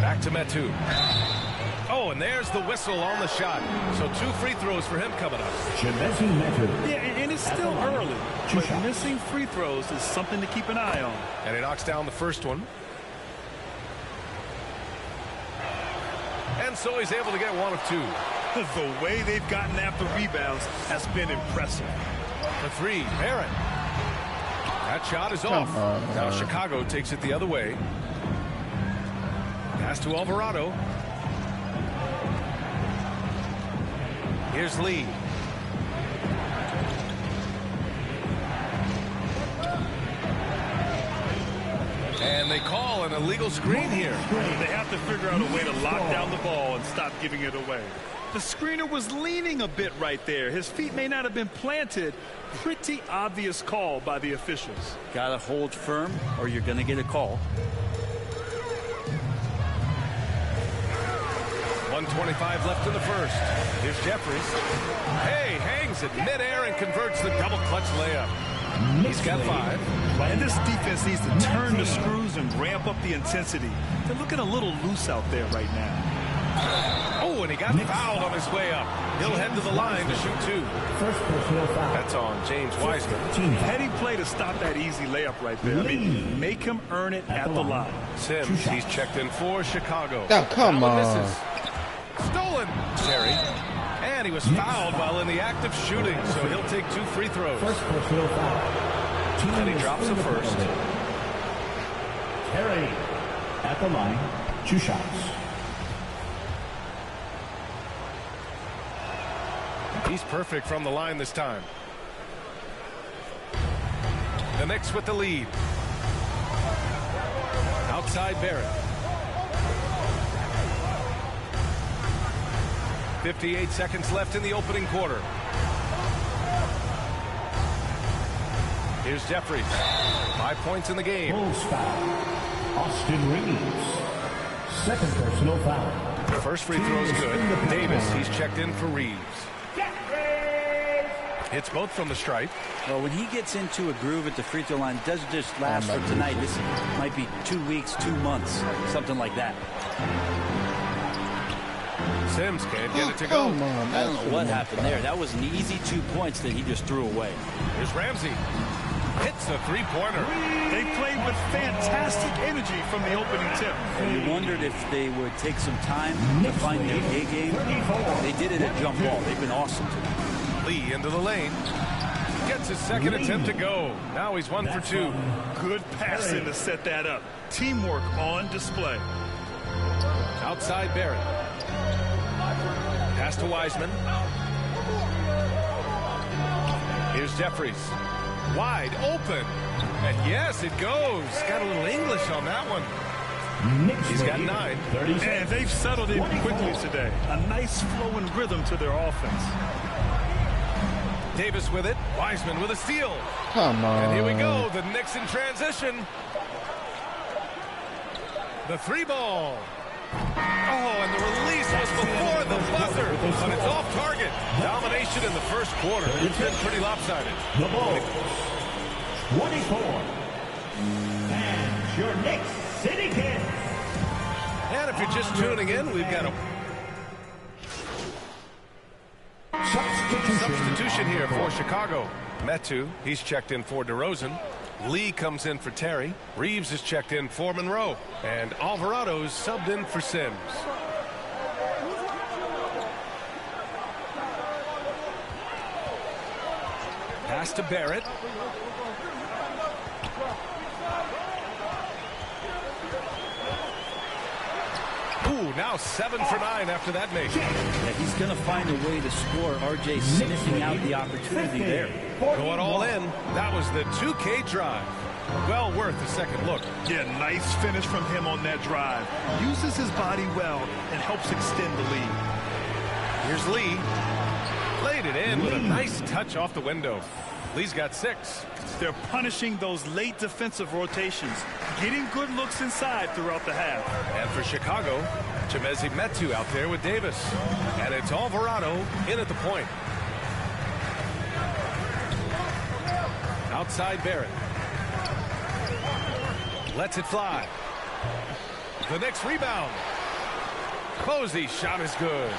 S6: Back to Metu. Oh, and there's the whistle on the shot. So 2 free throws for him coming up.
S7: Yeah, and it's still early. But missing free throws is something to keep an eye on.
S6: And he knocks down the first one. And so he's able to get 1 of 2.
S7: The way they've gotten after rebounds has been impressive.
S6: For 3, Barrett. That shot is off. Now Chicago takes it the other way. Pass to Alvarado. Here's Lee. And they call an illegal screen here.
S7: They have to figure out a way to lock down the ball and stop giving it away. The screener was leaning a bit right there. His feet may not have been planted. Pretty obvious call by the officials.
S9: Got to hold firm or you're going to get a call.
S6: 1:25 left in the first. Here's Jeffries. Hey, hangs it midair and converts the double clutch layup. He's got 5.
S7: And this defense needs to turn the screws and ramp up the intensity. They're looking a little loose out there right now.
S6: Oh, and he got fouled on his way up. He'll head to the line to shoot 2.
S20: First personal foul.
S6: That's on James Wiseman.
S7: Heady play to stop that easy layup right there. I mean, make him earn it at the line.
S6: Sims, he's checked in for Chicago.
S8: Oh, come on.
S6: Misses. Stolen, Terry. And he was fouled while in the act of shooting, so he'll take 2 free throws.
S20: First personal foul.
S6: And he drops the first.
S20: Terry at the line. 2 shots.
S6: He's perfect from the line this time. The Knicks with the lead. Outside Barrett. 58 seconds left in the opening quarter. Here's Jeffries. 5 points in the game.
S20: Bulls foul. Austin Reeves. Second personal foul.
S6: First free throw's good. Davis, he's checked in for Reeves. Hits both from the stripe.
S9: Well, when he gets into a groove at the free throw line, it doesn't just last for tonight. This might be 2 weeks, 2 months, something like that.
S6: Sims can't get it to go.
S9: I don't know what happened there. That was an easy 2 points that he just threw away.
S6: Here's Ramsey. Hits a three-pointer.
S7: They played with fantastic energy from the opening tip.
S9: And you wondered if they would take some time to find their A game. They did it at jump ball. They've been awesome tonight.
S6: Lee into the lane. Gets his second attempt to go. Now he's 1 for 2.
S7: Good passing to set that up. Teamwork on display.
S6: Outside Barrett. Pass to Wiseman. Here's Jeffries. Wide open. And yes, it goes. Got a little English on that one. He's got 9.
S7: And they've settled in quickly today. A nice flow and rhythm to their offense.
S6: Davis with it. Wiseman with a steal.
S8: Come on.
S6: And here we go. The Knicks in transition. The 3 ball. Oh, and the release was before the buzzer. But it's off target. Domination in the first quarter. It's been pretty lopsided.
S20: The Bulls, 24. And your Knicks City Kings.
S6: And if you're just tuning in, we've got a substitution here for Chicago. Metu, he's checked in for DeRozan. Lee comes in for Terry. Reeves is checked in for Monroe. And Alvarado's subbed in for Sims. Pass to Barrett. Ooh, now 7 for 9 after that make.
S9: Yeah, he's going to find a way to score. RJ sniffing out the opportunity there.
S6: Going all in. That was the 2K drive. Well worth a second look.
S7: Yeah, nice finish from him on that drive. Uses his body well and helps extend the lead.
S6: Here's Lee. Laid it in with a nice touch off the window. Lee's got 6.
S7: They're punishing those late defensive rotations, getting good looks inside throughout the half.
S6: And for Chicago, Chimezie Metu out there with Davis. And it's Alvarado in at the point. Outside Barrett. Lets it fly. The Knicks rebound. Posey's shot is good.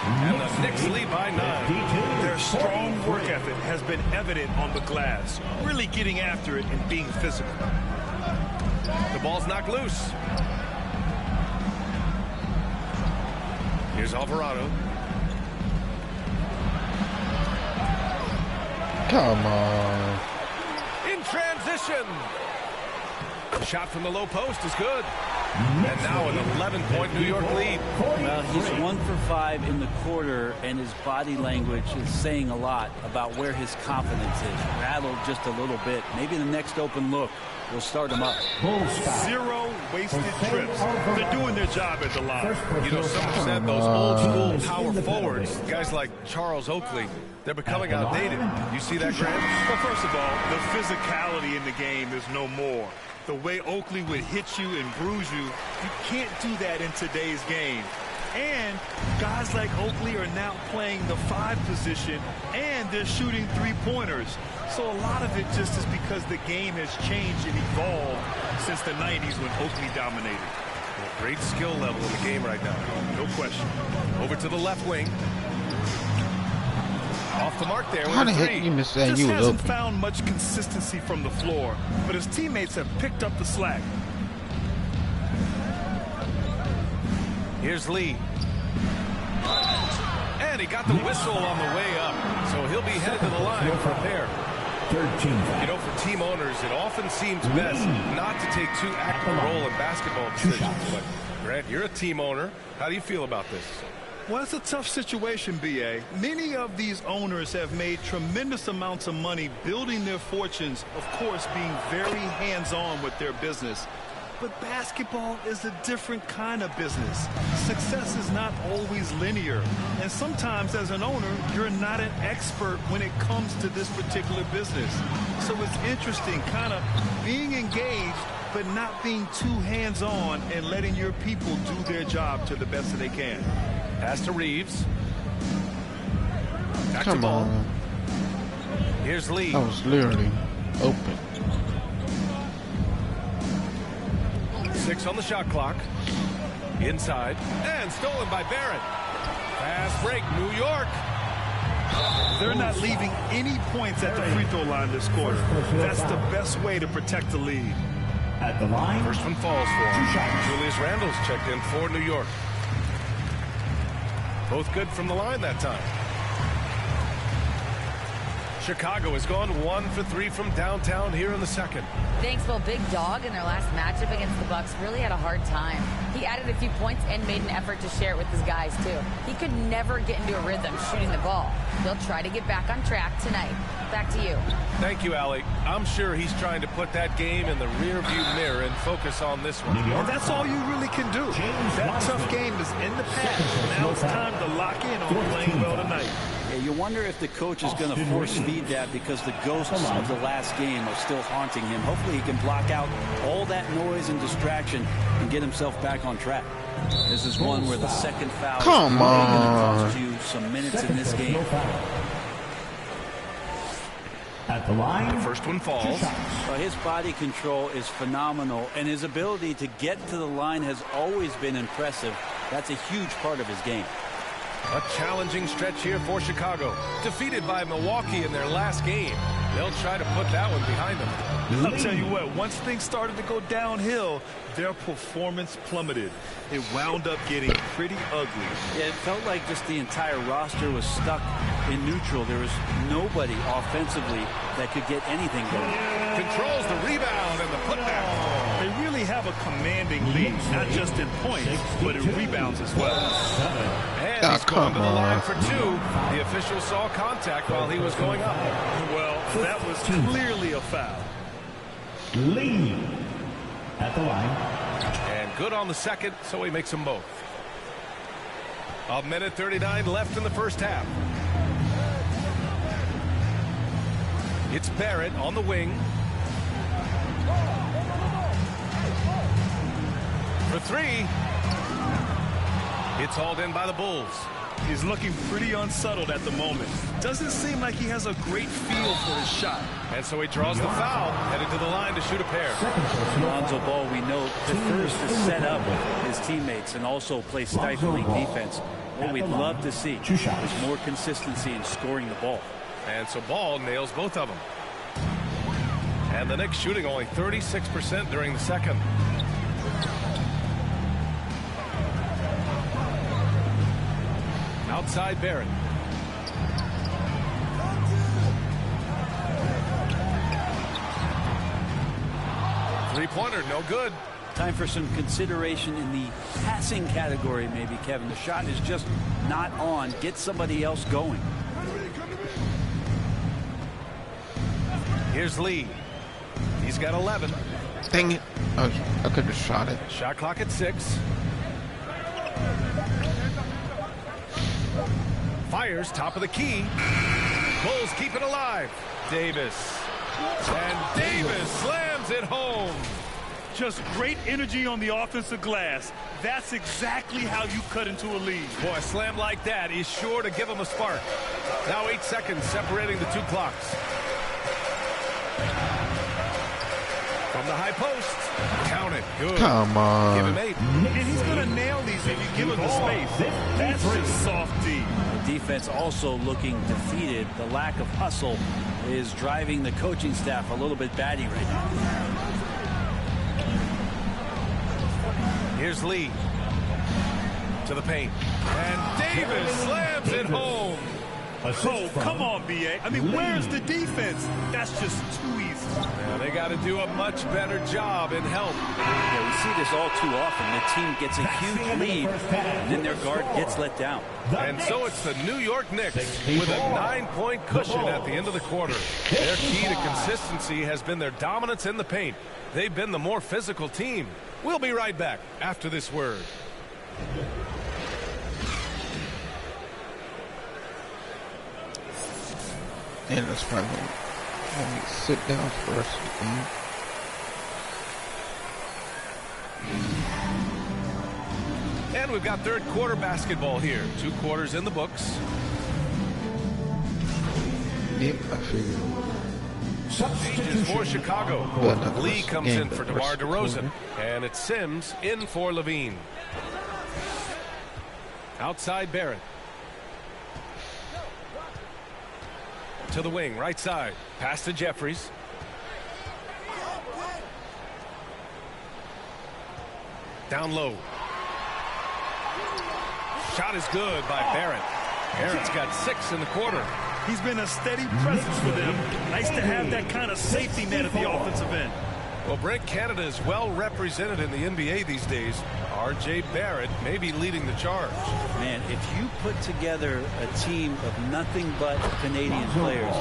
S6: And the Knicks lead by 9.
S7: Their strong work ethic has been evident on the glass, really getting after it and being physical.
S6: The ball's knocked loose. Here's Alvarado.
S8: Come on.
S6: In transition. Shot from the low post is good. And now an 11-point New York lead.
S9: Well, he's 1 for 5 in the quarter, and his body language is saying a lot about where his confidence is. Rattled just a little bit. Maybe the next open look will start him up.
S7: 0 wasted trips. They're doing their job at the line.
S6: You know, someone said those old school power forwards, guys like Charles Oakley, they're becoming outdated. You see that, Grant?
S7: Well, first of all, the physicality in the game is no more. The way Oakley would hit you and bruise you, you can't do that in today's game. And guys like Oakley are now playing the 5 position, and they're shooting 3-pointers. So a lot of it just is because the game has changed and evolved since the 90s when Oakley dominated.
S6: Well, great skill level in the game right now.
S7: No question.
S6: Over to the left wing. Off the mark there.
S8: How the heck you missed that?
S7: Just
S8: You was
S7: hasn't
S8: open.
S7: found much consistency from the floor, but his teammates have picked up the slack.
S6: Here's Lee. And he got the whistle on the way up, so he'll be headed to the line for a pair. You know, for team owners, it often seems best not to take too active a role in basketball decisions. But, Grant, you're a team owner. How do you feel about this?
S7: Well, it's a tough situation, B.A. Many of these owners have made tremendous amounts of money building their fortunes, of course, being very hands-on with their business. But basketball is a different kind of business. Success is not always linear. And sometimes, as an owner, you're not an expert when it comes to this particular business. So it's interesting kind of being engaged, but not being too hands-on and letting your people do their job to the best that they can.
S6: Pass to Reeves. Back
S8: Come
S6: to ball.
S8: on.
S6: Here's Lee.
S8: I was literally open.
S6: 6 on the shot clock. Inside. And stolen by Barrett. Fast break, New York.
S7: They're not leaving any points at the free throw line this quarter. That's the best way to protect the lead.
S20: At the line.
S6: First one falls for him. Julius Randle's checked in for New York. Both good from the line that time. Chicago has gone 1 for 3 from downtown here in the second.
S21: Thanks, well, Big Dog in their last matchup against the Bucks really had a hard time. He added a few points and made an effort to share it with his guys, too. He could never get into a rhythm shooting the ball. He'll try to get back on track tonight. Back to you.
S6: Thank you, Allie. I'm sure he's trying to put that game in the rearview mirror and focus on this one.
S7: Well, that's all you really can do. That tough game is in the past. Now it's time to lock in on playing well tonight.
S9: you wonder if the coach is going to force feed that because the ghosts of the last game are still haunting him. Hopefully he can block out all that noise and distraction and get himself back on track. This is one where the second foul is going to cost you some minutes in this game.
S20: At the line,
S6: the first one falls.
S9: Well, his body control is phenomenal, and his ability to get to the line has always been impressive. That's a huge part of his game.
S6: A challenging stretch here for Chicago. Defeated by Milwaukee in their last game. They'll try to put that one behind them.
S7: I'll tell you what, once things started to go downhill, their performance plummeted. It wound up getting pretty ugly.
S9: Yeah, it felt like just the entire roster was stuck in neutral. There was nobody offensively that could get anything going.
S6: Controls the rebound and the putdown.
S7: They really have a commanding lead, not just in points, but in rebounds as well.
S6: And he's going to the line for two. The official saw contact while he was going up.
S7: Well, that was clearly a foul.
S20: Lee at the line.
S6: And good on the second, so he makes them both. 1:39 left in the first half. It's Barrett on the wing. For three. It's hauled in by the Bulls.
S7: He's looking pretty unsettled at the moment. Doesn't seem like he has a great feel for his shot.
S6: And so he draws the foul, headed to the line to shoot a pair.
S9: Lonzo Ball, we know, prefers to set up his teammates and also play stifling defense. What we'd love to see is more consistency in scoring the ball.
S6: And so Ball nails both of them. And the Knicks shooting only 36% during the second. Outside Barrett. Three-pointer, no good.
S9: Time for some consideration in the passing category, maybe, Kevin. The shot is just not on. Get somebody else going.
S6: Here's Lee. He's got 11.
S8: Dang it. I could have shot it.
S6: Shot clock at 6. Fires, top of the key. Bulls keep it alive. Davis. And Davis slams it home.
S7: Just great energy on the offensive glass. That's exactly how you cut into a lead.
S6: Boy, a slam like that is sure to give him a spark. Now 8 seconds separating the two clocks. From the high post. Count it. Good.
S8: Come on.
S6: Give him 8.
S7: And he's going to nail these if you give him the space. That's just soft D.
S9: The defense also looking defeated. The lack of hustle is driving the coaching staff a little bit batty right now.
S6: Here's Lee. To the paint. And Davis slams it home.
S7: Oh, come on, B.A. I mean, where's the defense? That's just too easy.
S6: Yeah, they got to do a much better job in help.
S9: Yeah, we see this all too often. The team gets a huge lead, and then their guard gets let down.
S6: And so it's the New York Knicks with a 9-point cushion at the end of the quarter. Their key to consistency has been their dominance in the paint. They've been the more physical team. We'll be right back after this word.
S8: And that's probably let me sit down first.
S6: And we've got third quarter basketball here. 2 quarters in the books.
S8: Yep, I figured.
S6: Changes for Chicago. Lee comes in for DeMar DeRozan. And it's Sims in for Levine. Outside Barrett. To the wing, right side. Pass to Jeffries. Down low. Shot is good by Barrett. Barrett's got 6 in the quarter.
S7: He's been a steady presence for them. Nice to have that kind of safety net at the offensive end.
S6: Well, Brent, Canada is well represented in the NBA these days. R.J. Barrett may be leading the charge.
S9: Man, if you put together a team of nothing but Canadian players,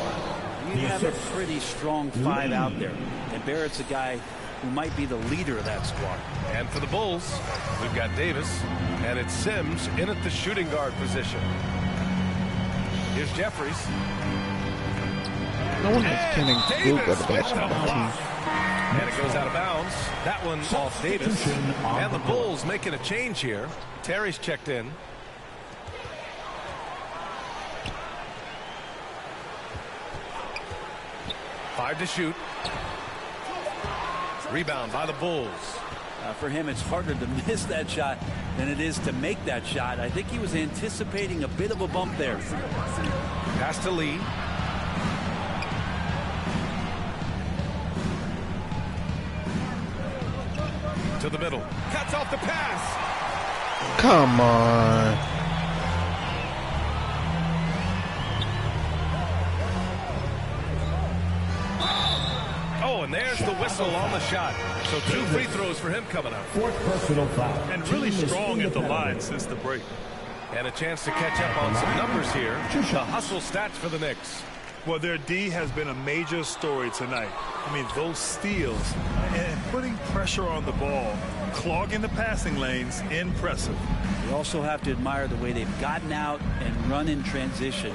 S9: you have a pretty strong 5 out there. And Barrett's a guy who might be the leader of that squad.
S6: And for the Bulls, we've got Davis, and it's Sims in at the shooting guard position. Here's Jeffries.
S8: No one is getting good at the basketball team.
S6: And it goes out of bounds. That one off Davis. And the Bulls making a change here. Terry's checked in. Five to shoot. Rebound by the Bulls.
S9: For him, it's harder to miss that shot than it is to make that shot. I think he was anticipating a bit of a bump there.
S6: Pass to Lee. To the middle. Cuts off the pass.
S8: Come on.
S6: Oh, and there's the whistle on the shot. So 2 free throws for him coming up.
S20: Fourth personal foul.
S7: And really strong at the line since the break.
S6: And a chance to catch up on some numbers here. The hustle stats for the Knicks.
S7: Well, their D has been a major story tonight. I mean, those steals and putting pressure on the ball, clogging the passing lanes, impressive.
S9: You also have to admire the way they've gotten out and run in transition.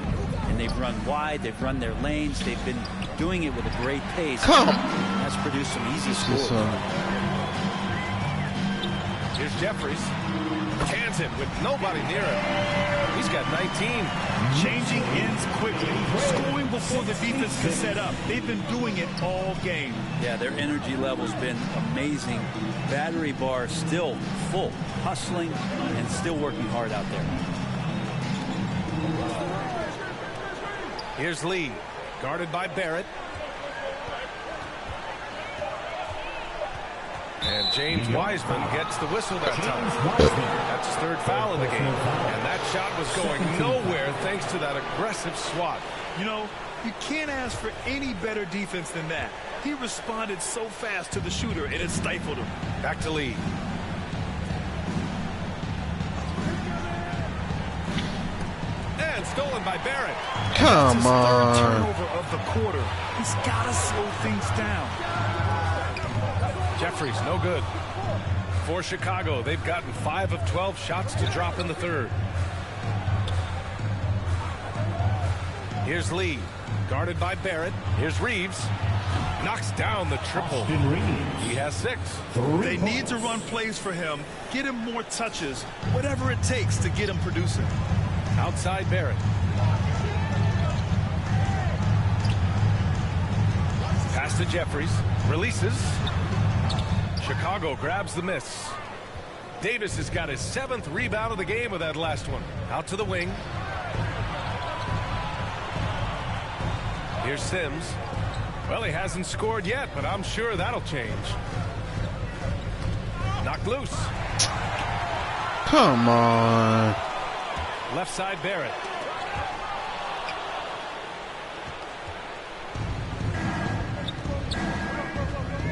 S9: And they've run wide, they've run their lanes, they've been doing it with a great pace. That's produced some easy scores.
S6: Here's Jeffries. Cans it with nobody near him. He's got 19.
S7: Changing ends quickly, scoring before the defense can set up. They've been doing it all game.
S9: Yeah, their energy level's been amazing. Battery bar still full, hustling and still working hard out there.
S6: Here's Lee, guarded by Barrett. And James Wiseman gets the whistle that time. That's his 3rd foul of the game. And that shot was going nowhere thanks to that aggressive swat.
S7: You know, you can't ask for any better defense than that. He responded so fast to the shooter, and it stifled him.
S6: Back to Lee. And stolen by Barrett.
S8: Come on.
S7: Turnover of the quarter. He's got to slow things down.
S6: Jeffries, no good. For Chicago, they've gotten 5 of 12 shots to drop in the 3rd. Here's Lee, guarded by Barrett. Here's Reeves. Knocks down the triple. He has 6.
S7: They need to run plays for him, get him more touches, whatever it takes to get him producing.
S6: Outside Barrett. Pass to Jeffries. Releases. Chicago grabs the miss. Davis has got his 7th rebound of the game with that last one. Out to the wing. Here's Sims. Well, he hasn't scored yet, but I'm sure that'll change. Knocked loose.
S8: Come on.
S6: Left side Barrett.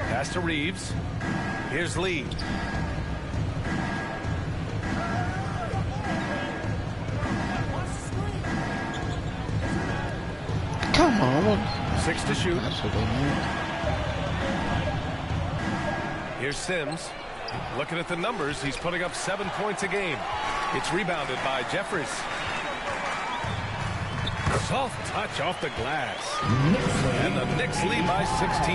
S6: Pass to Reeves. Here's Lee.
S8: Come on.
S6: 6 to shoot. Here's Sims. Looking at the numbers, he's putting up 7 points a game. It's rebounded by Jeffries. Soft touch off the glass. And the Knicks lead by 16.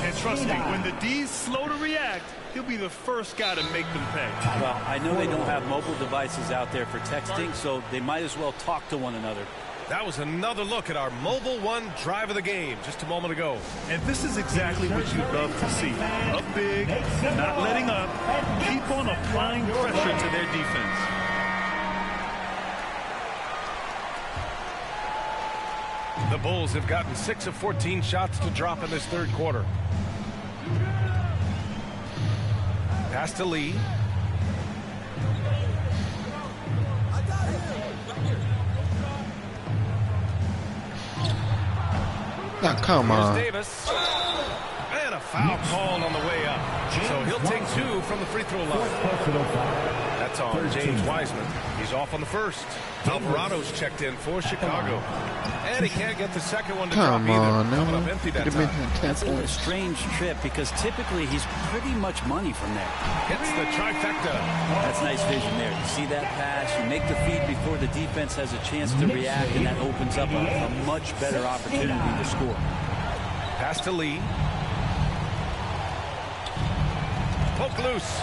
S7: And trust me, when the D's slow to react, he'll be the first guy to make them pay.
S9: Well, I know they don't have mobile devices out there for texting, so they might as well talk to one another.
S6: That was another look at our Mobile One drive of the game just a moment ago.
S7: And this is exactly what you'd love to see. Up big, not letting up, keep on applying pressure to their defense.
S6: The Bulls have gotten 6 of 14 shots to drop in this 3rd quarter. Pass to Lee.
S8: Now, come on.
S6: Here's Davis. And a foul called on the way up. So he'll take 2 from the free throw line. That's on James Wiseman. He's off on the first. Alvarado's checked in for Chicago. And he can't get the second one to drop either. Coming up empty that time.
S9: That's a strange trip because typically he's pretty much money from there.
S6: Hits the trifecta.
S9: That's nice vision there. You see that pass, you make the feed before the defense has a chance to react, and that opens up a much better opportunity to score.
S6: Pass to Lee. Poke loose.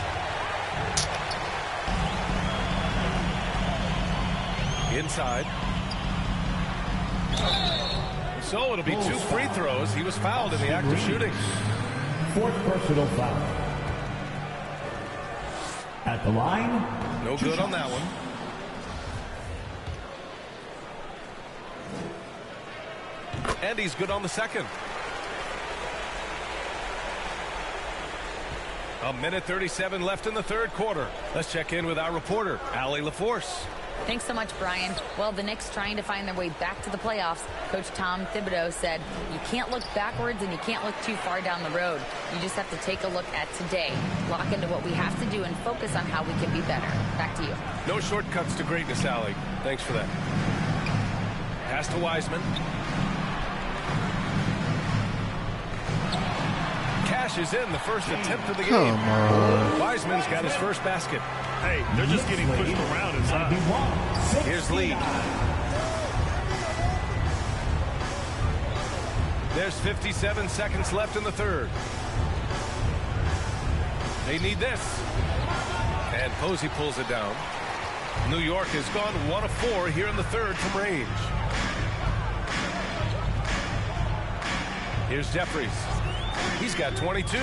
S6: Inside. So it'll be 2 free throws. He was fouled in the act of shooting.
S20: 4th personal foul. At the line.
S6: No good on that one. And he's good on the second. A minute 37 left in the third quarter. Let's check in with our reporter, Allie LaForce.
S21: Thanks so much, Brian. Well, the Knicks trying to find their way back to the playoffs. Coach Tom Thibodeau said, you can't look backwards and you can't look too far down the road. You just have to take a look at today, lock into what we have to do, and focus on how we can be better. Back to you.
S6: No shortcuts to greatness, Allie. Thanks for that. Pass to Wiseman. Cash is in the first attempt of the game. Wiseman's got his first basket.
S7: Hey, they're just getting pushed around inside.
S6: Here's Lee. There's 57 seconds left in the third. They need this. And Posey pulls it down. New York has gone 1 of 4 here in the third from range. Here's Jeffries. He's got 22.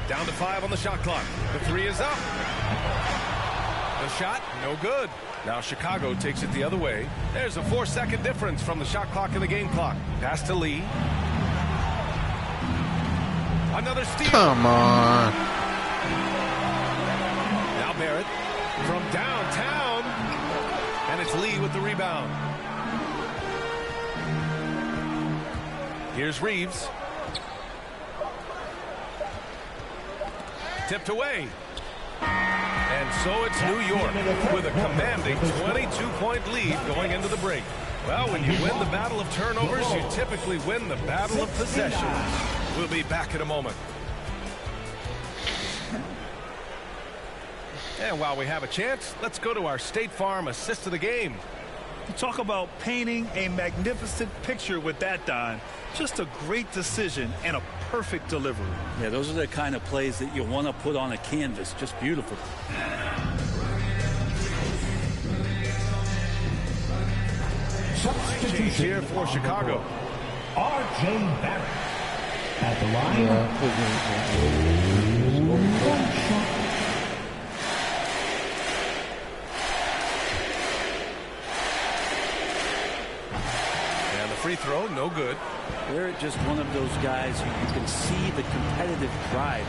S6: Down to 5 on the shot clock. The 3 is up. The shot, no good. Now Chicago takes it the other way. There's a 4-second difference from the shot clock and the game clock. Pass to Lee. Another steal.
S8: Come on.
S6: Now Barrett from downtown. And it's Lee with the rebound. Here's Reeves. Tipped away. And so it's New York with a commanding 22-point lead going into the break. Well, when you win the battle of turnovers, you typically win the battle of possessions. We'll be back in a moment. And while we have a chance, let's go to our State Farm assist of the game.
S7: You talk about painting a magnificent picture with that, Don. Just a great decision and a perfect delivery.
S9: Yeah, those are the kind of plays that you want to put on a canvas. Just beautiful.
S6: Change here for Chicago.
S20: R.J. Barrett. At the line.
S6: And the free throw, no good.
S9: Barrett just one of those guys who you can see the competitive drive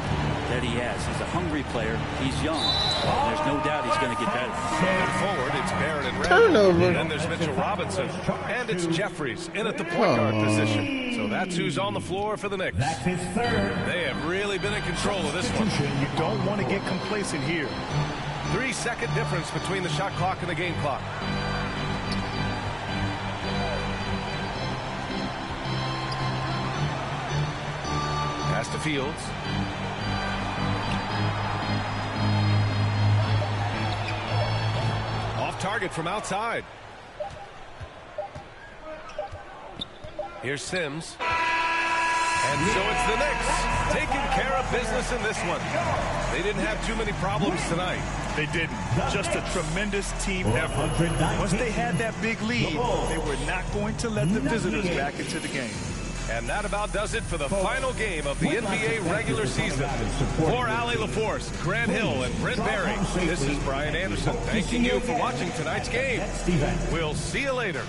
S9: that he has. He's a hungry player. He's young. There's no doubt he's going to get better.
S6: Going forward, it's Barrett and Randall.
S8: Turnover.
S6: Then there's Mitchell Robinson. And it's Jeffries in at the point guard position. So that's who's on the floor for the Knicks.
S20: That's his third.
S6: They have really been in control of this one.
S7: You don't want to get complacent here.
S6: 3-second difference between the shot clock and the game clock. Pass to Fields. Off target from outside. Here's Sims. And so it's the Knicks taking care of business in this one. They didn't have too many problems tonight.
S7: They didn't. Just a tremendous team effort. Once they had that big lead, they were not going to let the visitors back into the game.
S6: And that about does it for the final game of the NBA regular season. For Allie LaForce, Grant Hill, and Brent Barry, this is Brian Anderson thanking you for watching tonight's game. We'll see you later.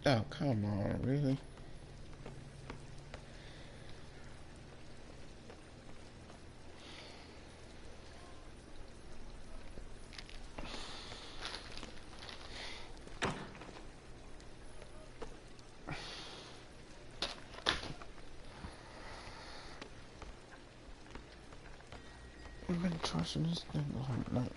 S8: Oh, come on, really? I've been trusting this thing all night.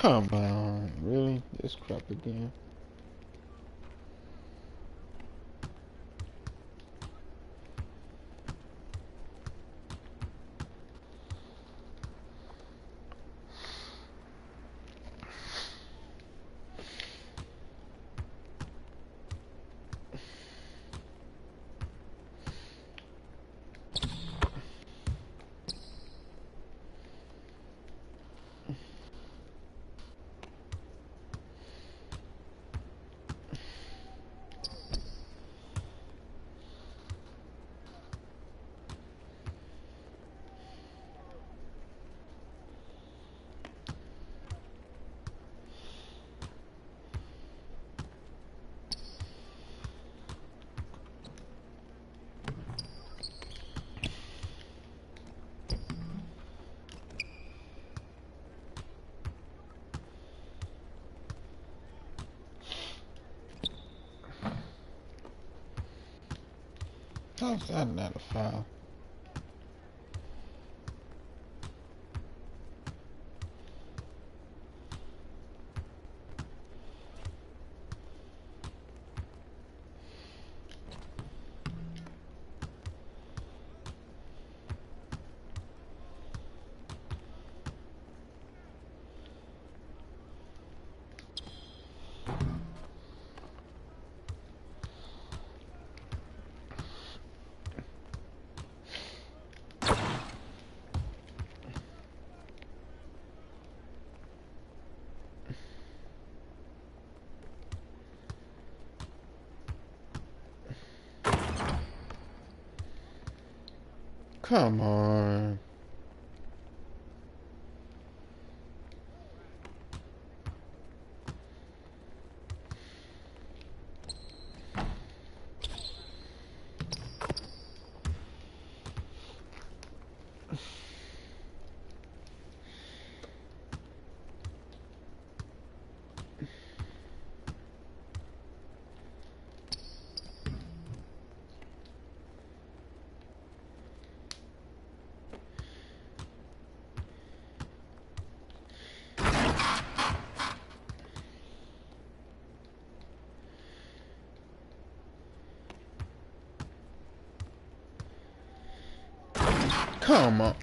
S8: Come on, really? This crap again. How's that not a foul? Come on. Come on.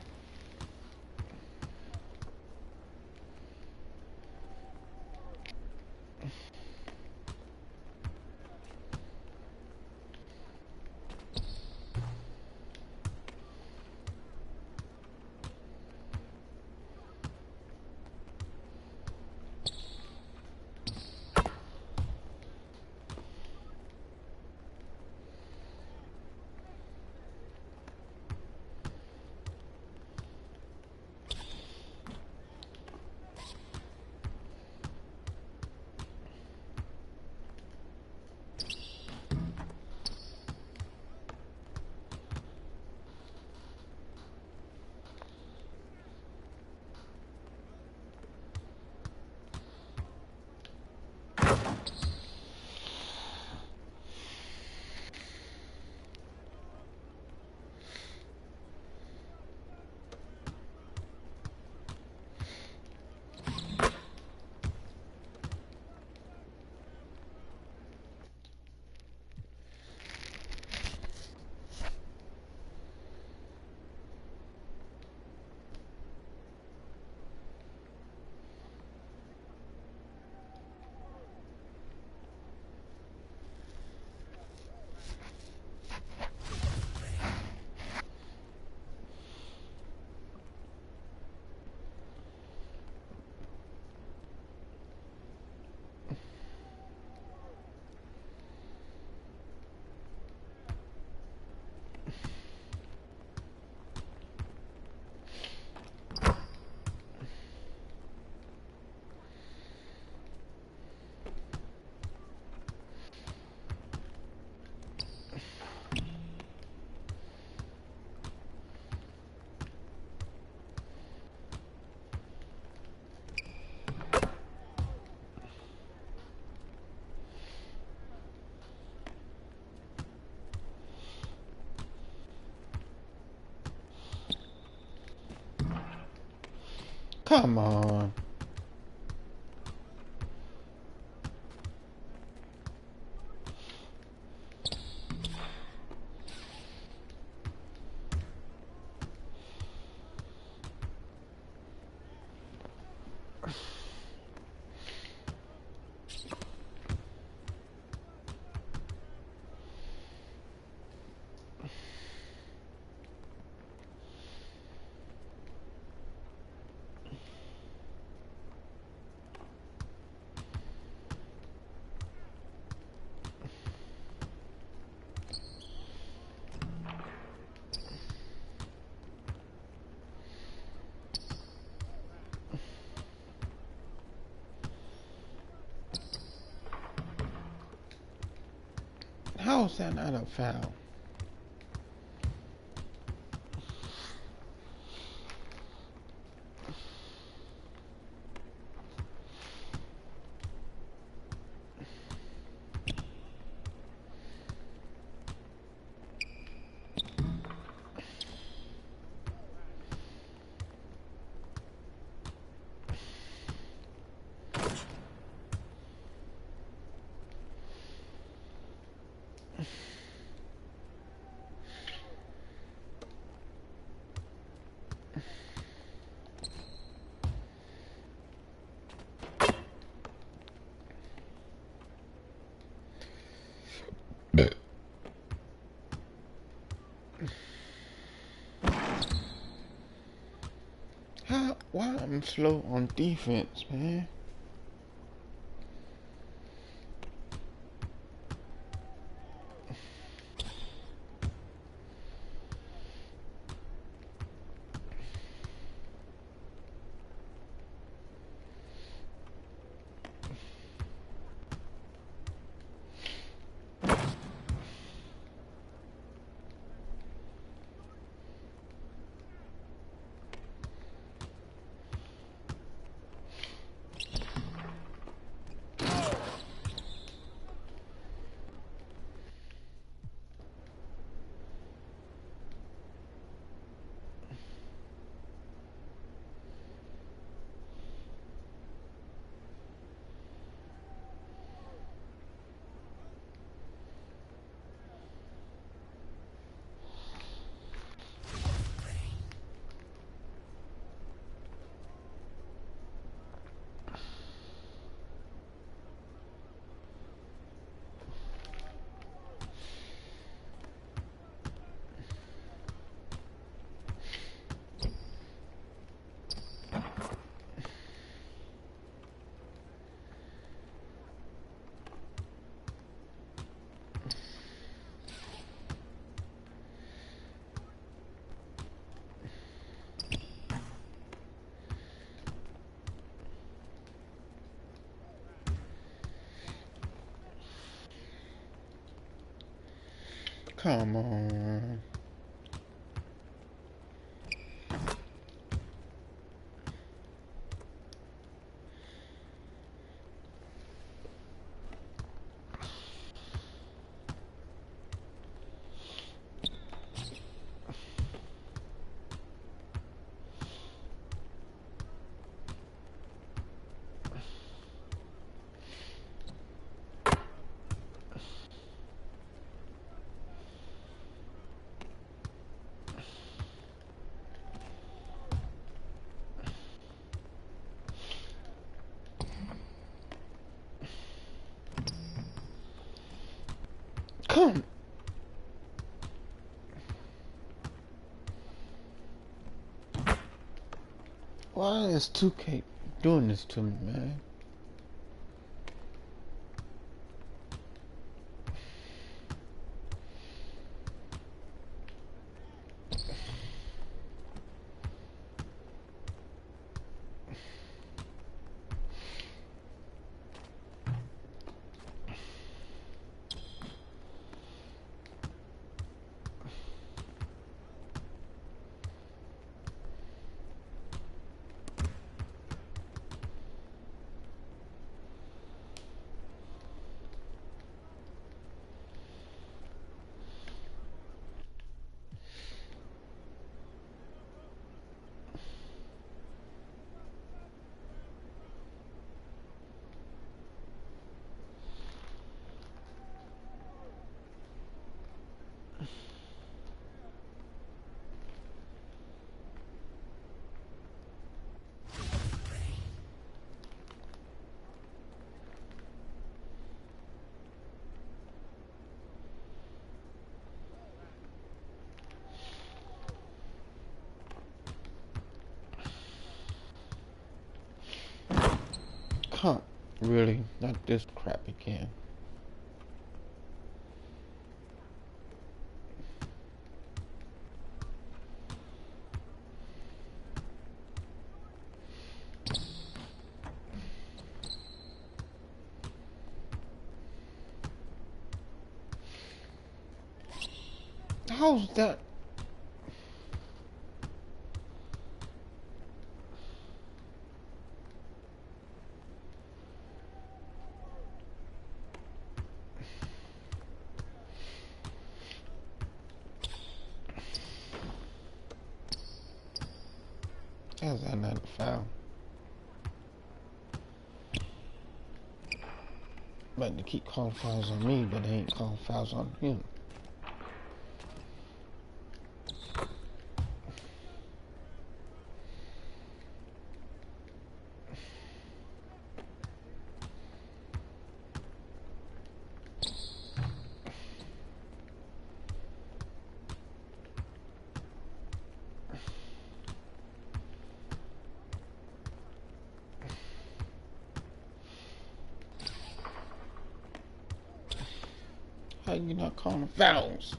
S8: Come on. How is that not a foul? Why I'm slow on defense, man? Come on. Come. Why is 2K doing this to me, man? Huh, really? Not this crap again. How's that? How's that not a foul? But they keep calling fouls on me, but they ain't calling fouls on him. How you not calling fouls?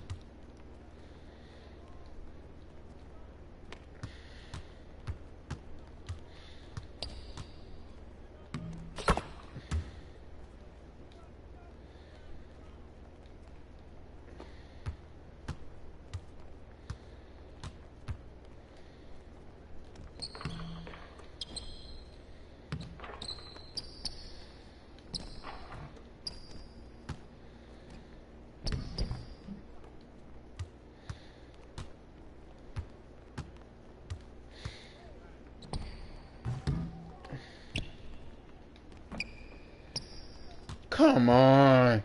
S8: Come on.